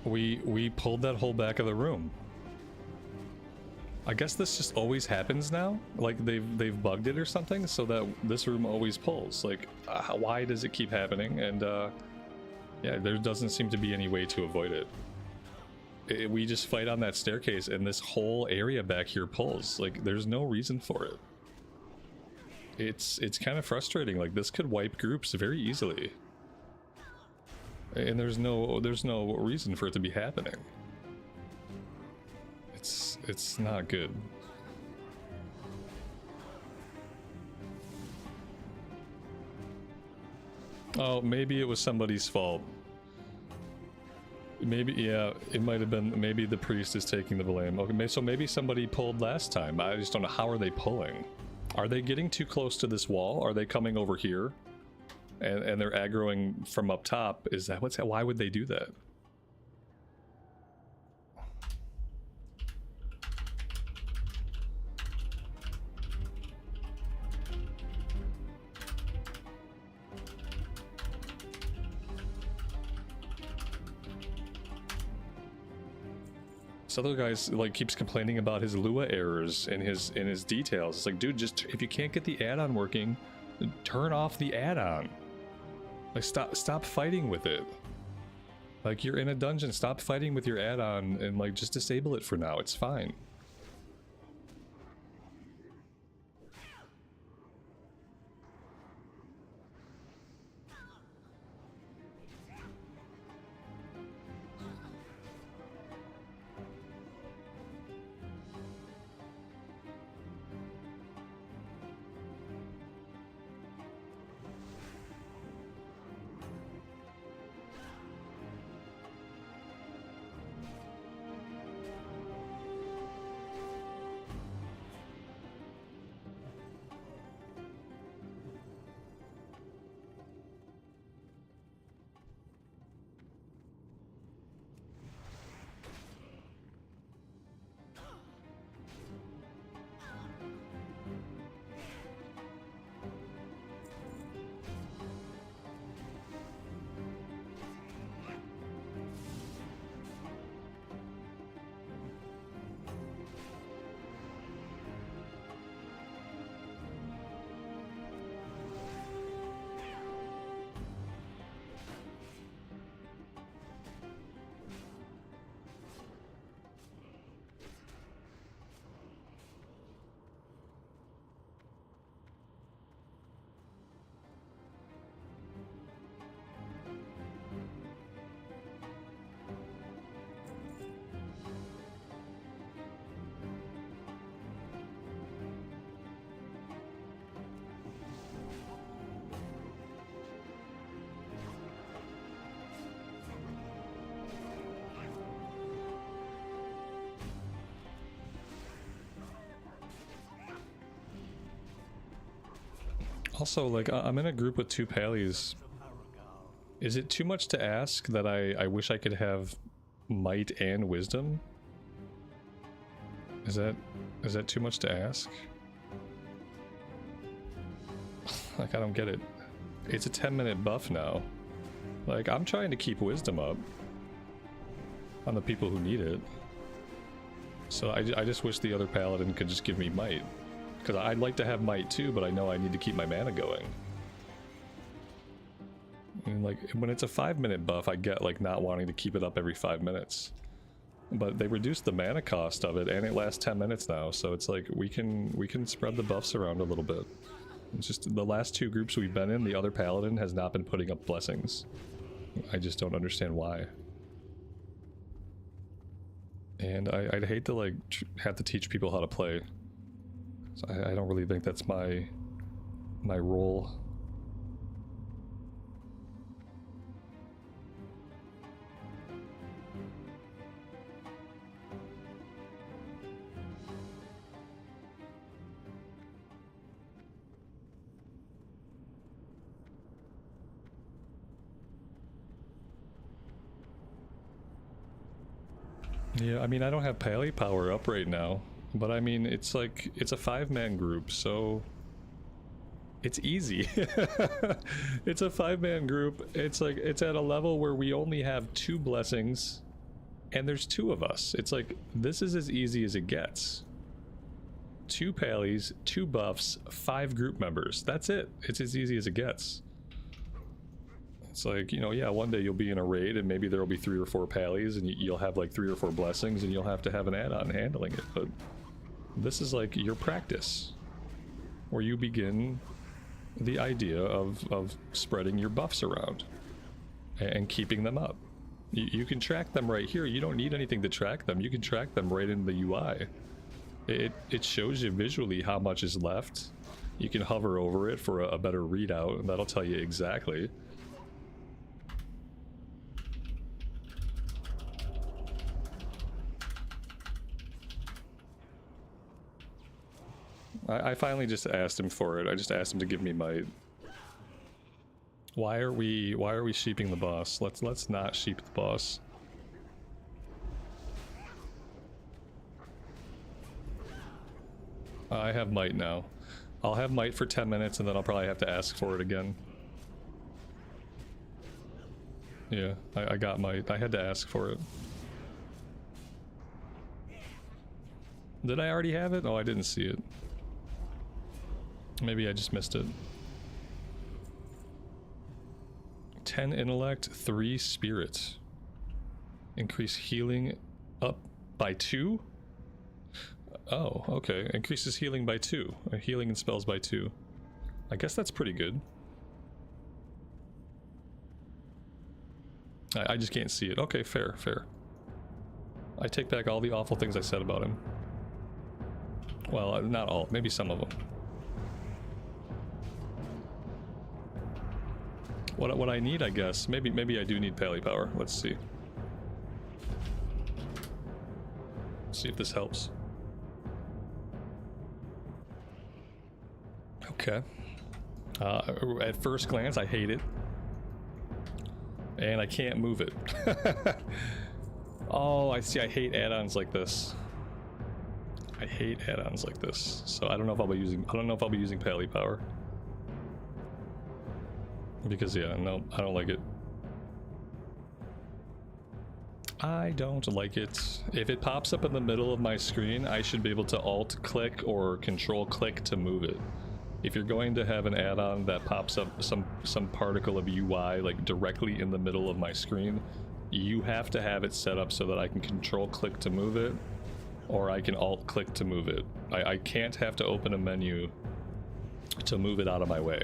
We pulled that whole back of the room. I guess this just always happens now. Like they've bugged it or something, so that this room always pulls. Like, why does it keep happening? And yeah, there doesn't seem to be any way to avoid it. We just fight on that staircase, and this whole area back here pulls. Like, there's no reason for it. It's kind of frustrating. Like, this could wipe groups very easily, and there's no reason for it to be happening. It's not good. Oh, maybe it was somebody's fault. Maybe, yeah, it might have been, maybe the priest is taking the blame. Okay, so maybe somebody pulled last time. I just don't know, how are they pulling? Are they getting too close to this wall? Are they coming over here? And they're aggroing from up top? Is that what's, why would they do that? This other guy's like keeps complaining about his Lua errors in his details. It's like, dude, just if you can't get the add-on working, turn off the add-on. Like, stop fighting with it. Like, you're in a dungeon, stop fighting with your add-on and like just disable it for now. It's fine. Also, like, I'm in a group with 2 Pallies. Is it too much to ask that I wish I could have Might and Wisdom? Is that too much to ask? Like, I don't get it. It's a 10-minute buff now. Like, I'm trying to keep Wisdom up on the people who need it. So I just wish the other Paladin could just give me Might. Because I'd like to have Might too, but I know I need to keep my mana going. And like, when it's a 5-minute buff, I get like not wanting to keep it up every 5 minutes. But they reduced the mana cost of it, and it lasts 10 minutes now, so it's like we can spread the buffs around a little bit. It's just the last 2 groups we've been in, the other Paladin has not been putting up blessings. I just don't understand why. And I'd hate to like have to teach people how to play. So I don't really think that's my role. Yeah, I mean, I don't have Pally power up right now, but I mean, it's like, it's a 5-man group, so It's easy. It's a 5-man group. It's like, it's at a level where we only have 2 blessings and there's 2 of us. It's like, this is as easy as it gets. 2 pallies, 2 buffs, 5 group members. That's it. It's as easy as it gets. It's like, you know, yeah, one day you'll be in a raid and maybe there'll be 3 or 4 pallies and you'll have like 3 or 4 blessings and you'll have to have an add-on handling it. But this is like your practice, where you begin the idea of spreading your buffs around and keeping them up. You can track them right here. You don't need anything to track them. You can track them right in the UI. It shows you visually how much is left. You can hover over it for a better readout, and that'll tell you exactly. I finally just asked him for it. I just asked him to give me might. Why are we sheeping the boss? Let's not sheep the boss. I have might now. I'll have might for 10 minutes and then I'll probably have to ask for it again. Yeah, I got might. I had to ask for it. Did I already have it? Oh, I didn't see it. Maybe I just missed it. 10 intellect, 3 spirit. Increase healing up by 2? Oh, okay. Increases healing by 2. Healing and spells by 2. I guess that's pretty good. I just can't see it. Okay, fair, fair. I take back all the awful things I said about him. Well, not all. Maybe some of them. What I need, I guess, maybe I do need pally power. Let's see. See if this helps. Okay. At first glance, I hate it, and I can't move it. Oh, I see. I hate add-ons like this. I hate add-ons like this. So I don't know if I'll be using. I don't know if I'll be using pally power. Because, yeah, no, I don't like it. I don't like it. If it pops up in the middle of my screen, I should be able to alt-click or control-click to move it. If you're going to have an add-on that pops up some particle of UI, like, directly in the middle of my screen, you have to have it set up so that I can control-click to move it, or I can alt-click to move it. I can't have to open a menu to move it out of my way.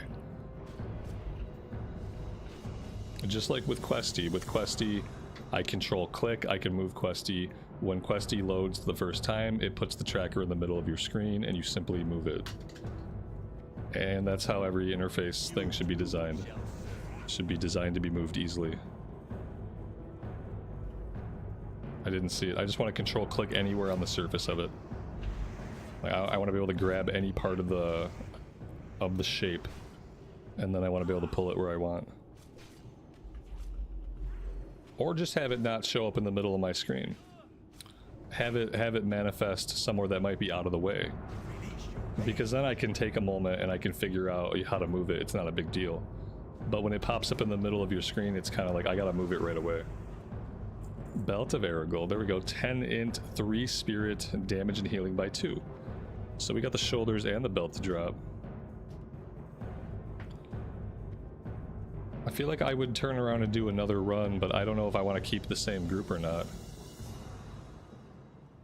Just like with Questie, I control click, I can move Questie. When Questie loads the first time, it puts the tracker in the middle of your screen and you simply move it. And that's how every interface thing should be designed. It should be designed to be moved easily. I didn't see it. I just want to control click anywhere on the surface of it. Like, I want to be able to grab any part of the shape, and then I want to be able to pull it where I want. Or just have it not show up in the middle of my screen. Have it manifest somewhere that might be out of the way. Because then I can take a moment and I can figure out how to move it. It's not a big deal. But when it pops up in the middle of your screen, it's kind of like, I gotta move it right away. Belt of Aragorn. There we go. 10 int, 3 spirit, damage and healing by 2. So we got the shoulders and the belt to drop. I feel like I would turn around and do another run, but I don't know if I want to keep the same group or not.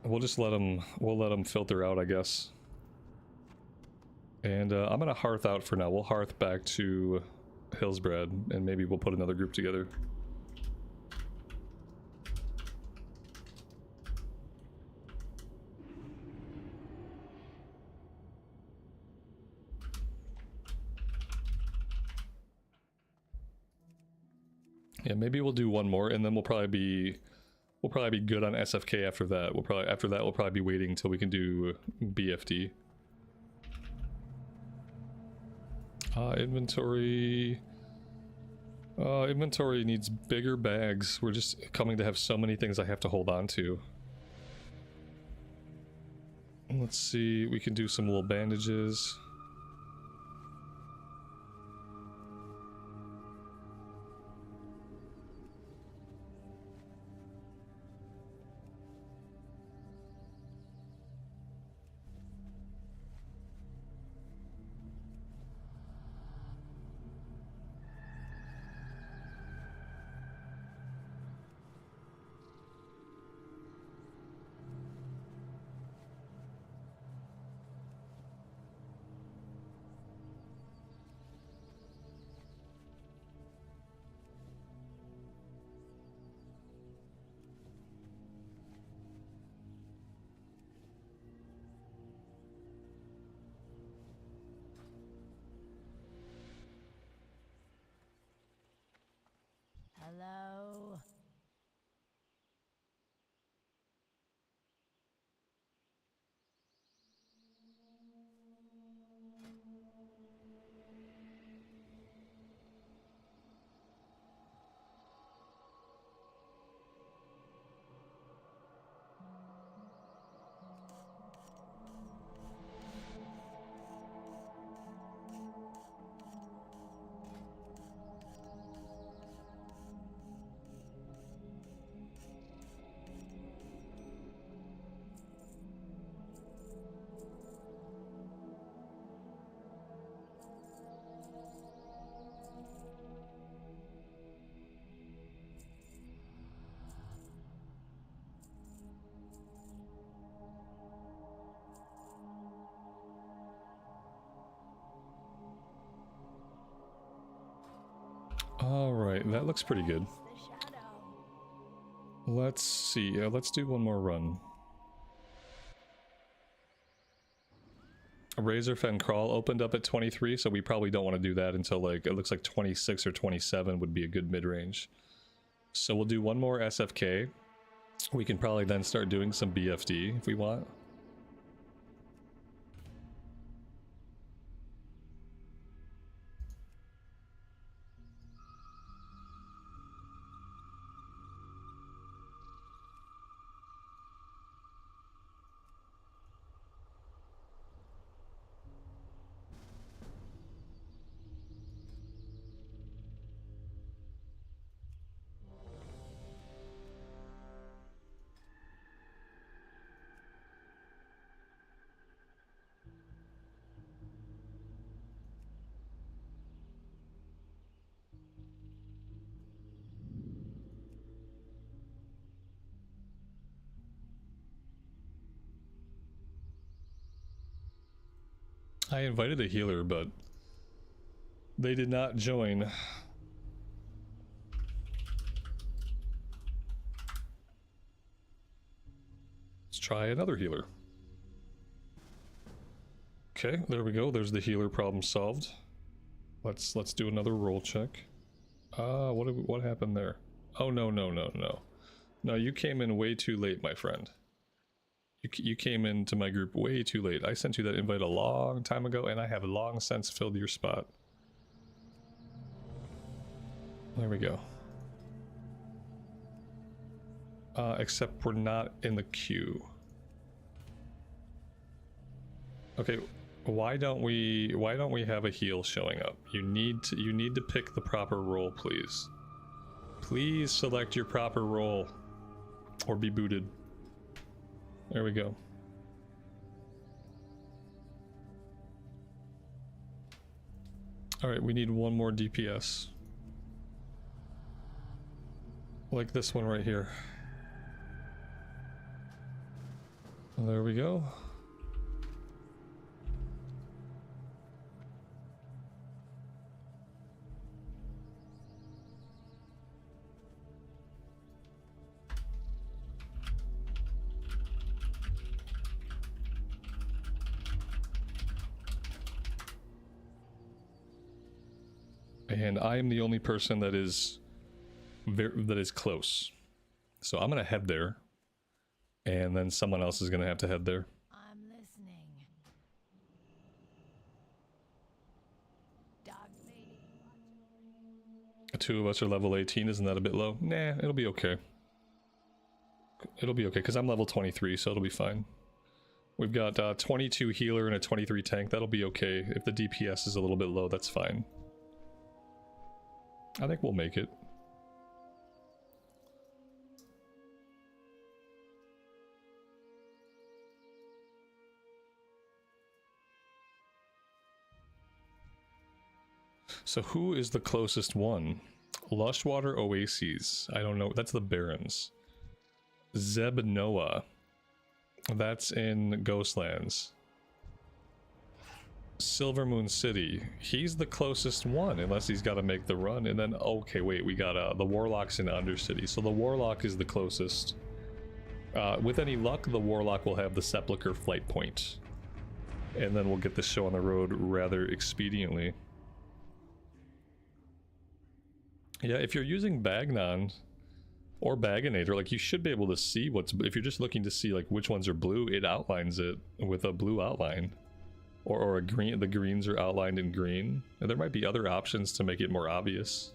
We'll just let them filter out, I guess. And I'm gonna hearth out for now. We'll hearth back to Hillsbrad, and maybe we'll put another group together. Yeah, maybe we'll do one more, and then we'll probably be good on SFK after that. We'll probably be waiting until we can do BFD. Inventory. Inventory needs bigger bags. We're just coming to have so many things I have to hold on to. Let's see, we can do some little bandages. Alright, that looks pretty good. Let's see, let's do one more run. Razorfen Crawl opened up at 23, so we probably don't want to do that until like, it looks like 26 or 27 would be a good mid-range. So we'll do one more SFK. We can probably then start doing some BFD if we want. I invited a healer, but they did not join. Let's try another healer. Okay, there we go. There's the healer problem solved. Let's do another roll check. What happened there? Oh no. No, you came in way too late, my friend. You came into my group way too late. I sent you that invite a long time ago, and I have long since filled your spot. There we go. Except we're not in the queue. Okay, why don't we have a heal showing up? You need to pick the proper role, please. Please select your proper role, or be booted. There we go. Alright, we need one more DPS. Like this one right here. There we go. And I am the only person that is close. So I'm gonna head there. And then someone else is gonna have to head there. I'm listening. Dog lady. Two of us are level 18, isn't that a bit low? Nah, it'll be okay. It'll be okay, because I'm level 23, so it'll be fine. We've got 22 healer and a 23 tank, that'll be okay. If the DPS is a little bit low, that's fine. I think we'll make it. So who is the closest one? Lushwater Oases. I don't know. That's the Barrens. Zebnoa. That's in Ghostlands. Silvermoon City. He's the closest one, unless he's got to make the run. And then, okay, wait, we got the Warlock's in Undercity. So the Warlock is the closest. With any luck, the Warlock will have the Sepulchre flight point. And then we'll get this show on the road rather expediently. Yeah, if you're using Bagnon or Baganator, like, you should be able to see what's... If you're just looking to see, like, which ones are blue, it outlines it with a blue outline. Or a green, the greens are outlined in green. And there might be other options to make it more obvious.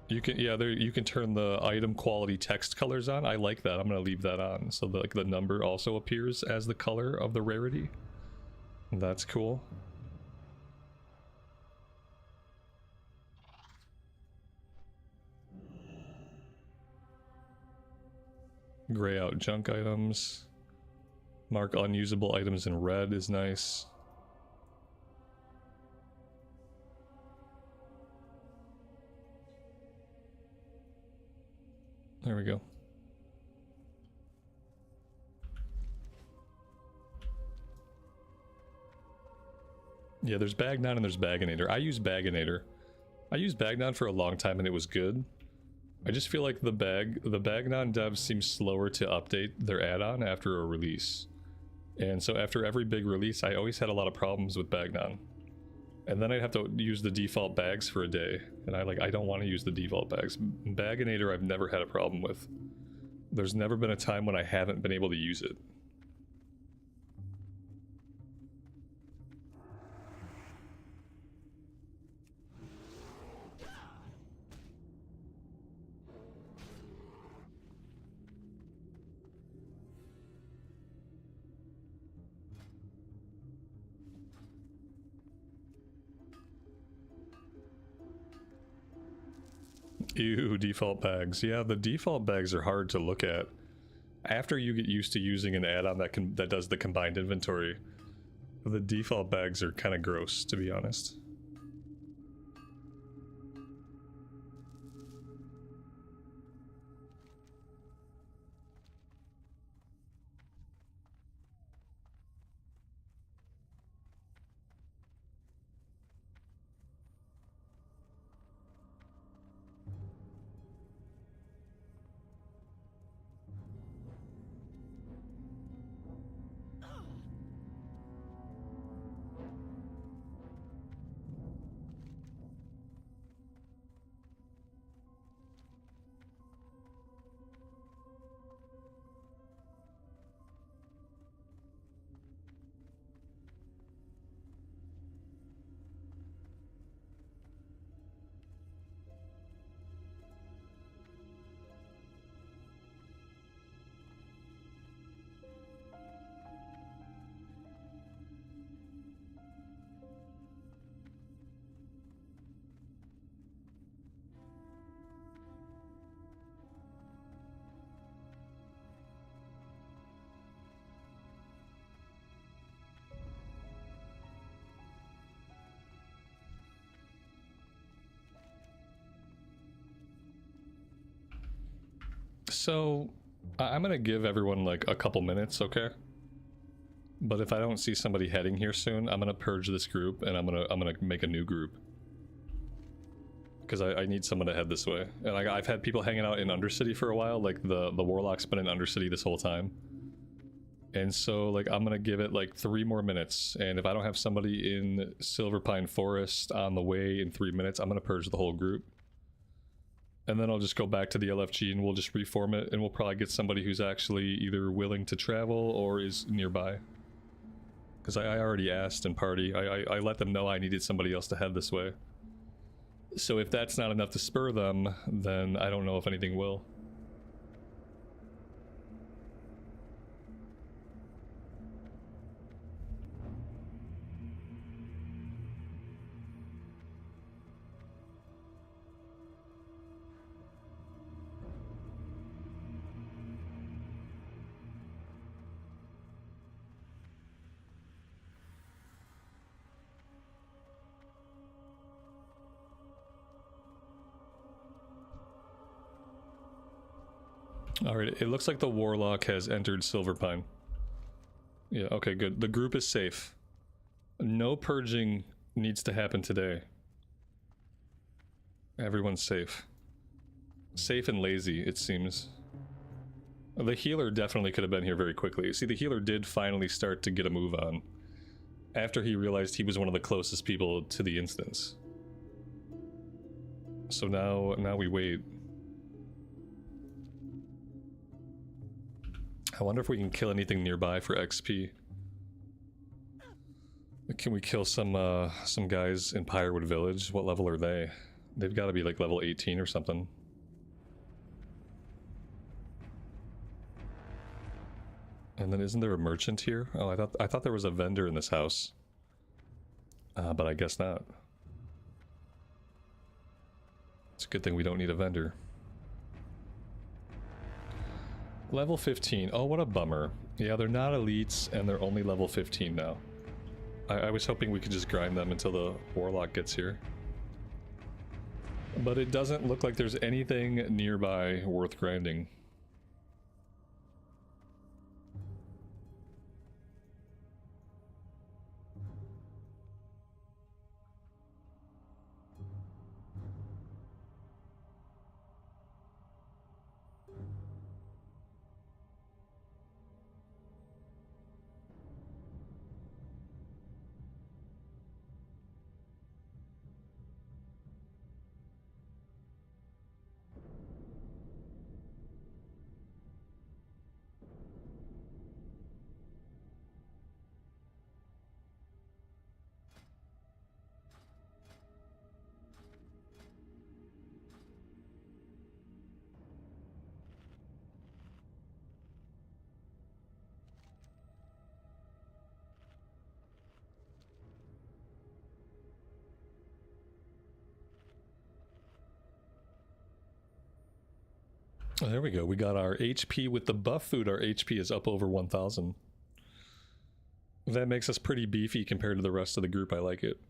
You can, yeah, there you can turn the item quality text colors on. I like that. I'm gonna leave that on, so that, like, the number also appears as the color of the rarity. That's cool. Gray out junk items. Mark unusable items in red is nice. There we go. Yeah, there's Bagnon and there's Baganator. I use Baganator. I used Bagnon for a long time and it was good. I just feel like the Bagnon devs seem slower to update their add-on after a release. And so after every big release, I always had a lot of problems with Bagnon. And then I'd have to use the default bags for a day. And I don't want to use the default bags. Baganator I've never had a problem with. There's never been a time when I haven't been able to use it. Ew, default bags. Yeah, the default bags are hard to look at. After you get used to using an add-on that does the combined inventory, the default bags are kind of gross, to be honest. So, I'm gonna give everyone like a couple minutes, okay? But if I don't see somebody heading here soon, I'm gonna purge this group and I'm gonna make a new group. Because I need someone to head this way. And I've had people hanging out in Undercity for a while, like the Warlock's been in Undercity this whole time. And so like I'm gonna give it like 3 more minutes, and if I don't have somebody in Silverpine Forest on the way in 3 minutes, I'm gonna purge the whole group. And then I'll just go back to the LFG and we'll just reform it, and we'll probably get somebody who's actually either willing to travel or is nearby. Because I already asked in party, I let them know I needed somebody else to head this way. So if that's not enough to spur them, then I don't know if anything will. Alright, it looks like the Warlock has entered Silverpine. Yeah, okay, good. The group is safe. No purging needs to happen today. Everyone's safe. Safe and lazy, it seems. The healer definitely could have been here very quickly. See, the healer did finally start to get a move on after he realized he was one of the closest people to the instance. So now we wait. I wonder if we can kill anything nearby for XP. Can we kill some guys in Pyrewood Village? What level are they? They've got to be like level 18 or something. And then isn't there a merchant here? Oh, I thought there was a vendor in this house. But I guess not. It's a good thing we don't need a vendor. Level 15. Oh, what a bummer. Yeah, they're not elites, and they're only level 15 now. I was hoping we could just grind them until the Warlock gets here. But it doesn't look like there's anything nearby worth grinding. Oh, there we go. We got our HP with the buff food. Our HP is up over 1,000. That makes us pretty beefy compared to the rest of the group. I like it.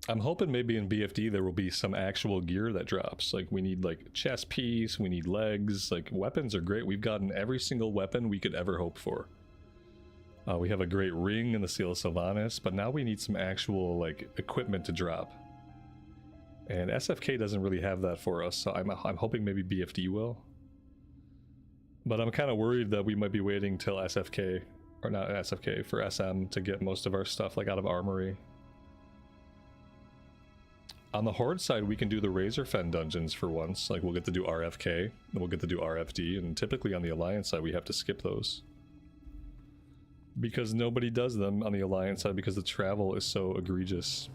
I'm hoping maybe in BFD there will be some actual gear that drops. Like we need like chest piece, we need legs. Like weapons are great. We've gotten every single weapon we could ever hope for. We have a great ring in the Seal of Sylvanas, but now we need some actual like equipment to drop. And SFK doesn't really have that for us, so I'm hoping maybe BFD will. But I'm kind of worried that we might be waiting till SFK, or not SFK, for SM to get most of our stuff like out of Armory. On the Horde side, we can do the Razorfen dungeons for once. Like we'll get to do RFK, and we'll get to do RFD, and typically on the Alliance side we have to skip those. Because nobody does them on the Alliance side because the travel is so egregious.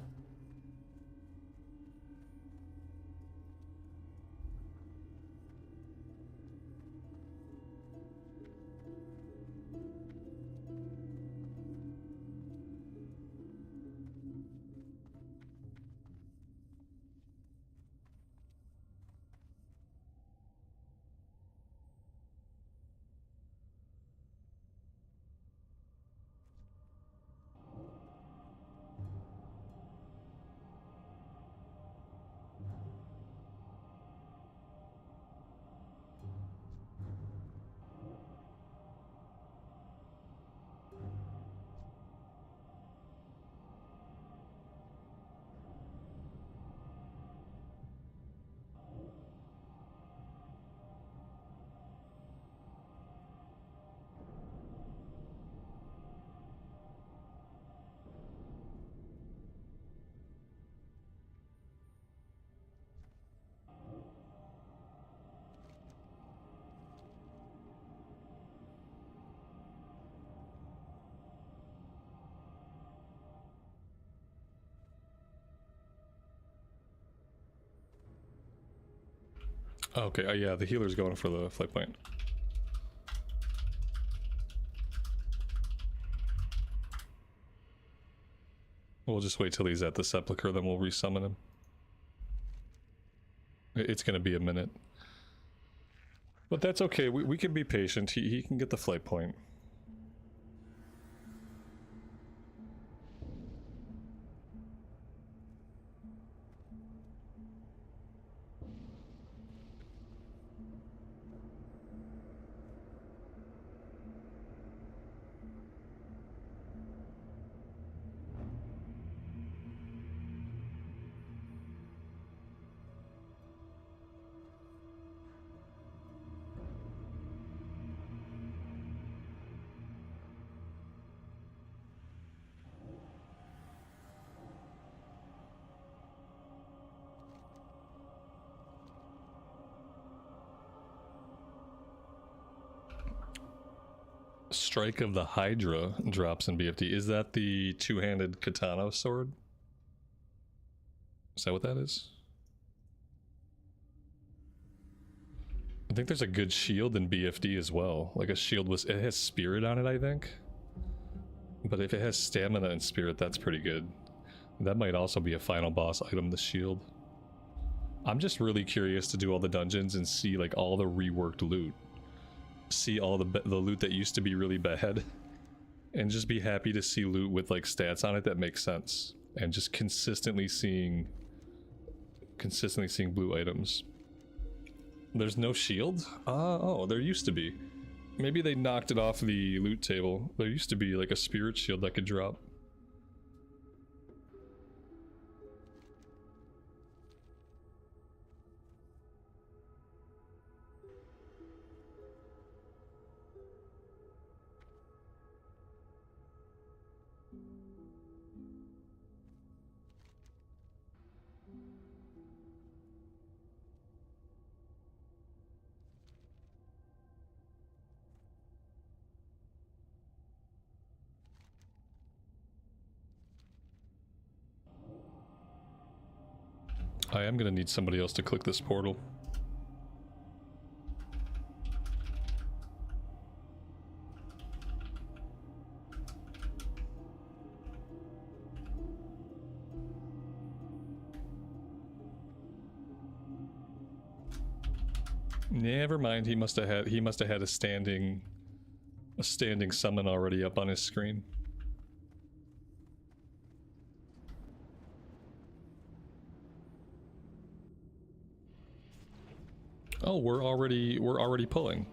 Okay, yeah, the healer's going for the flight point. We'll just wait till he's at the Sepulchre, then we'll resummon him. It's gonna be a minute. But that's okay, we can be patient. He can get the flight point. Strike of the Hydra drops in BFD. Is that the two-handed katana sword? Is that what that is? I think there's a good shield in BFD as well. Like a shield it has spirit on it, I think. But if it has stamina and spirit, that's pretty good. That might also be a final boss item, the shield. I'm just really curious to do all the dungeons and see like all the reworked loot. See all the loot that used to be really bad, and just be happy to see loot with like stats on it that makes sense, and just consistently seeing blue items. There's no shield? Oh, there used to be. Maybe they knocked it off the loot table. There used to be like a spirit shield that could drop. I am gonna need somebody else to click this portal. Never mind. He must have had a standing summon already up on his screen. Oh, we're already pulling.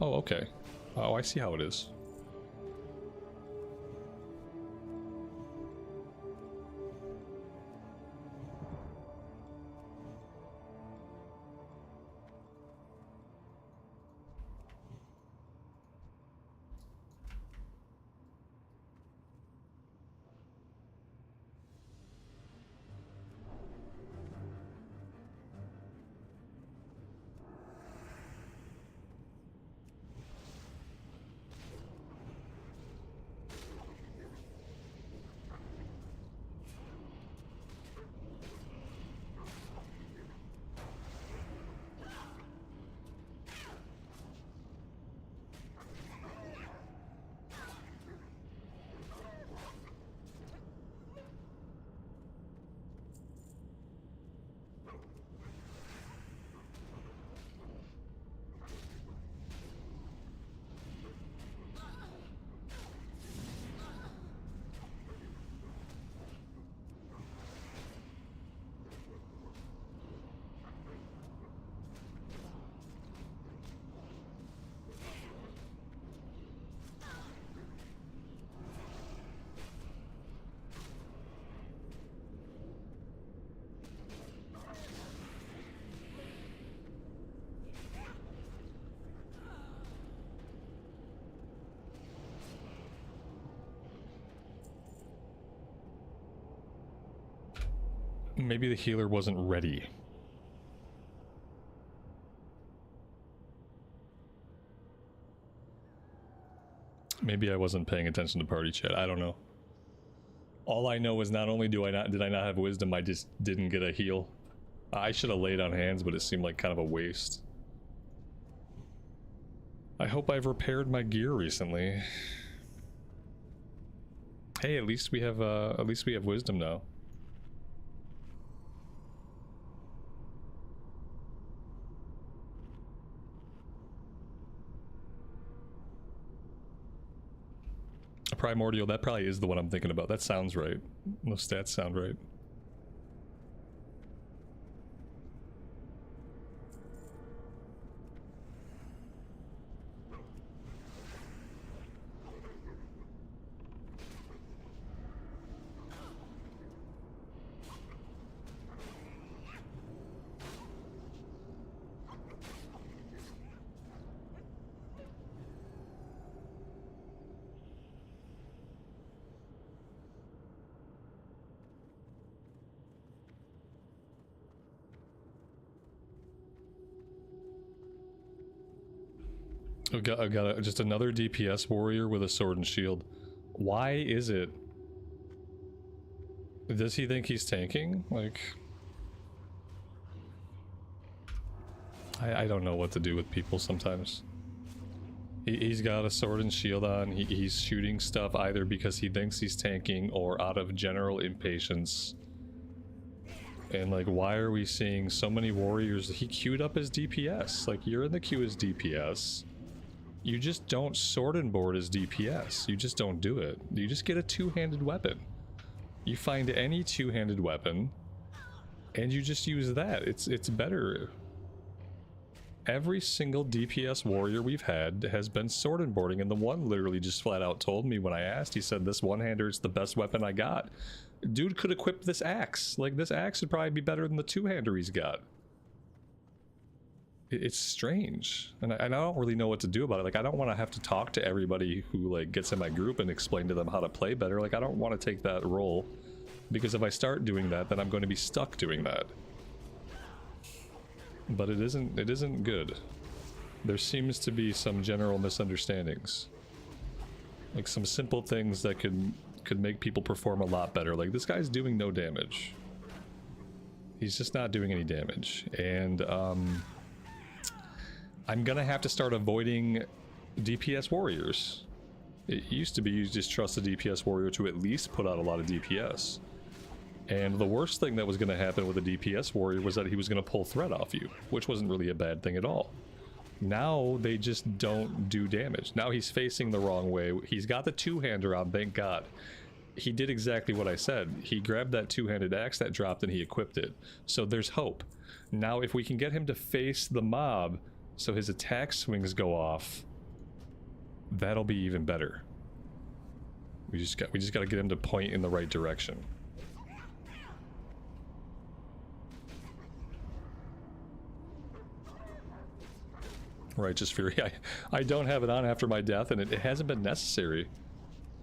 Oh, okay. Oh, I see how it is. Maybe the healer wasn't ready. Maybe I wasn't paying attention to party chat. I don't know. All I know is not only did I not have wisdom, I just didn't get a heal. I should have laid on hands, but it seemed like kind of a waste. I hope I've repaired my gear recently. Hey, at least we have wisdom now. Primordial, that probably is the one I'm thinking about. That sounds right. Those stats sound right. I got just another DPS warrior with a sword and shield. Why is it? Does he think he's tanking? Like, I don't know what to do with people sometimes. He's got a sword and shield on. He's shooting stuff either because he thinks he's tanking or out of general impatience. And like, why are we seeing so many warriors? He queued up as DPS. Like, you're in the queue as DPS. You just don't sword and board as DPS. You just don't do it. You just get a two-handed weapon. You find any two-handed weapon, and you just use that. It's better. Every single DPS warrior we've had has been sword and boarding, and the one literally just flat out told me when I asked, he said, this one-hander is the best weapon I got. Dude could equip this axe. Like, this axe would probably be better than the two-hander he's got. It's strange, and I don't really know what to do about it. Like, I don't want to have to talk to everybody who like gets in my group and explain to them how to play better. Like, I don't want to take that role, because if I start doing that, then I'm going to be stuck doing that. But it isn't good. There seems to be some general misunderstandings, like some simple things that could make people perform a lot better. Like, this guy's doing no damage. He's just not doing any damage, and I'm gonna have to start avoiding DPS warriors. It used to be you just trust a DPS warrior to at least put out a lot of DPS. And the worst thing that was going to happen with a DPS warrior was that he was going to pull threat off you, which wasn't really a bad thing at all. Now they just don't do damage. Now he's facing the wrong way. He's got the two-hander on, thank God. He did exactly what I said. He grabbed that two-handed axe that dropped and he equipped it. So there's hope. Now if we can get him to face the mob so his attack swings go off, that'll be even better. We just got to get him to point in the right direction. Righteous Fury. I don't have it on after my death, and it hasn't been necessary.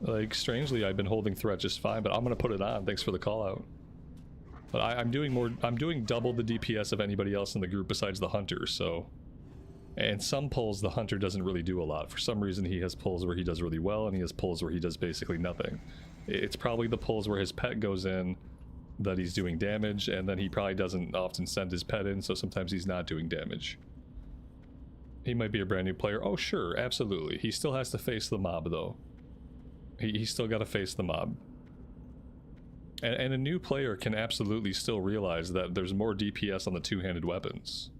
Like, strangely, I've been holding threat just fine, but I'm gonna put it on. Thanks for the call out. But I'm doing double the DPS of anybody else in the group besides the hunter, so. And some pulls the hunter doesn't really do a lot. For some reason he has pulls where he does really well, and he has pulls where he does basically nothing. It's probably the pulls where his pet goes in that he's doing damage, and then he probably doesn't often send his pet in, so sometimes he's not doing damage. He might be a brand new player. Oh, sure, absolutely. He still has to face the mob, though. He's still got to face the mob. And a new player can absolutely still realize that there's more DPS on the two-handed weapons.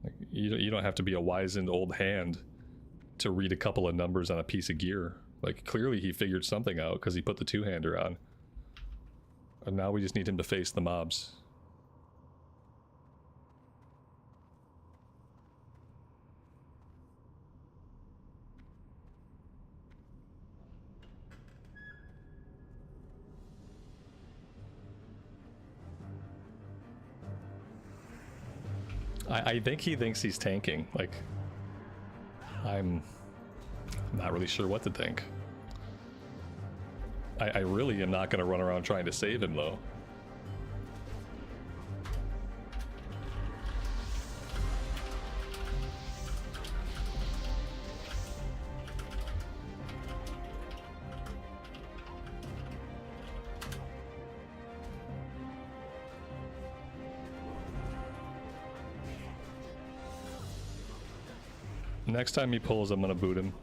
Like, you don't have to be a wizened old hand to read a couple of numbers on a piece of gear. Like, clearly he figured something out because he put the two-hander on. And now we just need him to face the mobs. I think he thinks he's tanking. Like, I'm not really sure what to think. I really am not going to run around trying to save him, though. Next time he pulls, I'm gonna boot him.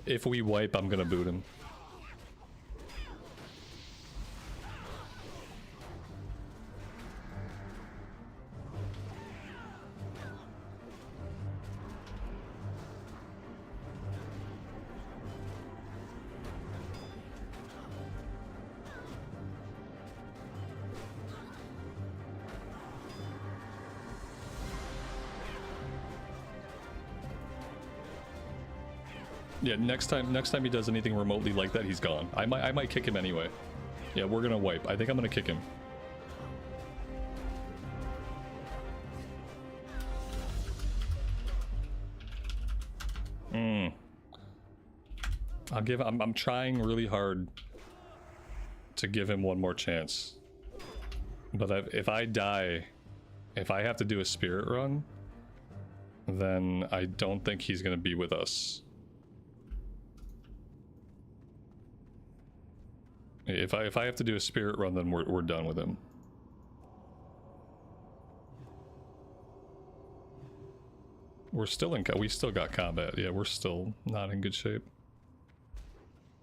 If we wipe, I'm gonna boot him. Yeah, next time he does anything remotely like that, he's gone. I might kick him anyway. Yeah, we're gonna wipe. I think I'm gonna kick him. I'm trying really hard to give him one more chance. But if I die, if I have to do a spirit run, then I don't think he's gonna be with us. If I have to do a spirit run, then we're done with him. We still got combat. Yeah, we're still not in good shape.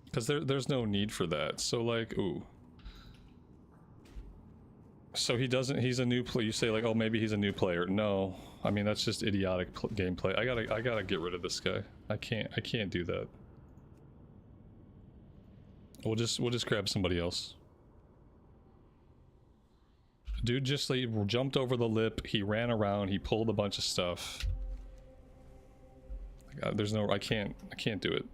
Because there's no need for that. So like, ooh. So he's a new player. You say like, oh, maybe he's a new player. No, I mean, that's just idiotic gameplay. I gotta get rid of this guy. I can't do that. We'll just grab somebody else. Dude just like jumped over the lip, he ran around, he pulled a bunch of stuff. There's no, I can't do it.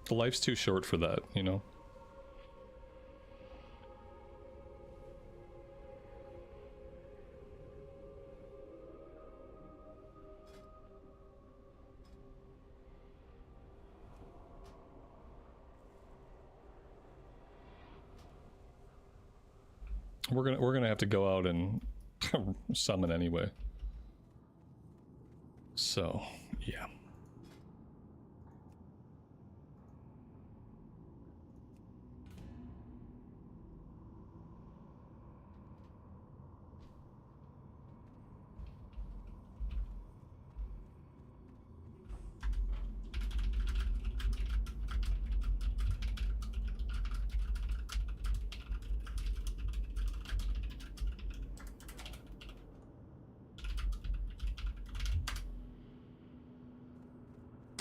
The life's too short for that, you know? We're gonna have to go out and summon anyway. So, yeah.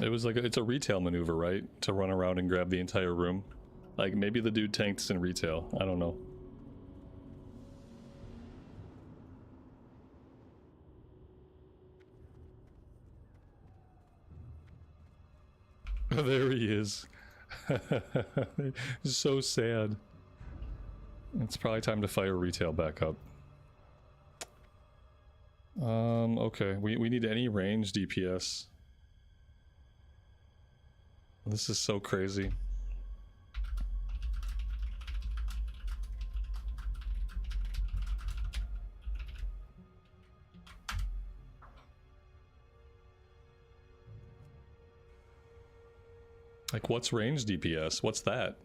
It was like it's a retail maneuver, right? To run around and grab the entire room. Like maybe the dude tanks in retail. I don't know. There he is. So sad. It's probably time to fire retail back up. Okay. We need any range DPS. This is so crazy. Like, what's range DPS? What's that?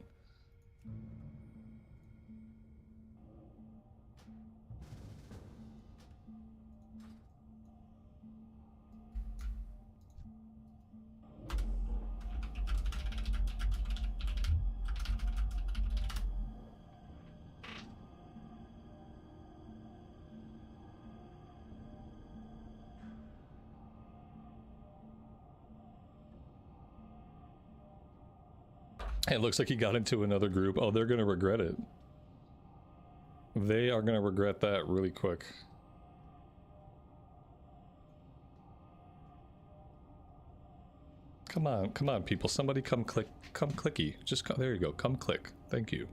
It looks like he got into another group. Oh, they're gonna regret it. They are gonna regret that really quick. Come on, people. Somebody come clicky. Just come, there you go. Come click. Thank you.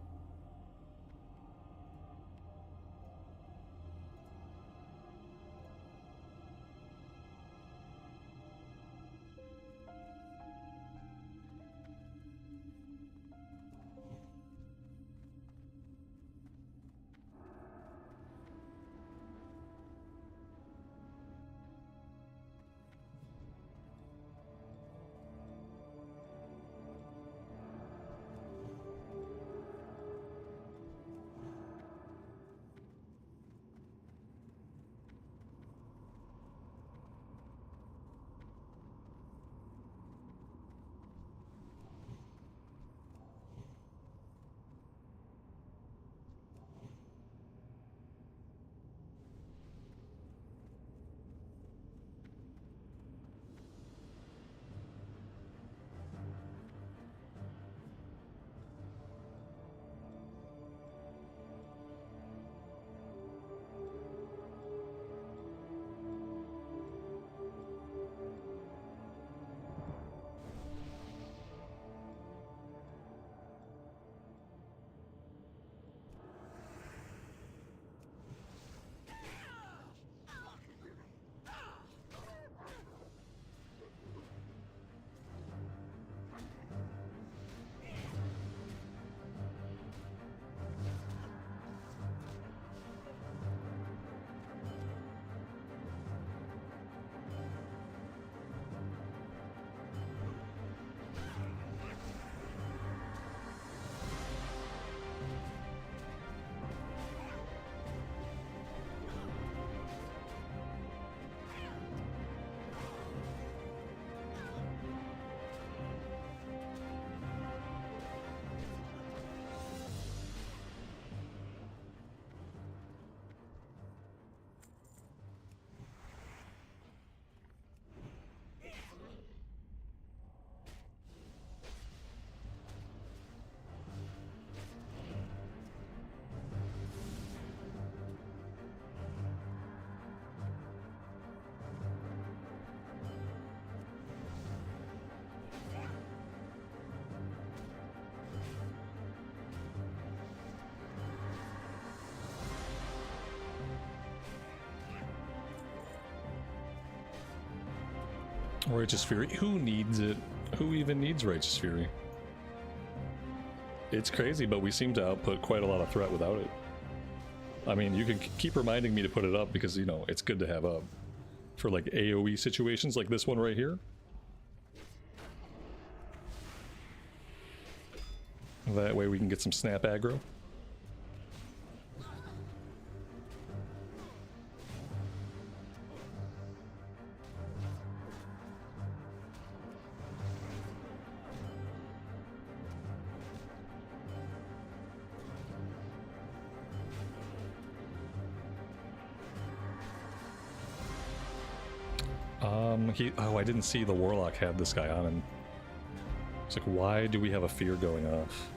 Righteous Fury? Who needs it? Who even needs Righteous Fury? It's crazy, but we seem to output quite a lot of threat without it. I mean, you can keep reminding me to put it up because, you know, it's good to have up. For like AoE situations like this one right here. That way we can get some snap aggro. I didn't see the Warlock had this guy on him. It's like, why do we have a fear going off?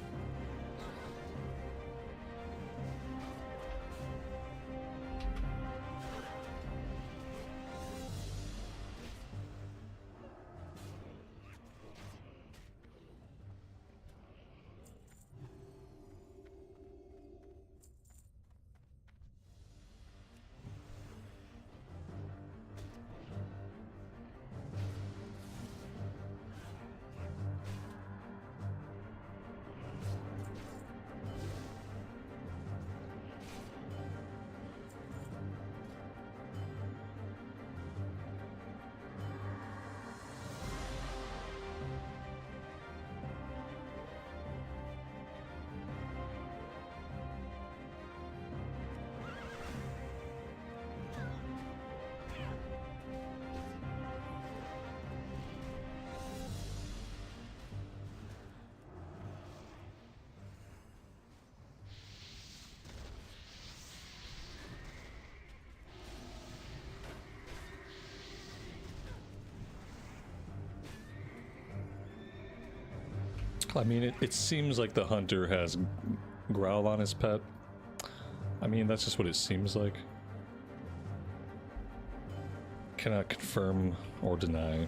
I mean, it seems like the hunter has growl on his pet. I mean, that's just what it seems like. Cannot confirm or deny.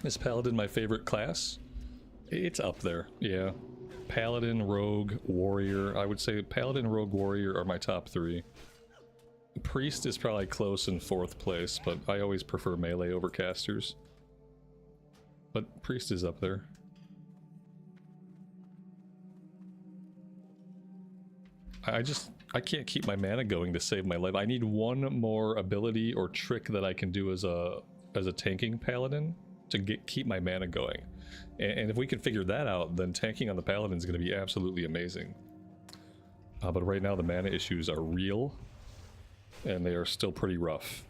Is Paladin my favorite class? It's up there, yeah. Paladin, Rogue, Warrior. I would say Paladin, Rogue, Warrior are my top three. Priest is probably close in fourth place, but I always prefer melee over casters. But Priest is up there. I can't keep my mana going to save my life. I need one more ability or trick that I can do as a tanking Paladin to keep my mana going. And if we can figure that out, then tanking on the Paladin is going to be absolutely amazing. But right now the mana issues are real, and they are still pretty rough.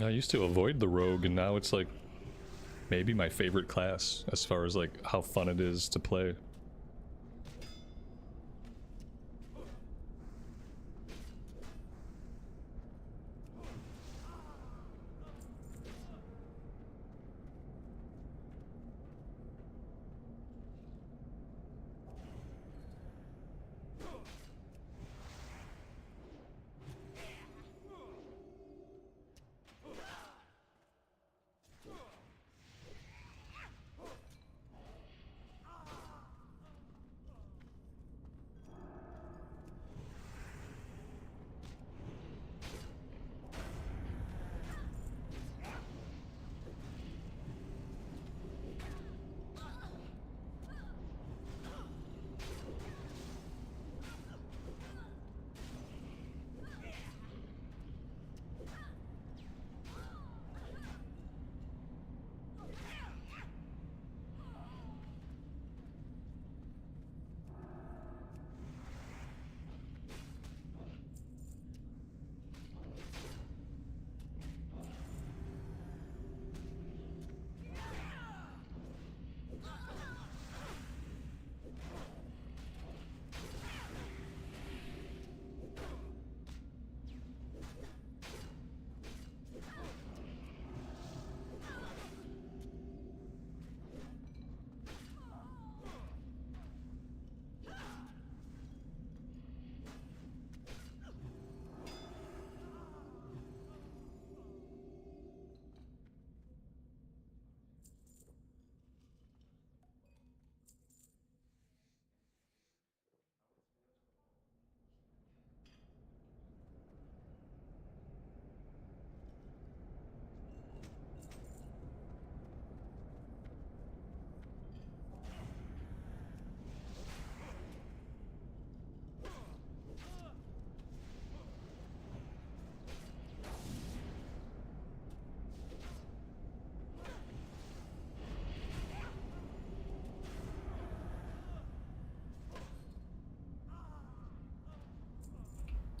I used to avoid the rogue, and now it's like maybe my favorite class as far as like how fun it is to play.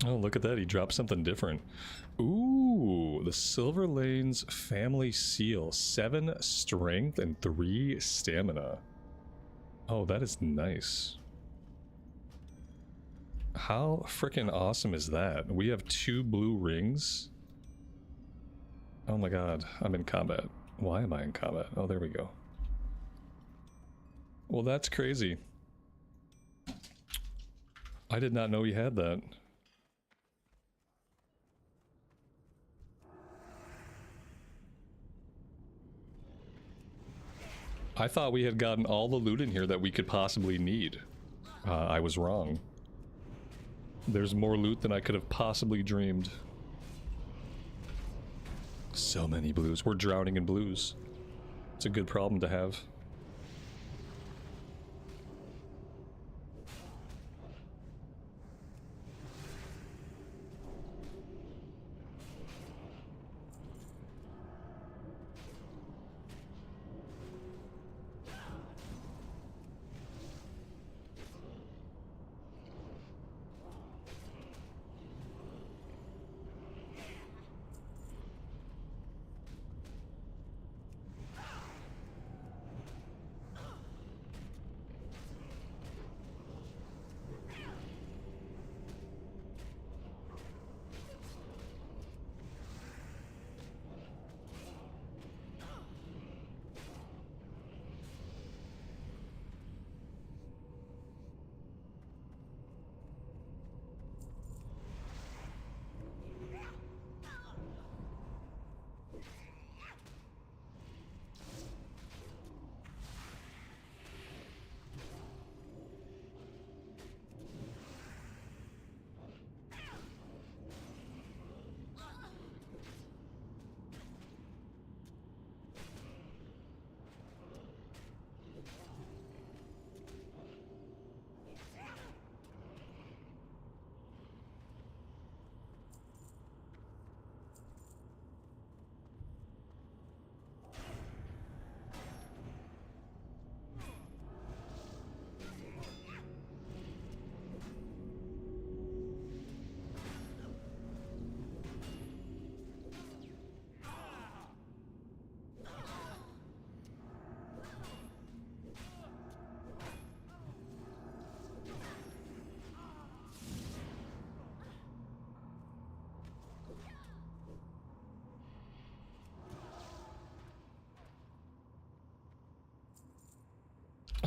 Oh, look at that. He dropped something different. Ooh, the Silver Lane's Family Seal. 7 strength and 3 stamina. Oh, that is nice. How freaking awesome is that? We have 2 blue rings. Oh my god, I'm in combat. Why am I in combat? Oh, there we go. Well, that's crazy. I did not know he had that. I thought we had gotten all the loot in here that we could possibly need. I was wrong. There's more loot than I could have possibly dreamed. So many blues. We're drowning in blues. It's a good problem to have.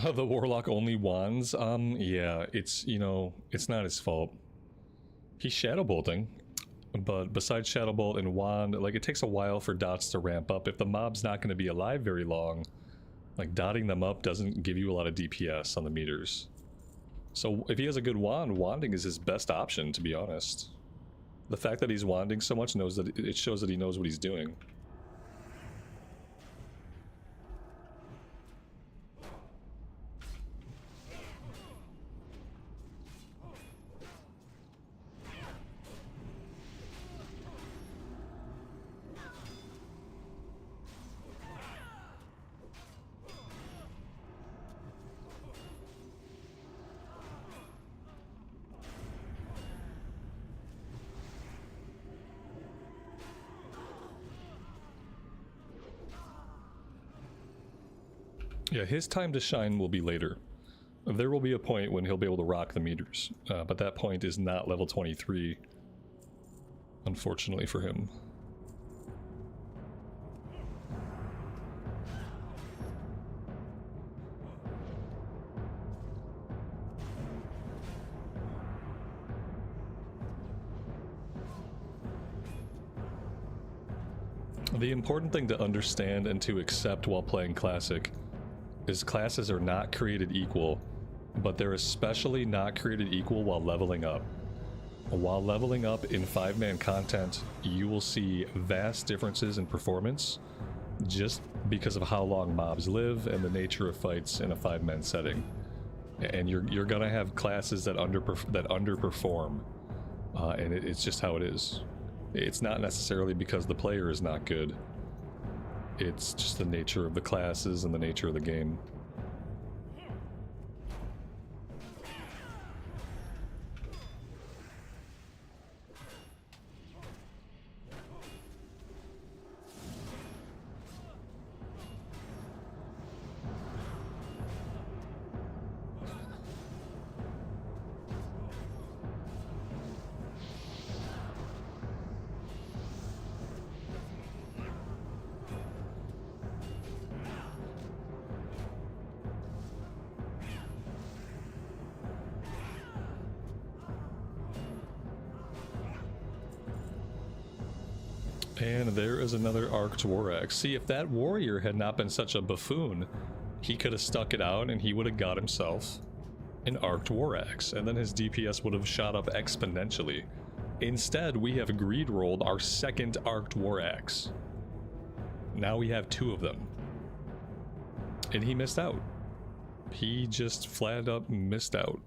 The Warlock only wands? Yeah, it's, you know, it's not his fault. He's Shadowbolting, but besides Shadowbolt and wand, like, it takes a while for dots to ramp up. If the mob's not going to be alive very long, like, dotting them up doesn't give you a lot of DPS on the meters. So if he has a good wand, wanding is his best option, to be honest. The fact that he's wanding so much knows that it shows that he knows what he's doing. Yeah, his time to shine will be later. There will be a point when he'll be able to rock the meters, but that point is not level 23, unfortunately for him. The important thing to understand and to accept while playing Classic is classes are not created equal, but they're especially not created equal while leveling up. While leveling up in 5-man content, you will see vast differences in performance just because of how long mobs live and the nature of fights in a 5-man setting. And you're gonna have classes that underperform, and it's just how it is. It's not necessarily because the player is not good. It's just the nature of the classes and the nature of the game. And there is another Arced War Axe. See, if that warrior had not been such a buffoon, he could have stuck it out and he would have got himself an Arced War Axe, and then his DPS would have shot up exponentially. Instead, we have greed rolled our second Arced War Axe. Now we have 2 of them. And he missed out. He just flat up missed out.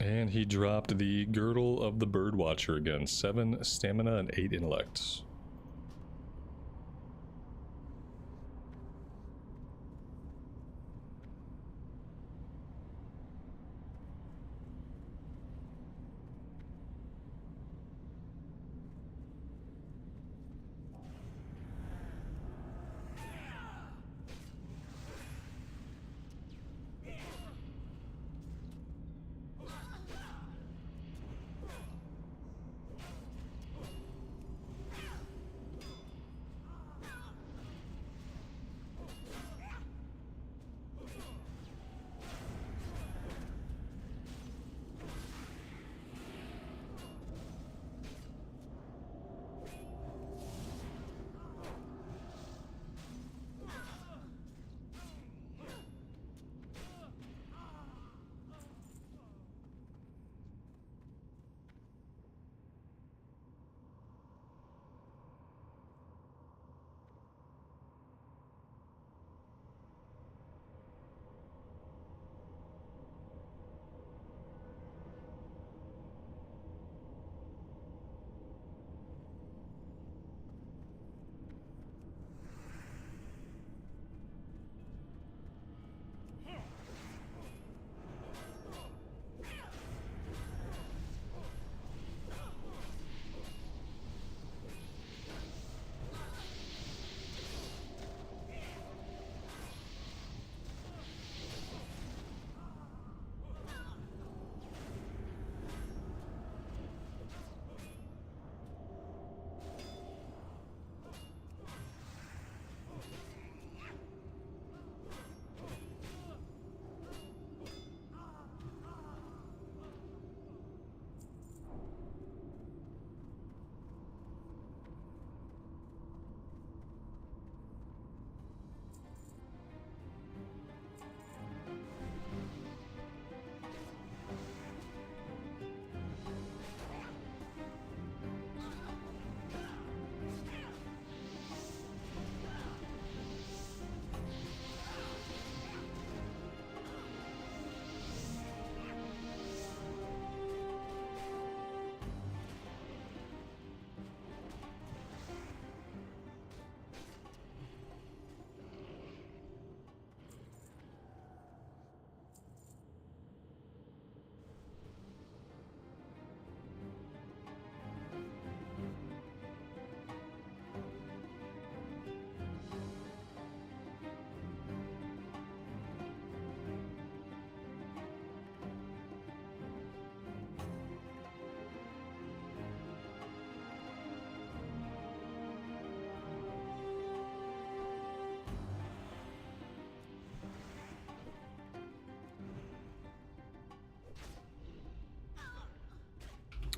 And he dropped the Girdle of the Birdwatcher again. 7 stamina and 8 intellect.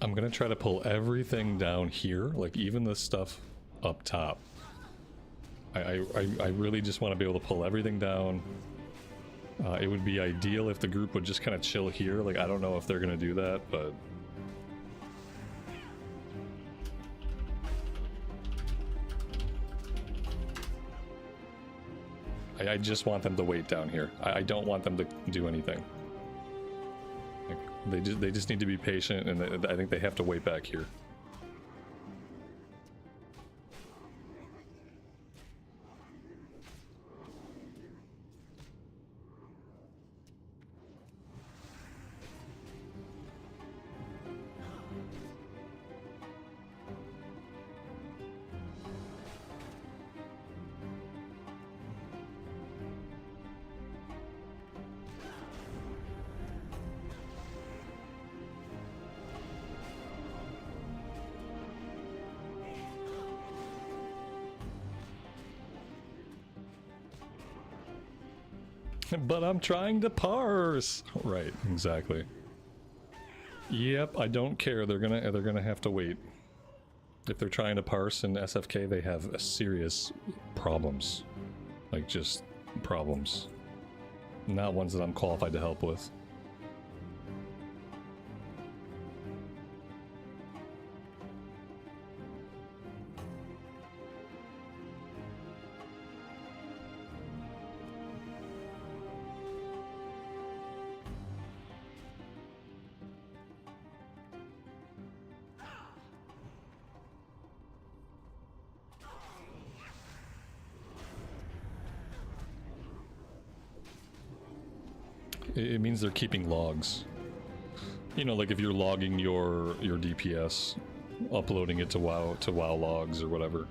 I'm gonna try to pull everything down here, like even the stuff up top. I really just want to be able to pull everything down. It would be ideal if the group would just kind of chill here. Like, I don't know if they're gonna do that, but... I just want them to wait down here. I don't want them to do anything. Like, they just need to be patient, and I think they have to wait back here. But I'm trying to parse. Right, exactly. Yep, I don't care. They're gonna have to wait. If they're trying to parse in SFK, they have serious problems. Like, just problems. Not ones that I'm qualified to help with. It means they're keeping logs. You know, like if you're logging your DPS, uploading it to WoW logs or whatever.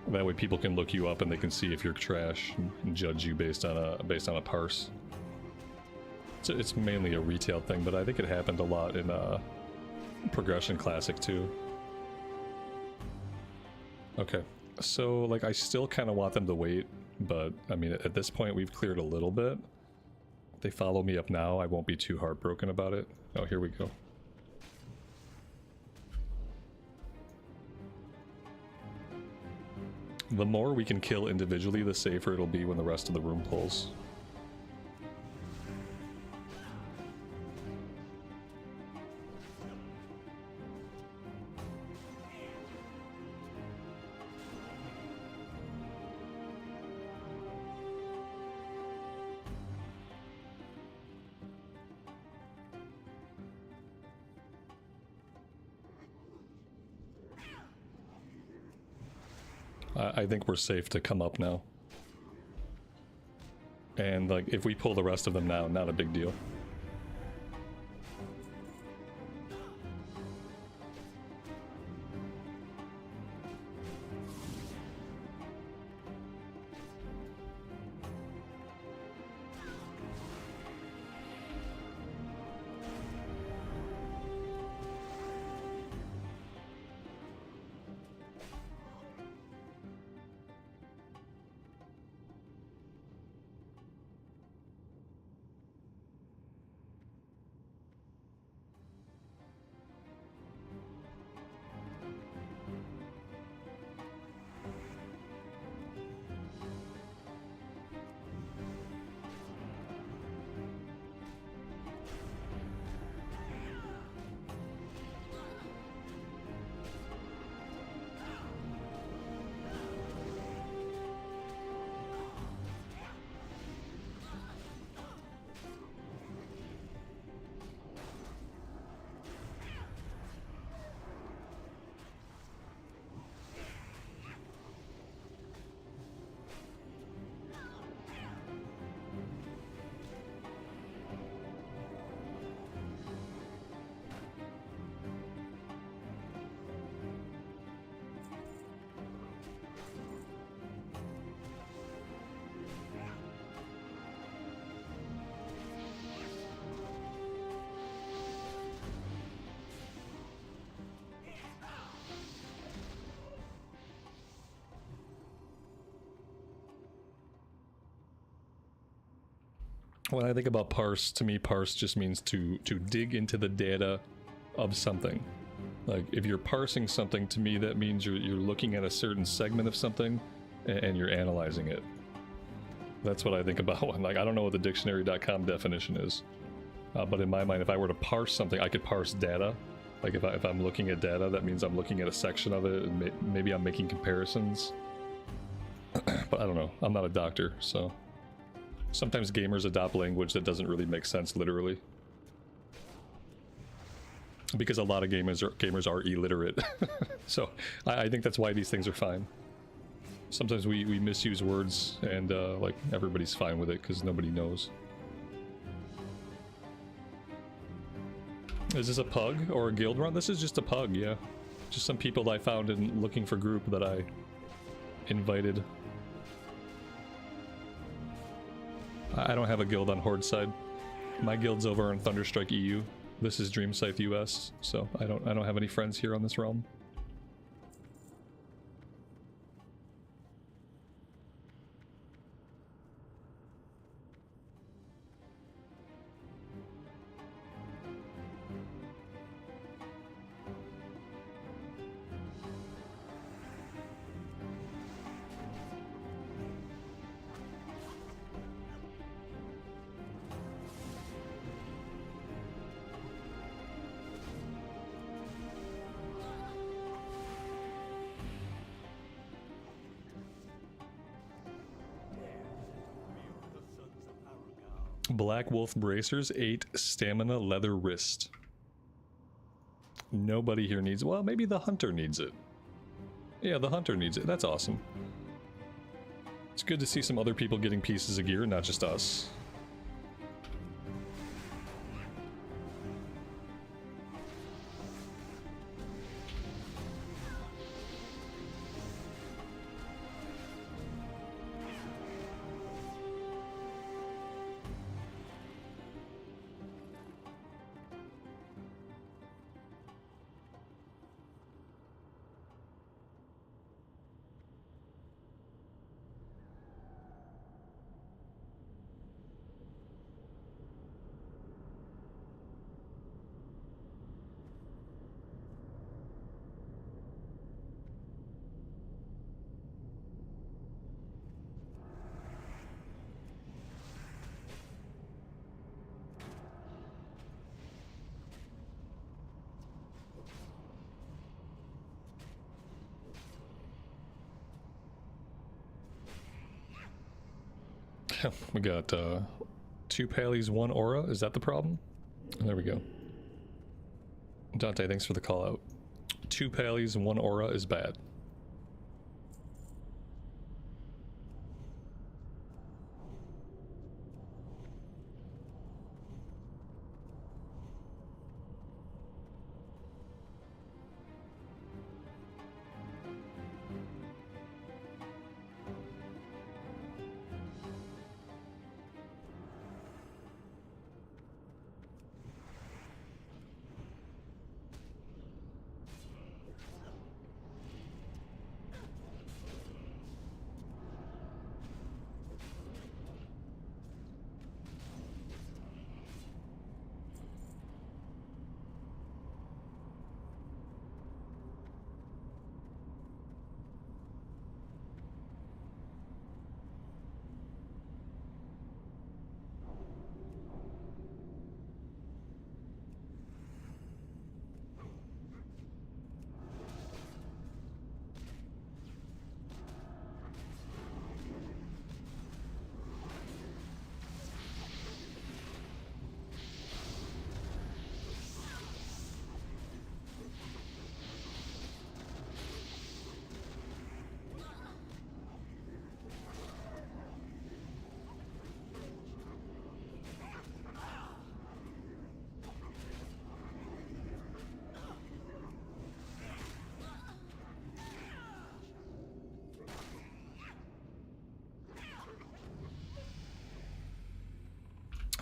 That way people can look you up and they can see if you're trash and judge you based on a parse. It's mainly a retail thing, but I think it happened a lot in Progression Classic too. Okay, so like I still kind of want them to wait, but I mean at this point we've cleared a little bit. If they follow me up now, I won't be too heartbroken about it. Oh, here we go. The more we can kill individually, the safer it'll be when the rest of the room pulls. I think we're safe to come up now. And like, if we pull the rest of them now, not a big deal. When I think about parse, to me parse just means to dig into the data of something. Like, if you're parsing something, to me that means you're looking at a certain segment of something and you're analyzing it. That's what I think about one. Like, I don't know what the dictionary.com definition is. But in my mind, if I were to parse something, I could parse data. Like, if I'm looking at data, that means I'm looking at a section of it, and maybe I'm making comparisons. But I don't know. I'm not a doctor, so... Sometimes gamers adopt language that doesn't really make sense literally. Because a lot of gamers are illiterate. So, I think that's why these things are fine. Sometimes we misuse words, and like, everybody's fine with it, because nobody knows. Is this a pug or a guild run? This is just a pug, yeah. Just some people I found in looking for group that I invited. I don't have a guild on Horde side. My guild's over on Thunderstrike EU. This is Dreamcythe US, so I don't have any friends here on this realm. Black Wolf Bracers, 8 Stamina Leather Wrist. Nobody here needs... Well, maybe the Hunter needs it. Yeah, the Hunter needs it. That's awesome. It's good to see some other people getting pieces of gear, not just us. We got 2 Pallies, 1 Aura. Is that the problem? There we go. Dante, thanks for the call out. 2 Pallies and 1 Aura is bad.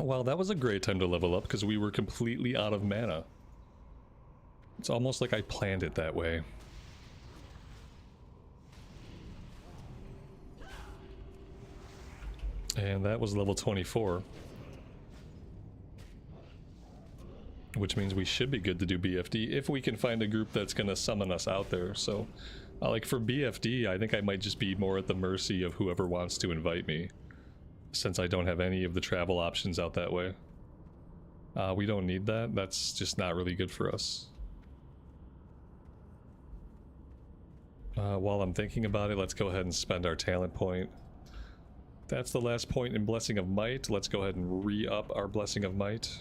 Well, that was a great time to level up because we were completely out of mana. It's almost like I planned it that way. And that was level 24. which means we should be good to do BFD if we can find a group that's gonna summon us out there. So like for BFD, I think I might just be more at the mercy of whoever wants to invite me, since I don't have any of the travel options out that way. We don't need that. That's just not really good for us. While I'm thinking about it, let's go ahead and spend our talent point. That's the last point in Blessing of Might. Let's go ahead and re-up our Blessing of Might.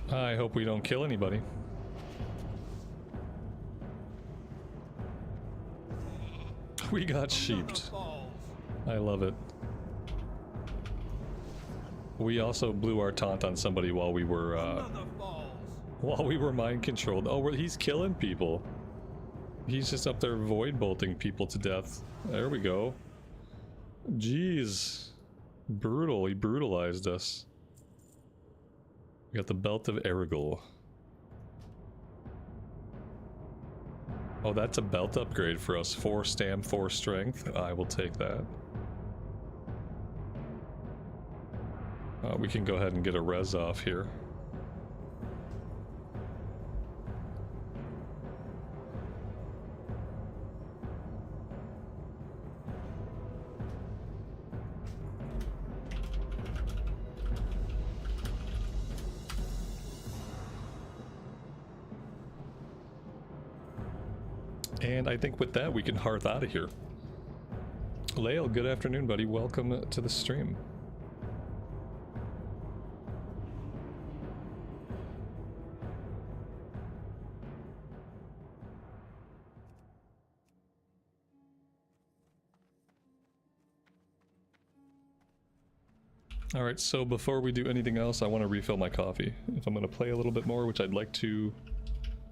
I hope we don't kill anybody. We got sheeped. I love it. We also blew our taunt on somebody while we were mind controlled. Oh, he's killing people. He's just up there void bolting people to death. There we go. Jeez. Brutal. He brutalized us. We got the Belt of Erigel. Oh, that's a belt upgrade for us. 4 stam, 4 strength. I will take that. We can go ahead and get a res off here. And I think with that, we can hearth out of here. Lael, good afternoon, buddy. Welcome to the stream. Alright, so before we do anything else, I want to refill my coffee. If I'm going to play a little bit more, which I'd like to,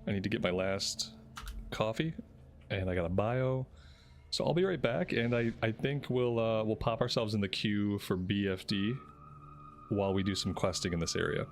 I need to get my last coffee. And I got a bio, so I'll be right back. And I think we'll pop ourselves in the queue for BFD while we do some questing in this area.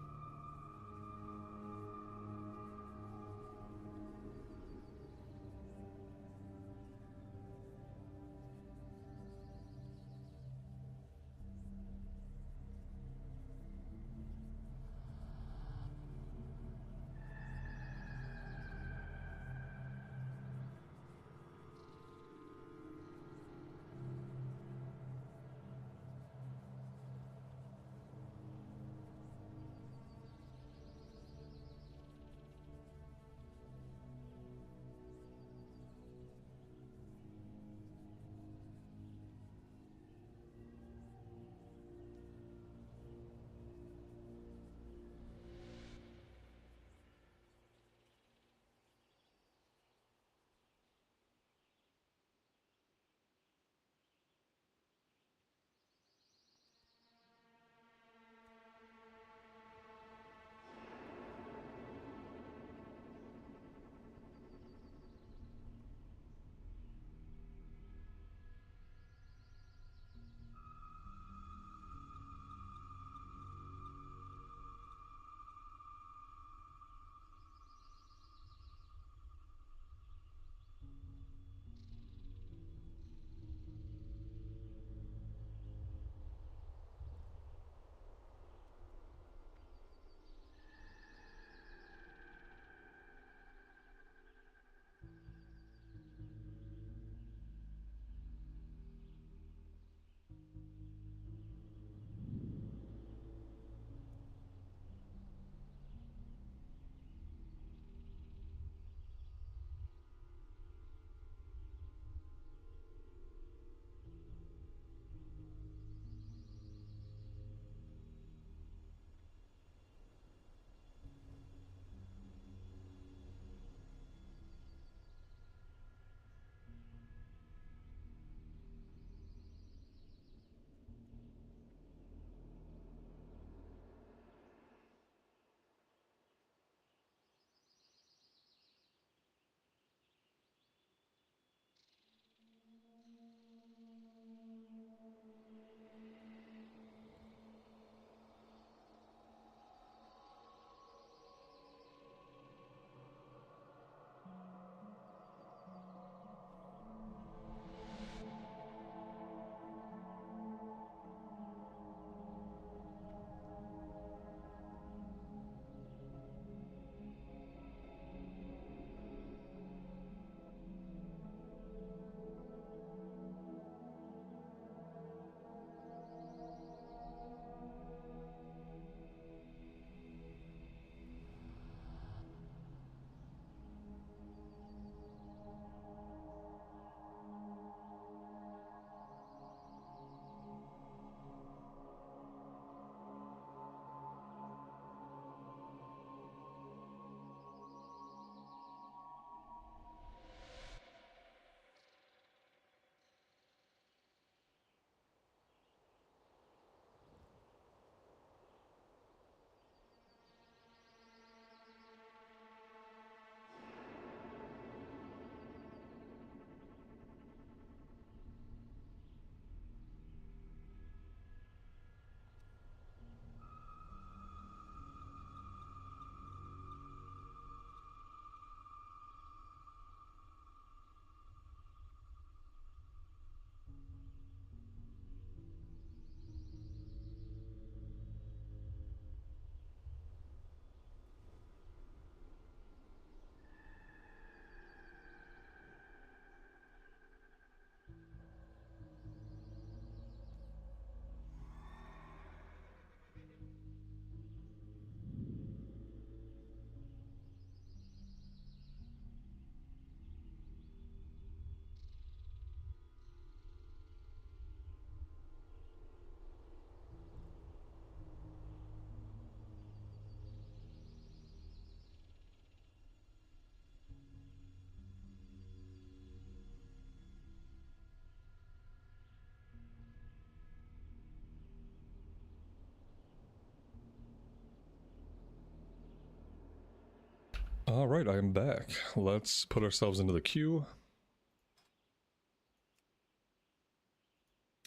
Alright, I am back. Let's put ourselves into the queue.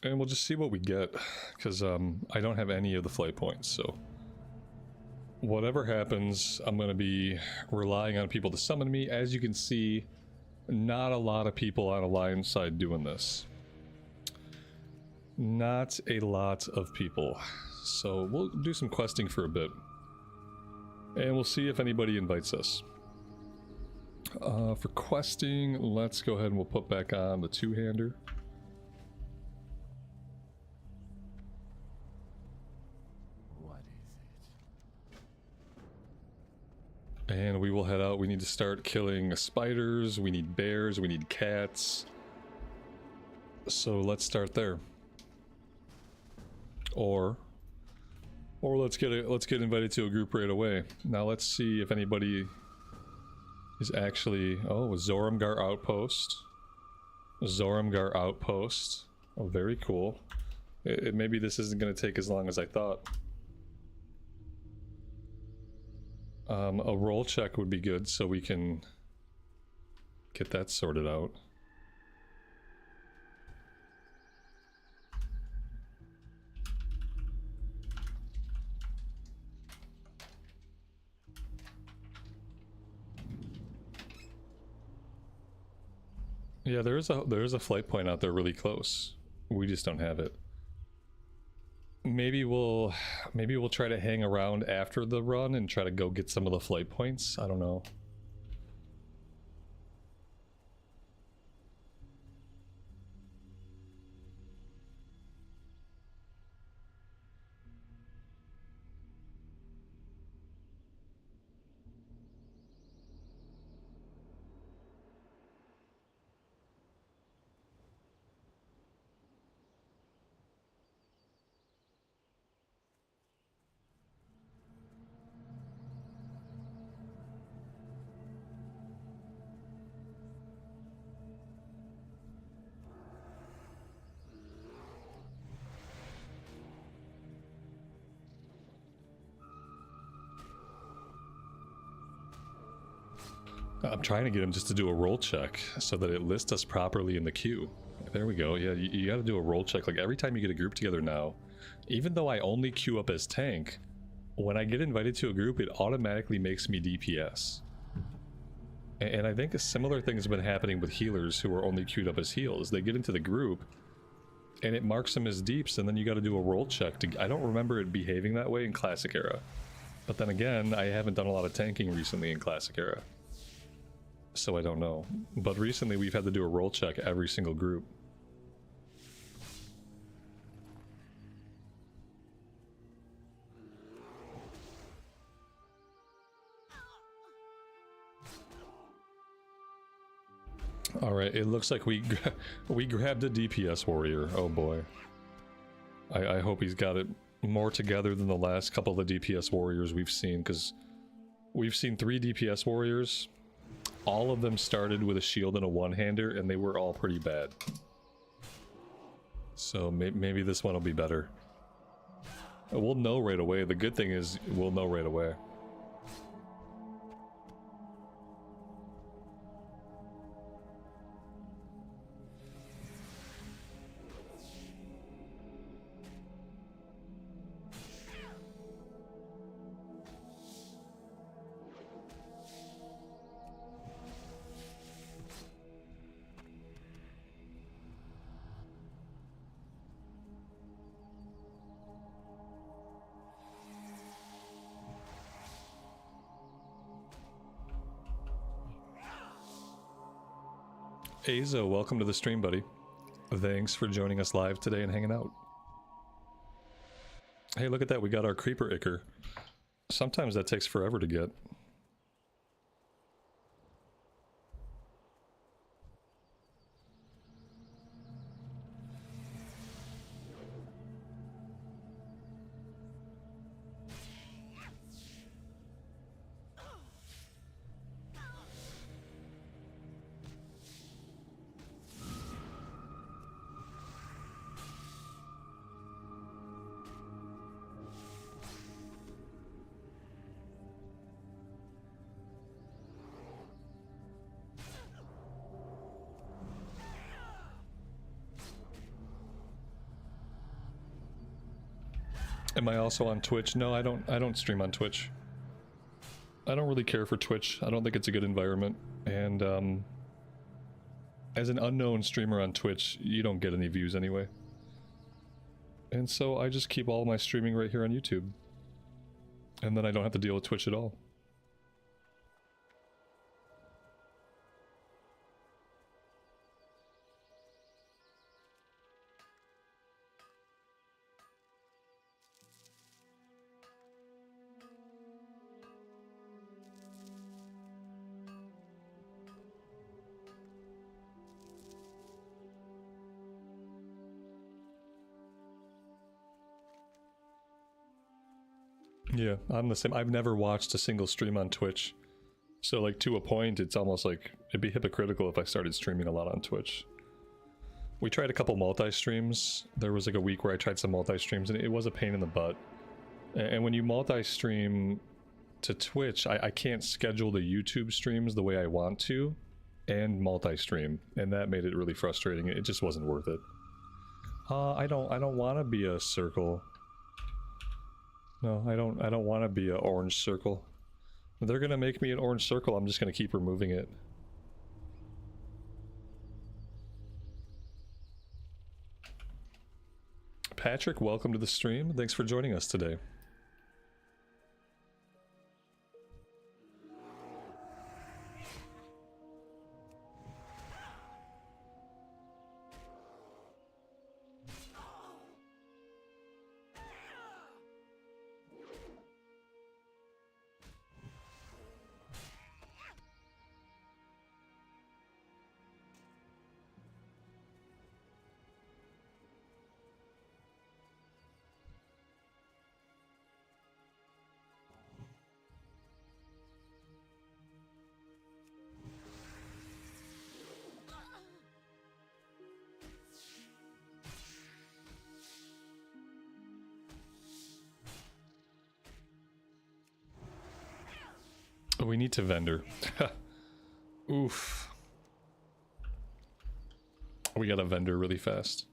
And we'll just see what we get, because I don't have any of the flight points, so... Whatever happens, I'm going to be relying on people to summon me. As you can see, not a lot of people on Alliance side doing this. Not a lot of people. So we'll do some questing for a bit. And we'll see if anybody invites us. For questing, let's go ahead and we'll put back on the two-hander. What is it? And we will head out. We need to start killing spiders, we need bears, we need cats. So let's start there. Or let's get invited to a group right away. Now let's see if anybody is actually... Oh, Zoramgar Outpost. Zoramgar Outpost. Oh, very cool. Maybe this isn't going to take as long as I thought. A roll check would be good so we can get that sorted out. Yeah, there is a flight point out there really close. We just don't have it. Maybe we'll try to hang around after the run and try to go get some of the flight points. I don't know. I'm trying to get him just to do a roll check so that it lists us properly in the queue. There we go. Yeah, you got to do a roll check. Like every time you get a group together now, even though I only queue up as tank, when I get invited to a group, it automatically makes me DPS. And I think a similar thing has been happening with healers who are only queued up as heals. They get into the group and it marks them as deeps, and then you got to do a roll check. I don't remember it behaving that way in Classic Era. But then again, I haven't done a lot of tanking recently in Classic Era, so I don't know. But recently we've had to do a roll check every single group. Alright, it looks like we grabbed a DPS warrior. Oh boy. I hope he's got it more together than the last couple of DPS warriors we've seen, because we've seen 3 DPS warriors. All of them started with a shield and a one-hander, and they were all pretty bad. So maybe this one will be better. We'll know right away. The good thing is we'll know right away. Azo, welcome to the stream, buddy. Thanks for joining us live today and hanging out. Hey, look at that. We got our Creeper Ichor. Sometimes that takes forever to get. Am I also on Twitch? No, I don't stream on Twitch. I don't really care for Twitch. I don't think it's a good environment. And as an unknown streamer on Twitch, you don't get any views anyway. And so I just keep all my streaming right here on YouTube. And then I don't have to deal with Twitch at all. Yeah, I'm the same. I've never watched a single stream on Twitch. So like to a point, it's almost like it'd be hypocritical if I started streaming a lot on Twitch. We tried a couple multi-streams. There was like a week where I tried some multi-streams and it was a pain in the butt. And when you multi-stream to Twitch, I can't schedule the YouTube streams the way I want to and multi-stream. And that made it really frustrating. It just wasn't worth it. I don't want to be a circle. No, I don't want to be an orange circle. If they're gonna make me an orange circle, I'm just gonna keep removing it. Patrick, welcome to the stream. Thanks for joining us today. We need to vendor. Oof. We got a vendor really fast.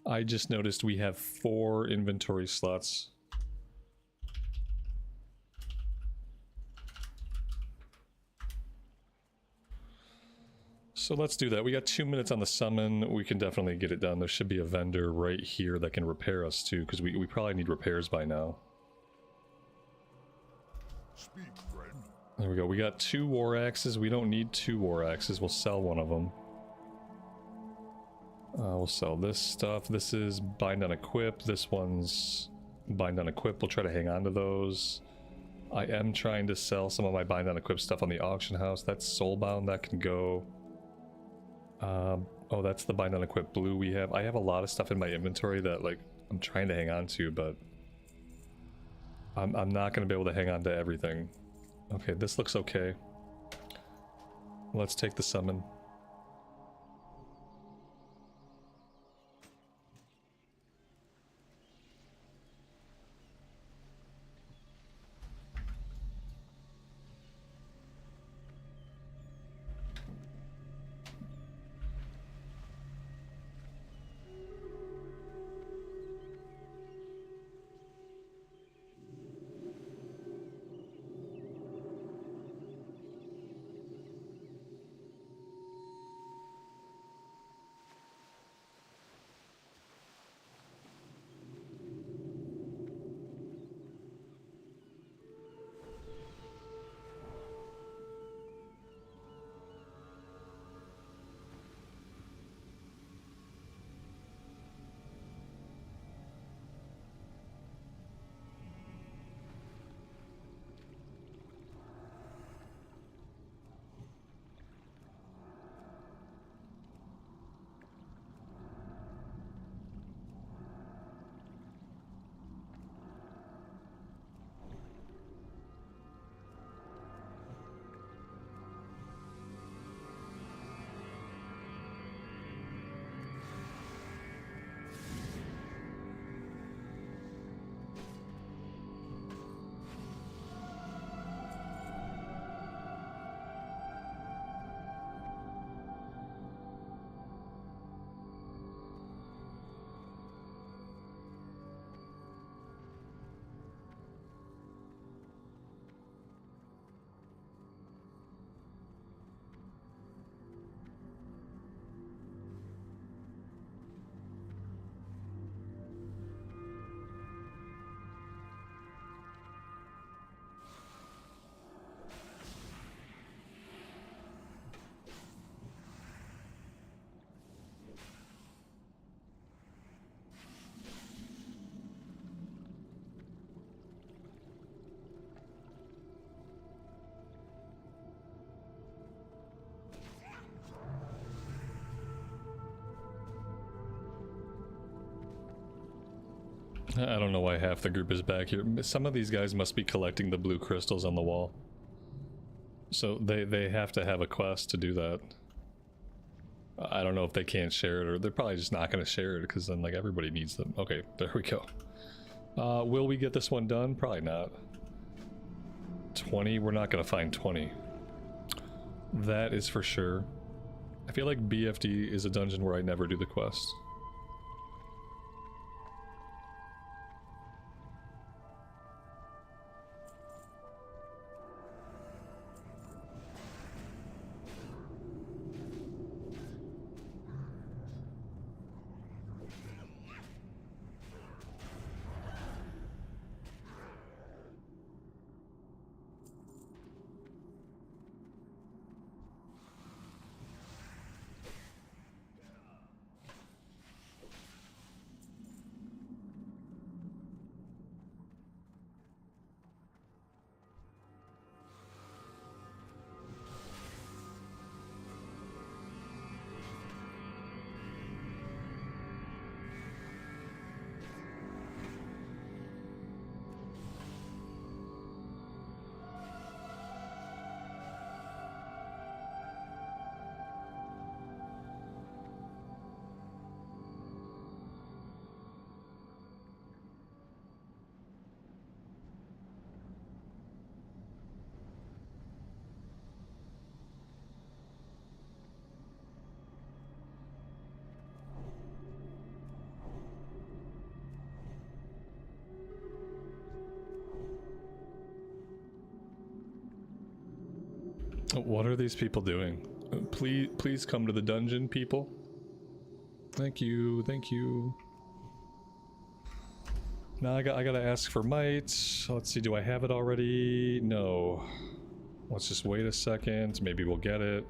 I just noticed we have 4 inventory slots. So let's do that. We got 2 minutes on the summon. We can definitely get it done. There should be a vendor right here that can repair us too, because we probably need repairs by now. Speak, friend. There we go. We got 2 war axes. We don't need 2 war axes. We'll sell one of them. We'll sell this stuff. This is bind on equip. This one's bind on equip. We'll try to hang on to those. I am trying to sell some of my bind on equip stuff on the auction house. That's soulbound. That can go. Oh, that's the bind on equip blue we have. I have a lot of stuff in my inventory that like I'm trying to hang on to, but I'm not going to be able to hang on to everything. Okay, this looks okay. Let's take the summon. I don't know why half the group is back here. Some of these guys must be collecting the blue crystals on the wall. So they have to have a quest to do that. I don't know if they can't share it, or they're probably just not going to share it because then like everybody needs them. Okay, there we go. Will we get this one done? Probably not. 20? We're not going to find 20. That is for sure. I feel like BFD is a dungeon where I never do the quest. What are these people doing? Please come to the dungeon, people. Thank you, thank you. Now I gotta ask for might. Let's see, do I have it already? No. Let's just wait a second. Maybe we'll get it.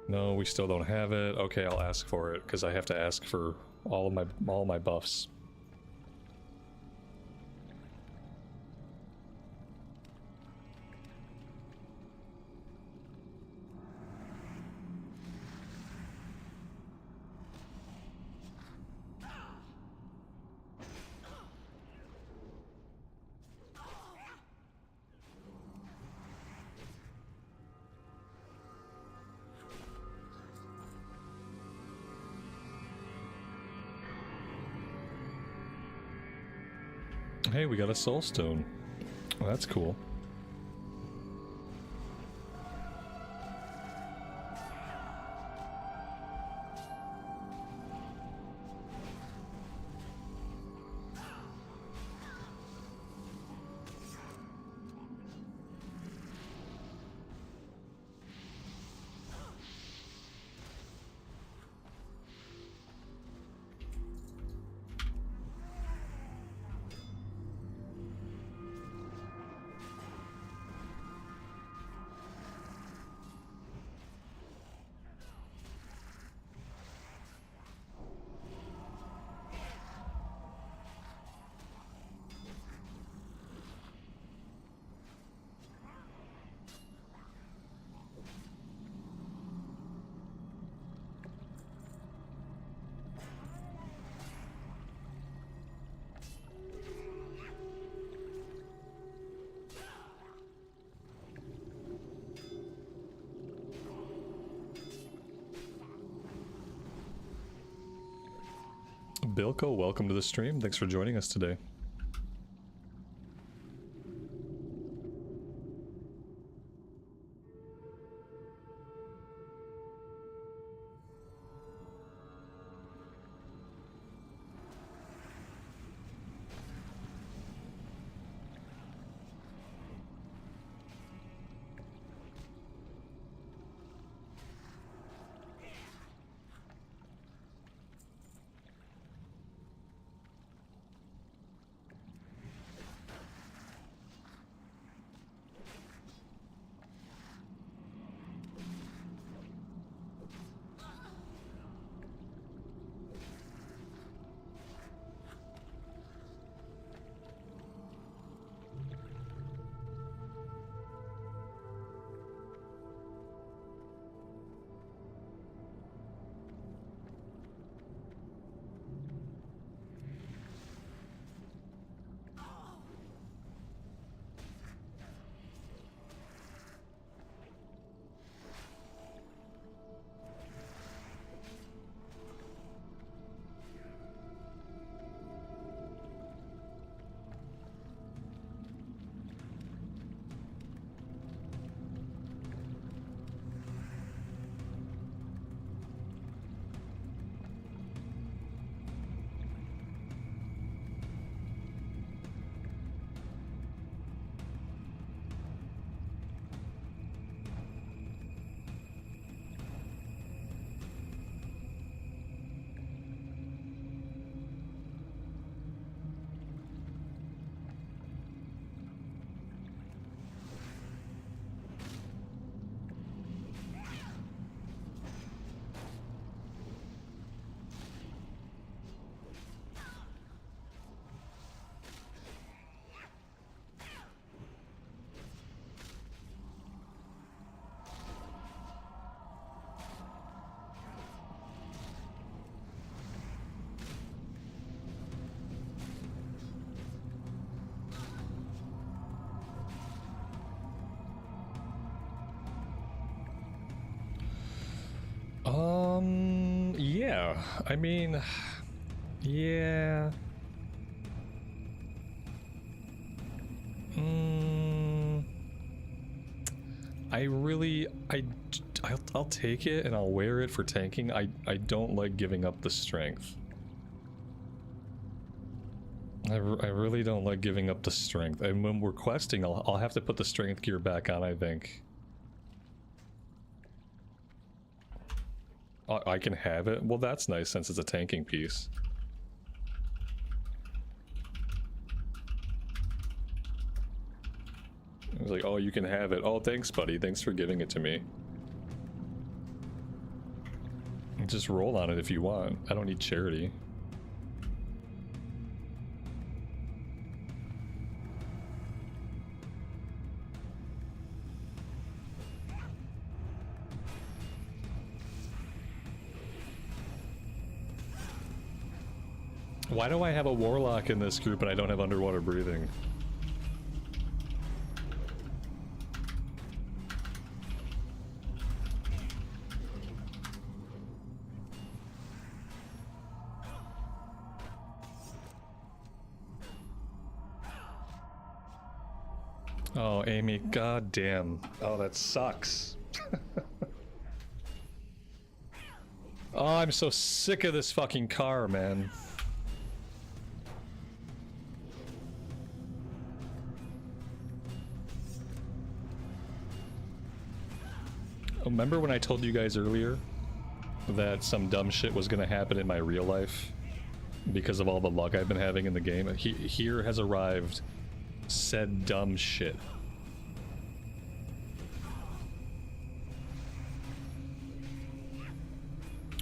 No, we still don't have it. Okay, I'll ask for it because I have to ask for all my buffs. Hey, we got a soul stone. Well, that's cool. Bilko, welcome to the stream. Thanks for joining us today. I mean, yeah. I'll take it and I'll wear it for tanking. I don't like giving up the strength. I really don't like giving up the strength. And when we're questing, I'll have to put the strength gear back on, I think. I can have it? Well, that's nice since it's a tanking piece. I was like, oh, you can have it. Oh, thanks, buddy. Thanks for giving it to me. Just roll on it if you want. I don't need charity. Why do I have a warlock in this group and I don't have underwater breathing? Oh, Amy, goddamn. Oh, that sucks. Oh, I'm so sick of this fucking car, man. Remember when I told you guys earlier that some dumb shit was gonna happen in my real life because of all the luck I've been having in the game? Here has arrived said dumb shit.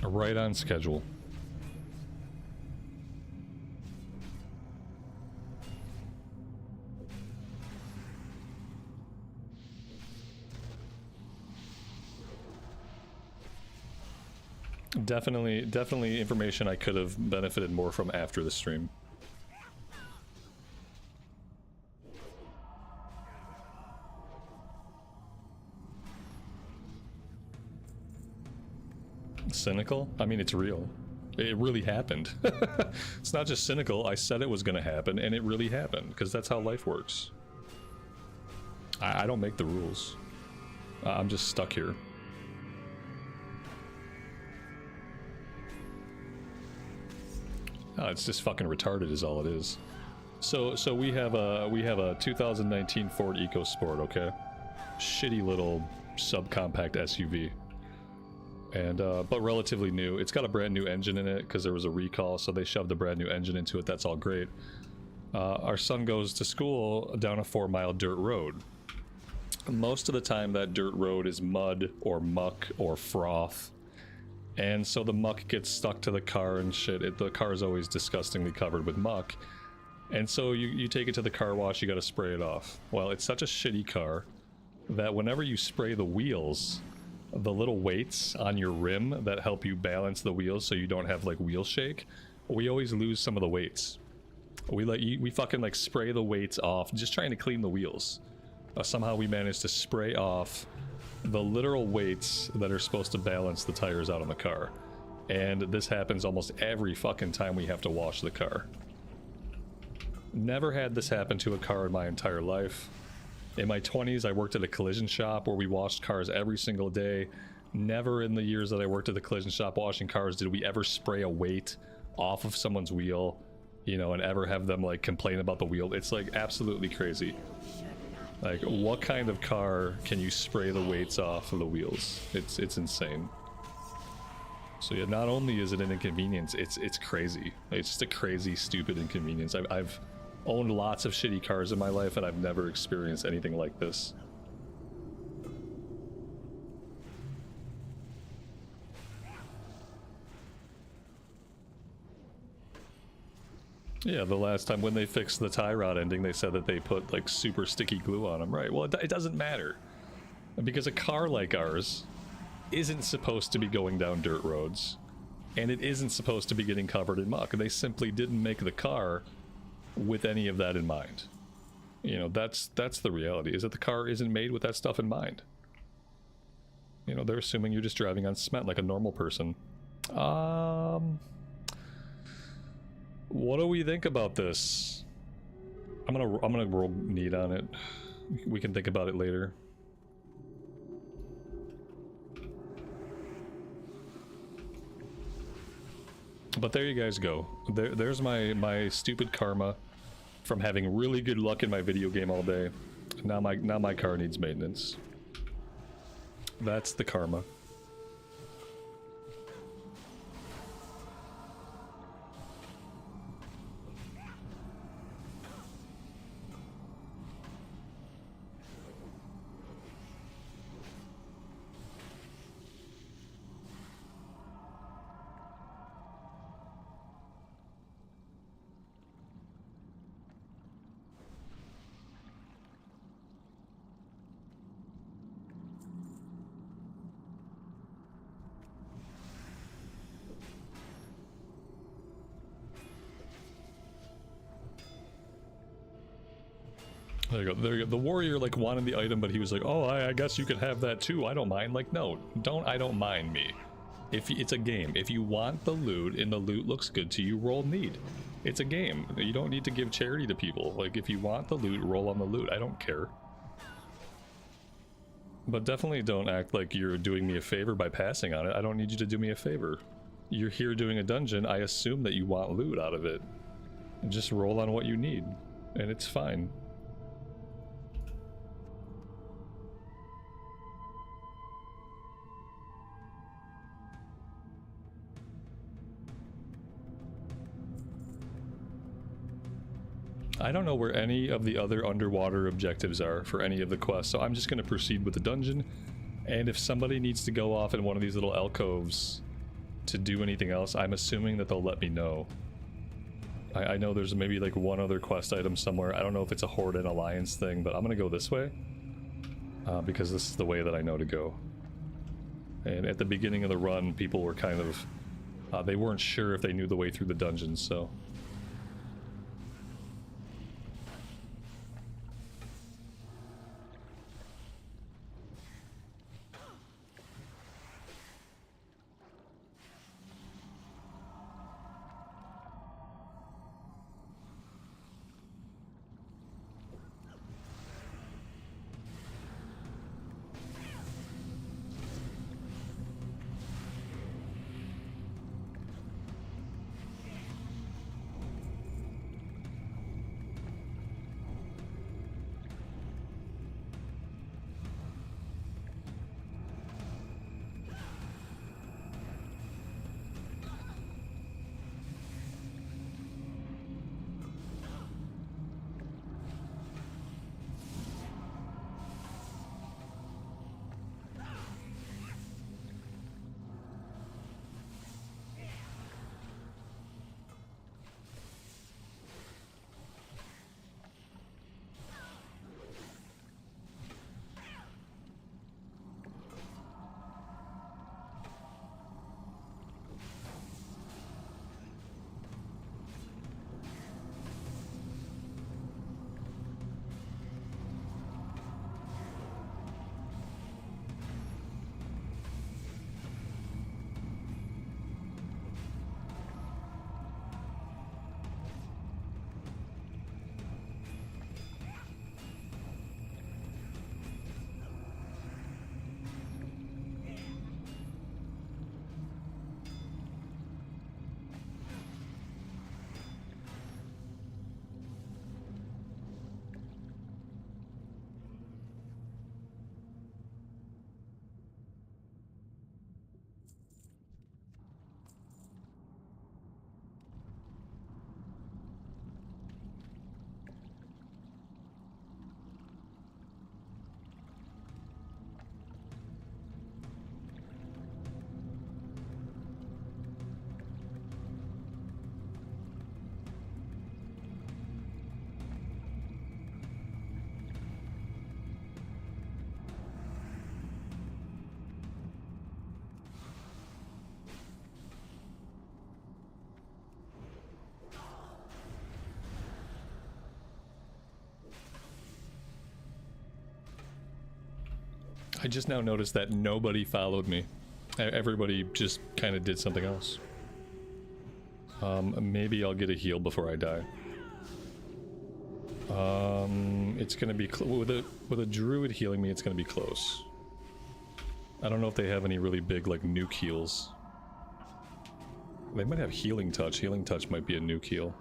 Right on schedule. Definitely information I could have benefited more from after the stream. Cynical? I mean, it's real. It really happened. It's not just cynical. I said it was going to happen, and it really happened, because that's how life works. I don't make the rules. I'm just stuck here. Oh, it's just fucking retarded is all it is. So we have a 2019 Ford EcoSport, okay? Shitty little subcompact SUV. And but relatively new. It's got a brand new engine in it because there was a recall, so they shoved a brand new engine into it. That's all great. Our son goes to school down a 4-mile dirt road. Most of the time that dirt road is mud or muck or froth. And so the muck gets stuck to the car and shit. The car is always disgustingly covered with muck. And so you take it to the car wash, you gotta spray it off. Well, it's such a shitty car that whenever you spray the wheels, the little weights on your rim that help you balance the wheels so you don't have like wheel shake, we always lose some of the weights. We fucking like spray the weights off just trying to clean the wheels. Somehow we managed to spray off the literal weights that are supposed to balance the tires out on the car. And this happens almost every fucking time we have to wash the car. Never had this happen to a car in my entire life. In my 20s, I worked at a collision shop where we washed cars every single day. Never in the years that I worked at the collision shop washing cars did we ever spray a weight off of someone's wheel, you know, and ever have them like complain about the wheel. It's like absolutely crazy. Like, what kind of car can you spray the weights off of the wheels? It's insane. So yeah, not only is it an inconvenience, it's crazy. It's just a crazy, stupid inconvenience. I've owned lots of shitty cars in my life, and I've never experienced anything like this. Yeah, the last time when they fixed the tie rod ending, they said that they put like super sticky glue on them. Right, well, it doesn't matter. Because a car like ours isn't supposed to be going down dirt roads, and it isn't supposed to be getting covered in muck. They simply didn't make the car with any of that in mind. You know, that's the reality, is that the car isn't made with that stuff in mind. You know, they're assuming you're just driving on cement like a normal person. What do we think about this? I'm gonna roll need on it. We can think about it later. But there you guys go. There's my stupid karma from having really good luck in my video game all day. Now my car needs maintenance. That's the karma. There you go. There you go. The warrior like wanted the item, but he was like, "Oh, I guess you could have that too. I don't mind." Like, no, don't. I don't mind me. If it's a game, if you want the loot and the loot looks good to you, roll need. It's a game. You don't need to give charity to people. Like, if you want the loot, roll on the loot. I don't care. But definitely don't act like you're doing me a favor by passing on it. I don't need you to do me a favor. You're here doing a dungeon. I assume that you want loot out of it. Just roll on what you need, and it's fine. I don't know where any of the other underwater objectives are for any of the quests, so I'm just going to proceed with the dungeon. And if somebody needs to go off in one of these little alcoves to do anything else, I'm assuming that they'll let me know. I know there's maybe like one other quest item somewhere. I don't know if it's a Horde and Alliance thing, but I'm going to go this way. Because this is the way that I know to go. And at the beginning of the run, people were kind of... they weren't sure if they knew the way through the dungeons, so... I just now noticed that nobody followed me. Everybody just kind of did something else. Maybe I'll get a heal before I die. It's gonna be with a druid healing me. It's gonna be close. I don't know if they have any really big like nuke heals. They might have healing touch. Healing touch might be a nuke heal.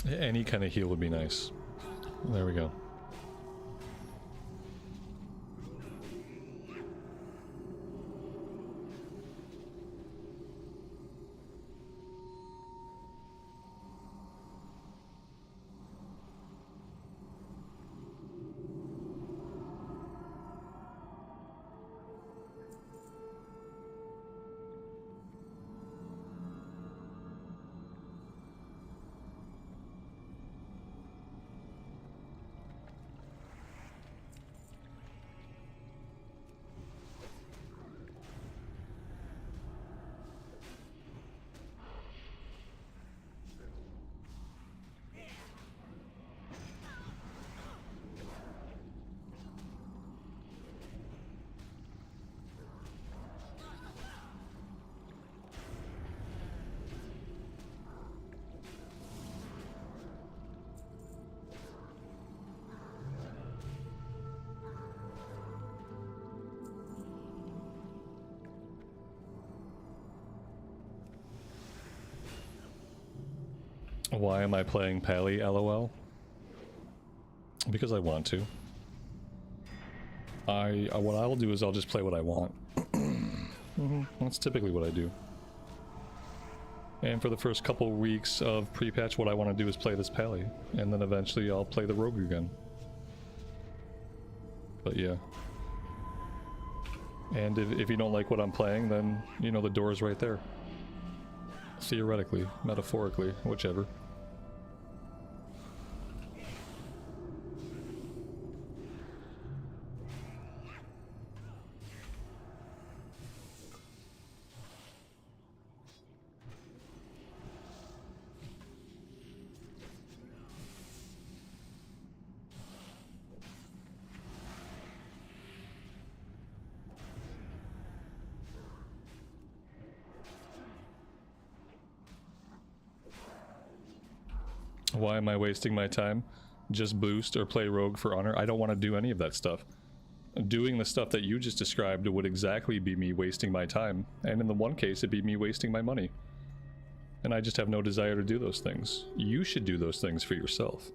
Any kind of heal would be nice. There we go. Why am I playing Pally, lol? Because I want to. What I'll do is I'll just play what I want. That's typically what I do. And for the first couple weeks of pre-patch, what I want to do is play this Pally. And then eventually I'll play the Rogue again. But yeah. And if you don't like what I'm playing, then, you know, the door is right there. Theoretically, metaphorically, whichever. Why am I wasting my time? Just boost or play rogue for honor? I don't want to do any of that stuff. Doing the stuff that you just described would exactly be me wasting my time, and in the one case it'd be me wasting my money. And I just have no desire to do those things. You should do those things for yourself.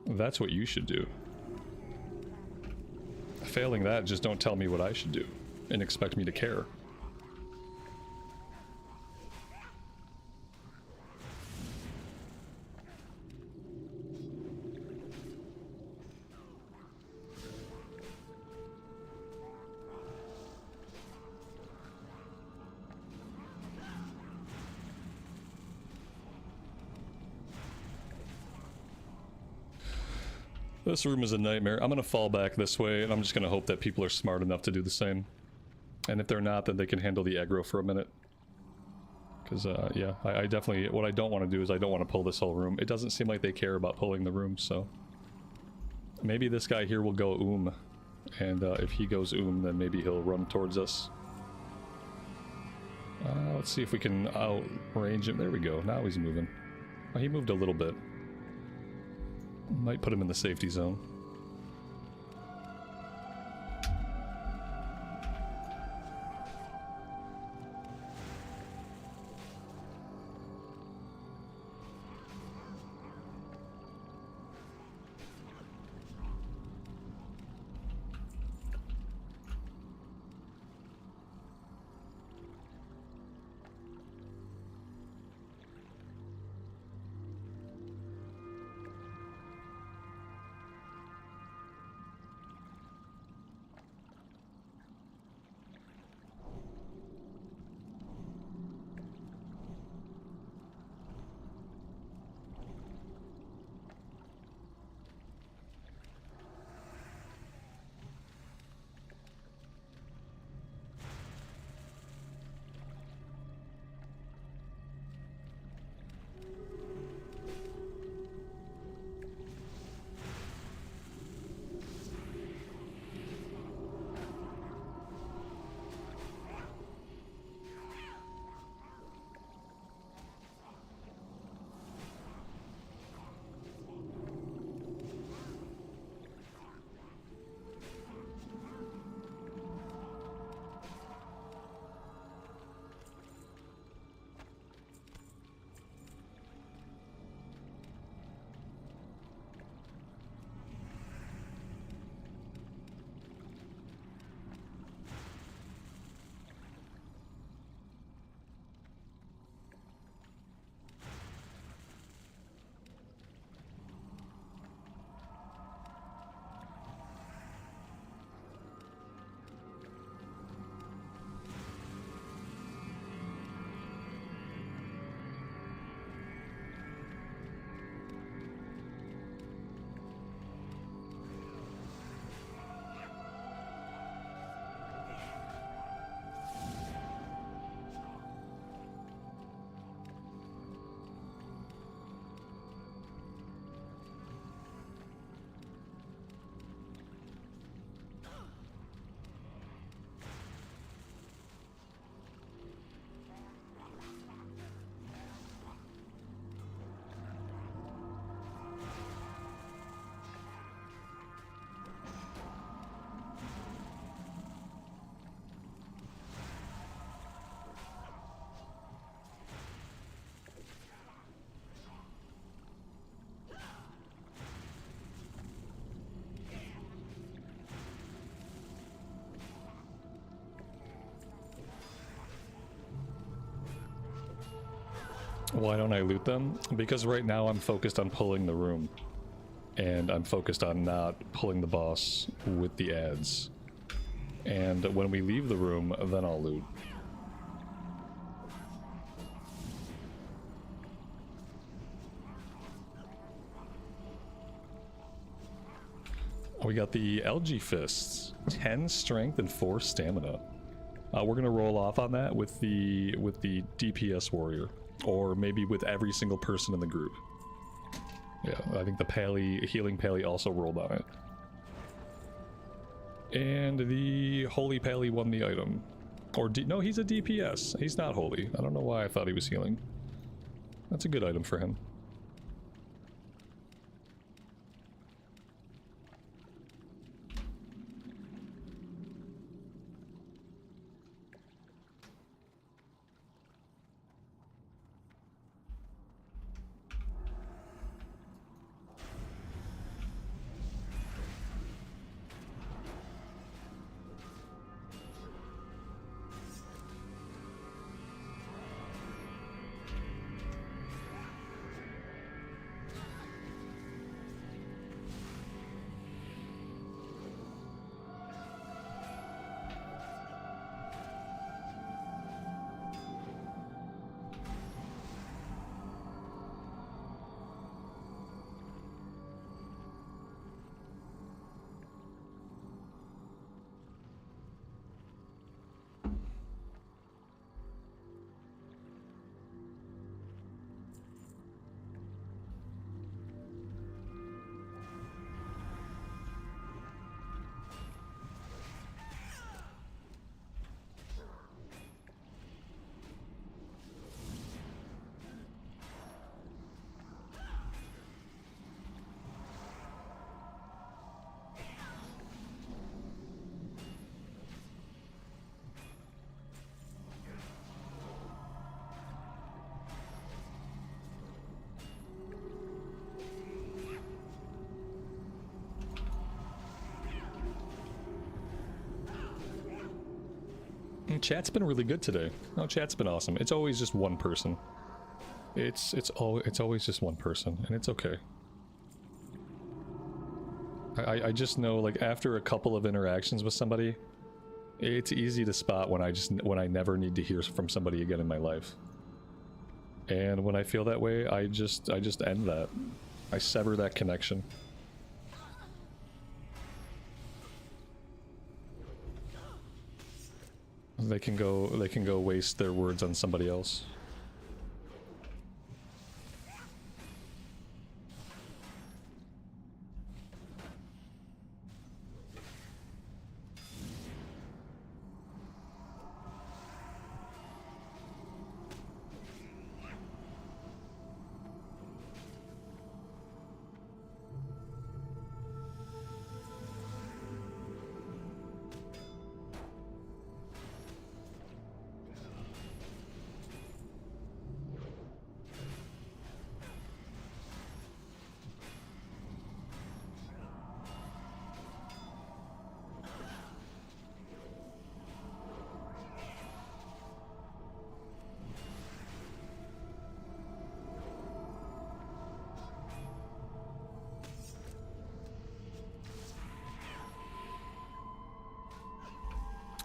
That's what you should do. Failing that, just don't tell me what I should do and expect me to care. This room is a nightmare. I'm gonna fall back this way, and I'm just gonna hope that people are smart enough to do the same. And if they're not, then they can handle the aggro for a minute. Because, yeah, I definitely... What I don't want to do is I don't want to pull this whole room. It doesn't seem like they care about pulling the room, so... Maybe this guy here will go and if he goes then maybe he'll run towards us. Let's see if we can outrange him. There we go. Now he's moving. Oh, he moved a little bit. Might put him in the safety zone. Why don't I loot them? Because right now I'm focused on pulling the room. And I'm focused on not pulling the boss with the ads. And when we leave the room, then I'll loot. We got the LG Fists. 10 strength and 4 stamina. We're gonna roll off on that with the DPS warrior. Or maybe with every single person in the group. Yeah, I think the healing Pally also rolled on it. And the Holy Pally won the item. Or no, he's a DPS. He's not holy. I don't know why I thought he was healing. That's a good item for him. Chat's been really good today. No, chat's been awesome. It's always just one person. It's always just one person, and it's okay. I just know, like, after a couple of interactions with somebody, it's easy to spot when I never need to hear from somebody again in my life. And when I feel that way, I just end that. I sever that connection. They can go waste their words on somebody else.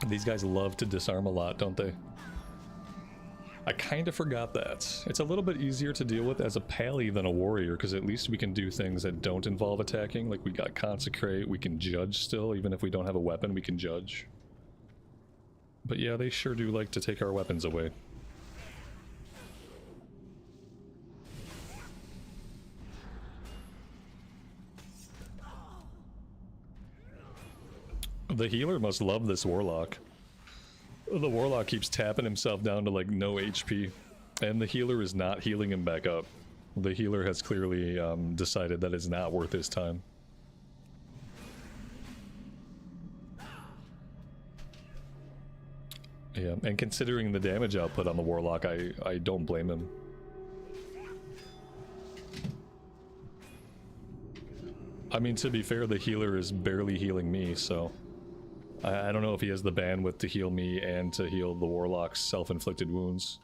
These guys love to disarm a lot, don't they? I kind of forgot that. It's a little bit easier to deal with as a pally than a warrior, because at least we can do things that don't involve attacking. Like, we got consecrate, we can judge still, even if we don't have a weapon, we can judge. But yeah, they sure do like to take our weapons away. The healer must love this warlock. The warlock keeps tapping himself down to like no HP, and the healer is not healing him back up. The healer has clearly decided that it's not worth his time. Yeah, and considering the damage output on the warlock, I don't blame him. I mean, to be fair, the healer is barely healing me, so I don't know if he has the bandwidth to heal me and to heal the warlock's self-inflicted wounds.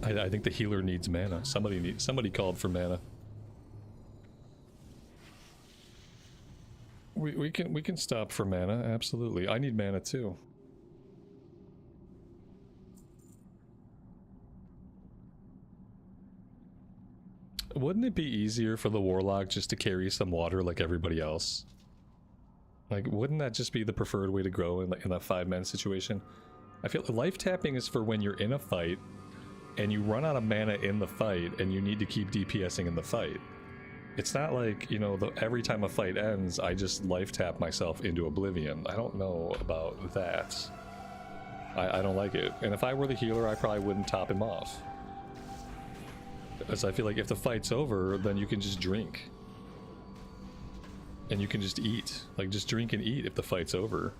I think the healer needs mana. Somebody called for mana. We can stop for mana, absolutely. I need mana too. Wouldn't it be easier for the warlock just to carry some water like everybody else? Like, wouldn't that just be the preferred way to grow in that 5-man situation? I feel life tapping is for when you're in a fight and you run out of mana in the fight and you need to keep DPSing in the fight. It's not like, you know, every time a fight ends, I just life tap myself into oblivion. I don't know about that. I don't like it. And if I were the healer, I probably wouldn't top him off. Because I feel like if the fight's over, then you can just drink. And you can just eat. Like, just drink and eat if the fight's over.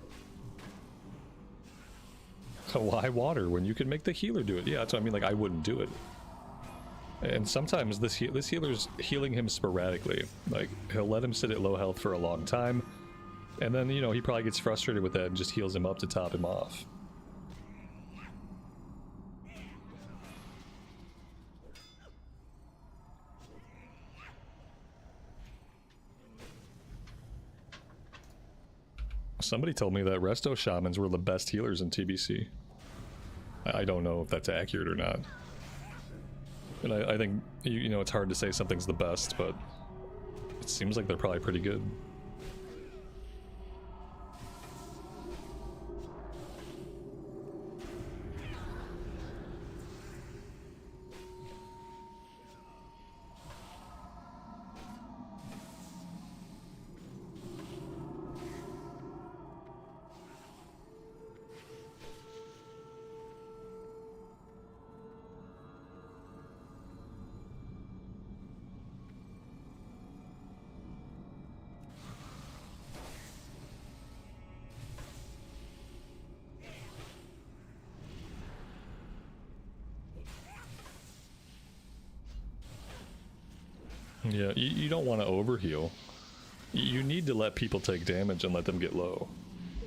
Why water when you can make the healer do it? Yeah, that's what I mean. Like, I wouldn't do it. And sometimes this healer's healing him sporadically. Like, he'll let him sit at low health for a long time. And then, you know, he probably gets frustrated with that and just heals him up to top him off. Somebody told me that resto shamans were the best healers in TBC. I don't know if that's accurate or not. And I think, you know, it's hard to say something's the best, but it seems like they're probably pretty good. Yeah, you don't want to overheal. You need to let people take damage and let them get low.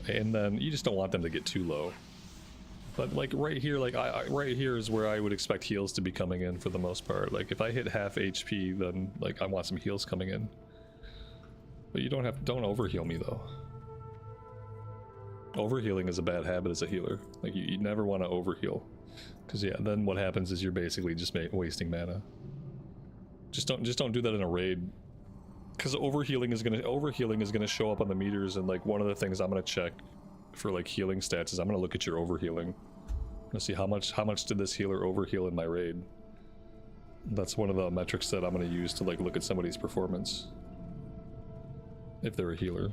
And then you just don't want them to get too low. But like right here, like right here is where I would expect heals to be coming in for the most part. Like if I hit half HP, then like I want some heals coming in. But you don't overheal me though. Overhealing is a bad habit as a healer. Like you never want to overheal. Because yeah, then what happens is you're basically just wasting mana. Just don't do that in a raid, because overhealing is gonna show up on the meters, and like one of the things I'm gonna check for like healing stats is I'm gonna look at your overhealing. I'm gonna see how much did this healer overheal in my raid. That's one of the metrics that I'm gonna use to like look at somebody's performance if they're a healer.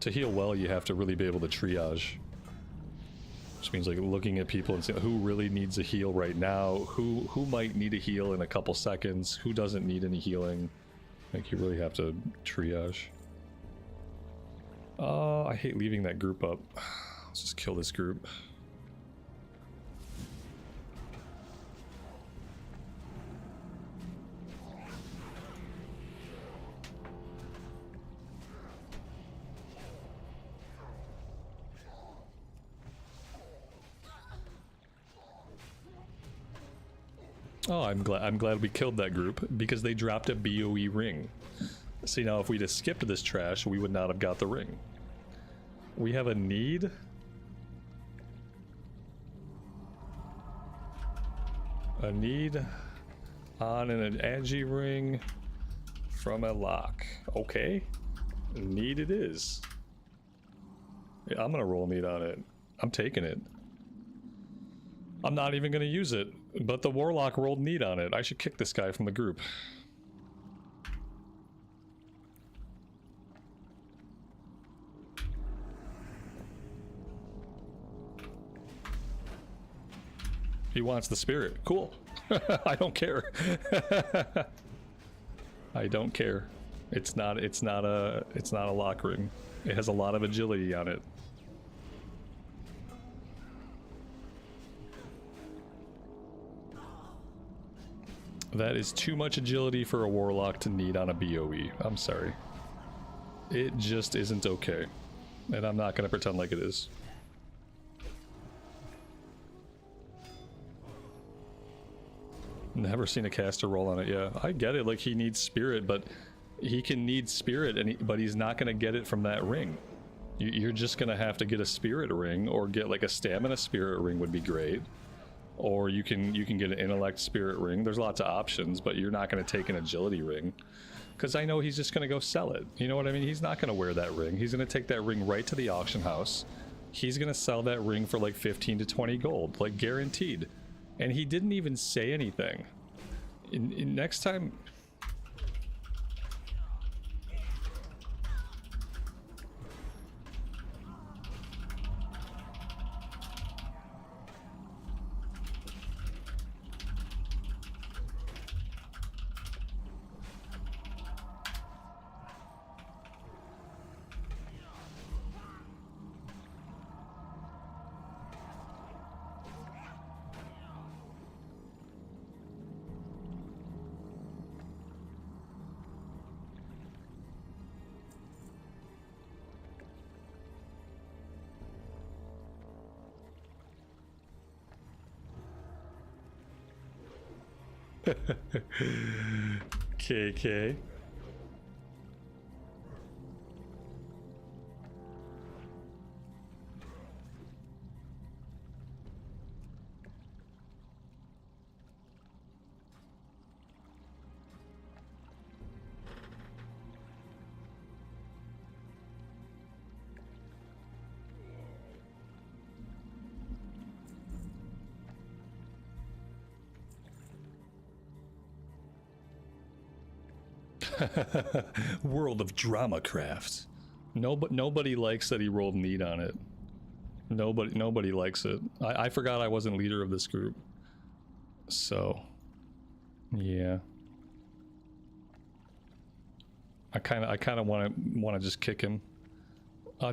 To heal well, you have to really be able to triage. Which means like looking at people and saying who really needs a heal right now, who might need a heal in a couple seconds, who doesn't need any healing. Like you really have to triage. I hate leaving that group up. Let's just kill this group. Oh, I'm glad we killed that group because they dropped a BOE ring. See, now if we'd have skipped this trash, we would not have got the ring. We have a need. A need on an Agi ring from a lock. Okay. Need it is. Yeah, I'm gonna roll need on it. I'm taking it. I'm not even gonna use it, but the warlock rolled need on it. I should kick this guy from the group. He wants the spirit. Cool. I don't care. I don't care. It's not a lock ring. It has a lot of agility on it. That is too much agility for a warlock to need on a BOE. I'm sorry. It just isn't okay. And I'm not going to pretend like it is. Never seen a caster roll on it. Yeah, I get it. Like, he needs spirit, but he can need spirit, but he's not going to get it from that ring. You're just going to have to get a spirit ring, or get like a stamina spirit ring would be great. Or you can get an intellect spirit ring. There's lots of options, but you're not going to take an agility ring. Because I know he's just going to go sell it. You know what I mean? He's not going to wear that ring. He's going to take that ring right to the auction house. He's going to sell that ring for like 15 to 20 gold, like guaranteed. And he didn't even say anything. Next time... KK. World of Dramacraft. Nobody likes that he rolled need on it. Nobody likes it. I forgot I wasn't leader of this group. So, yeah. I kind of want to just kick him.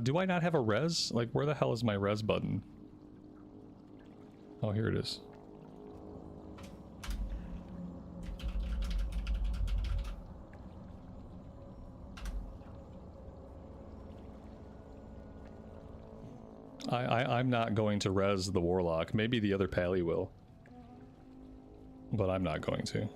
Do I not have a res? Like, where the hell is my res button? Oh, here it is. I'm not going to res the warlock. Maybe the other pally will. But I'm not going to.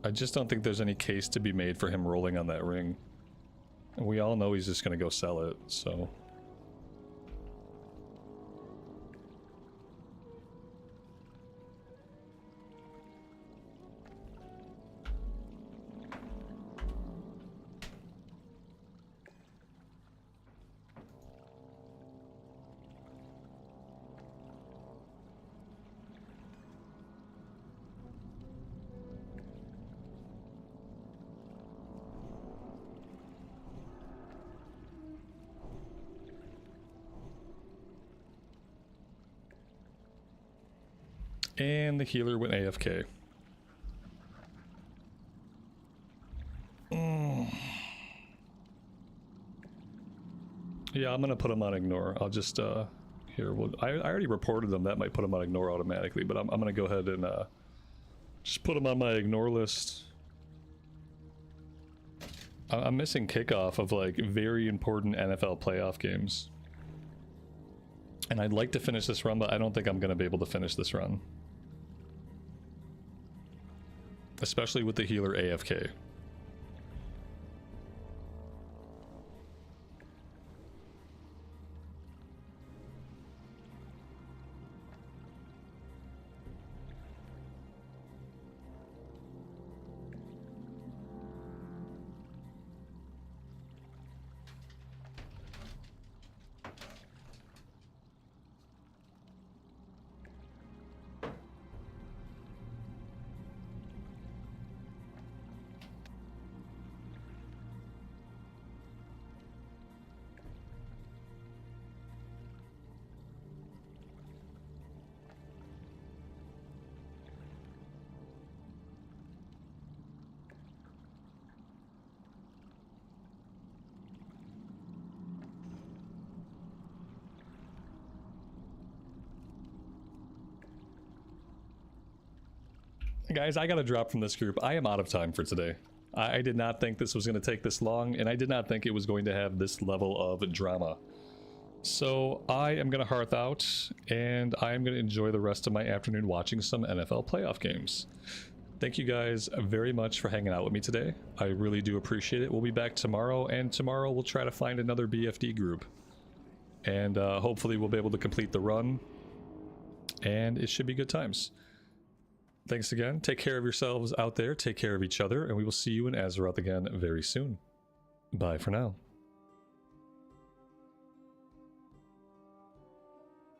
I just don't think there's any case to be made for him rolling on that ring. And we all know he's just going to go sell it, so... And the healer went AFK. Yeah, I'm gonna put him on ignore. I'll just here. I already reported them. That might put him on ignore automatically, but I'm gonna go ahead and just put him on my ignore list. I'm missing kickoff of like very important NFL playoff games, and I'd like to finish this run, but I don't think I'm gonna be able to finish this run. Especially with the healer AFK. Guys, I gotta drop from this group. I am out of time for today. I did not think this was going to take this long, and I did not think it was going to have this level of drama. So I am going to hearth out, and I am going to enjoy the rest of my afternoon watching some NFL playoff games. Thank you guys very much for hanging out with me today. I really do appreciate it. We'll be back tomorrow, and tomorrow we'll try to find another BFD group. And hopefully we'll be able to complete the run, and it should be good times. Thanks again. Take care of yourselves out there. Take care of each other, and we will see you in Azeroth again very soon. Bye for now.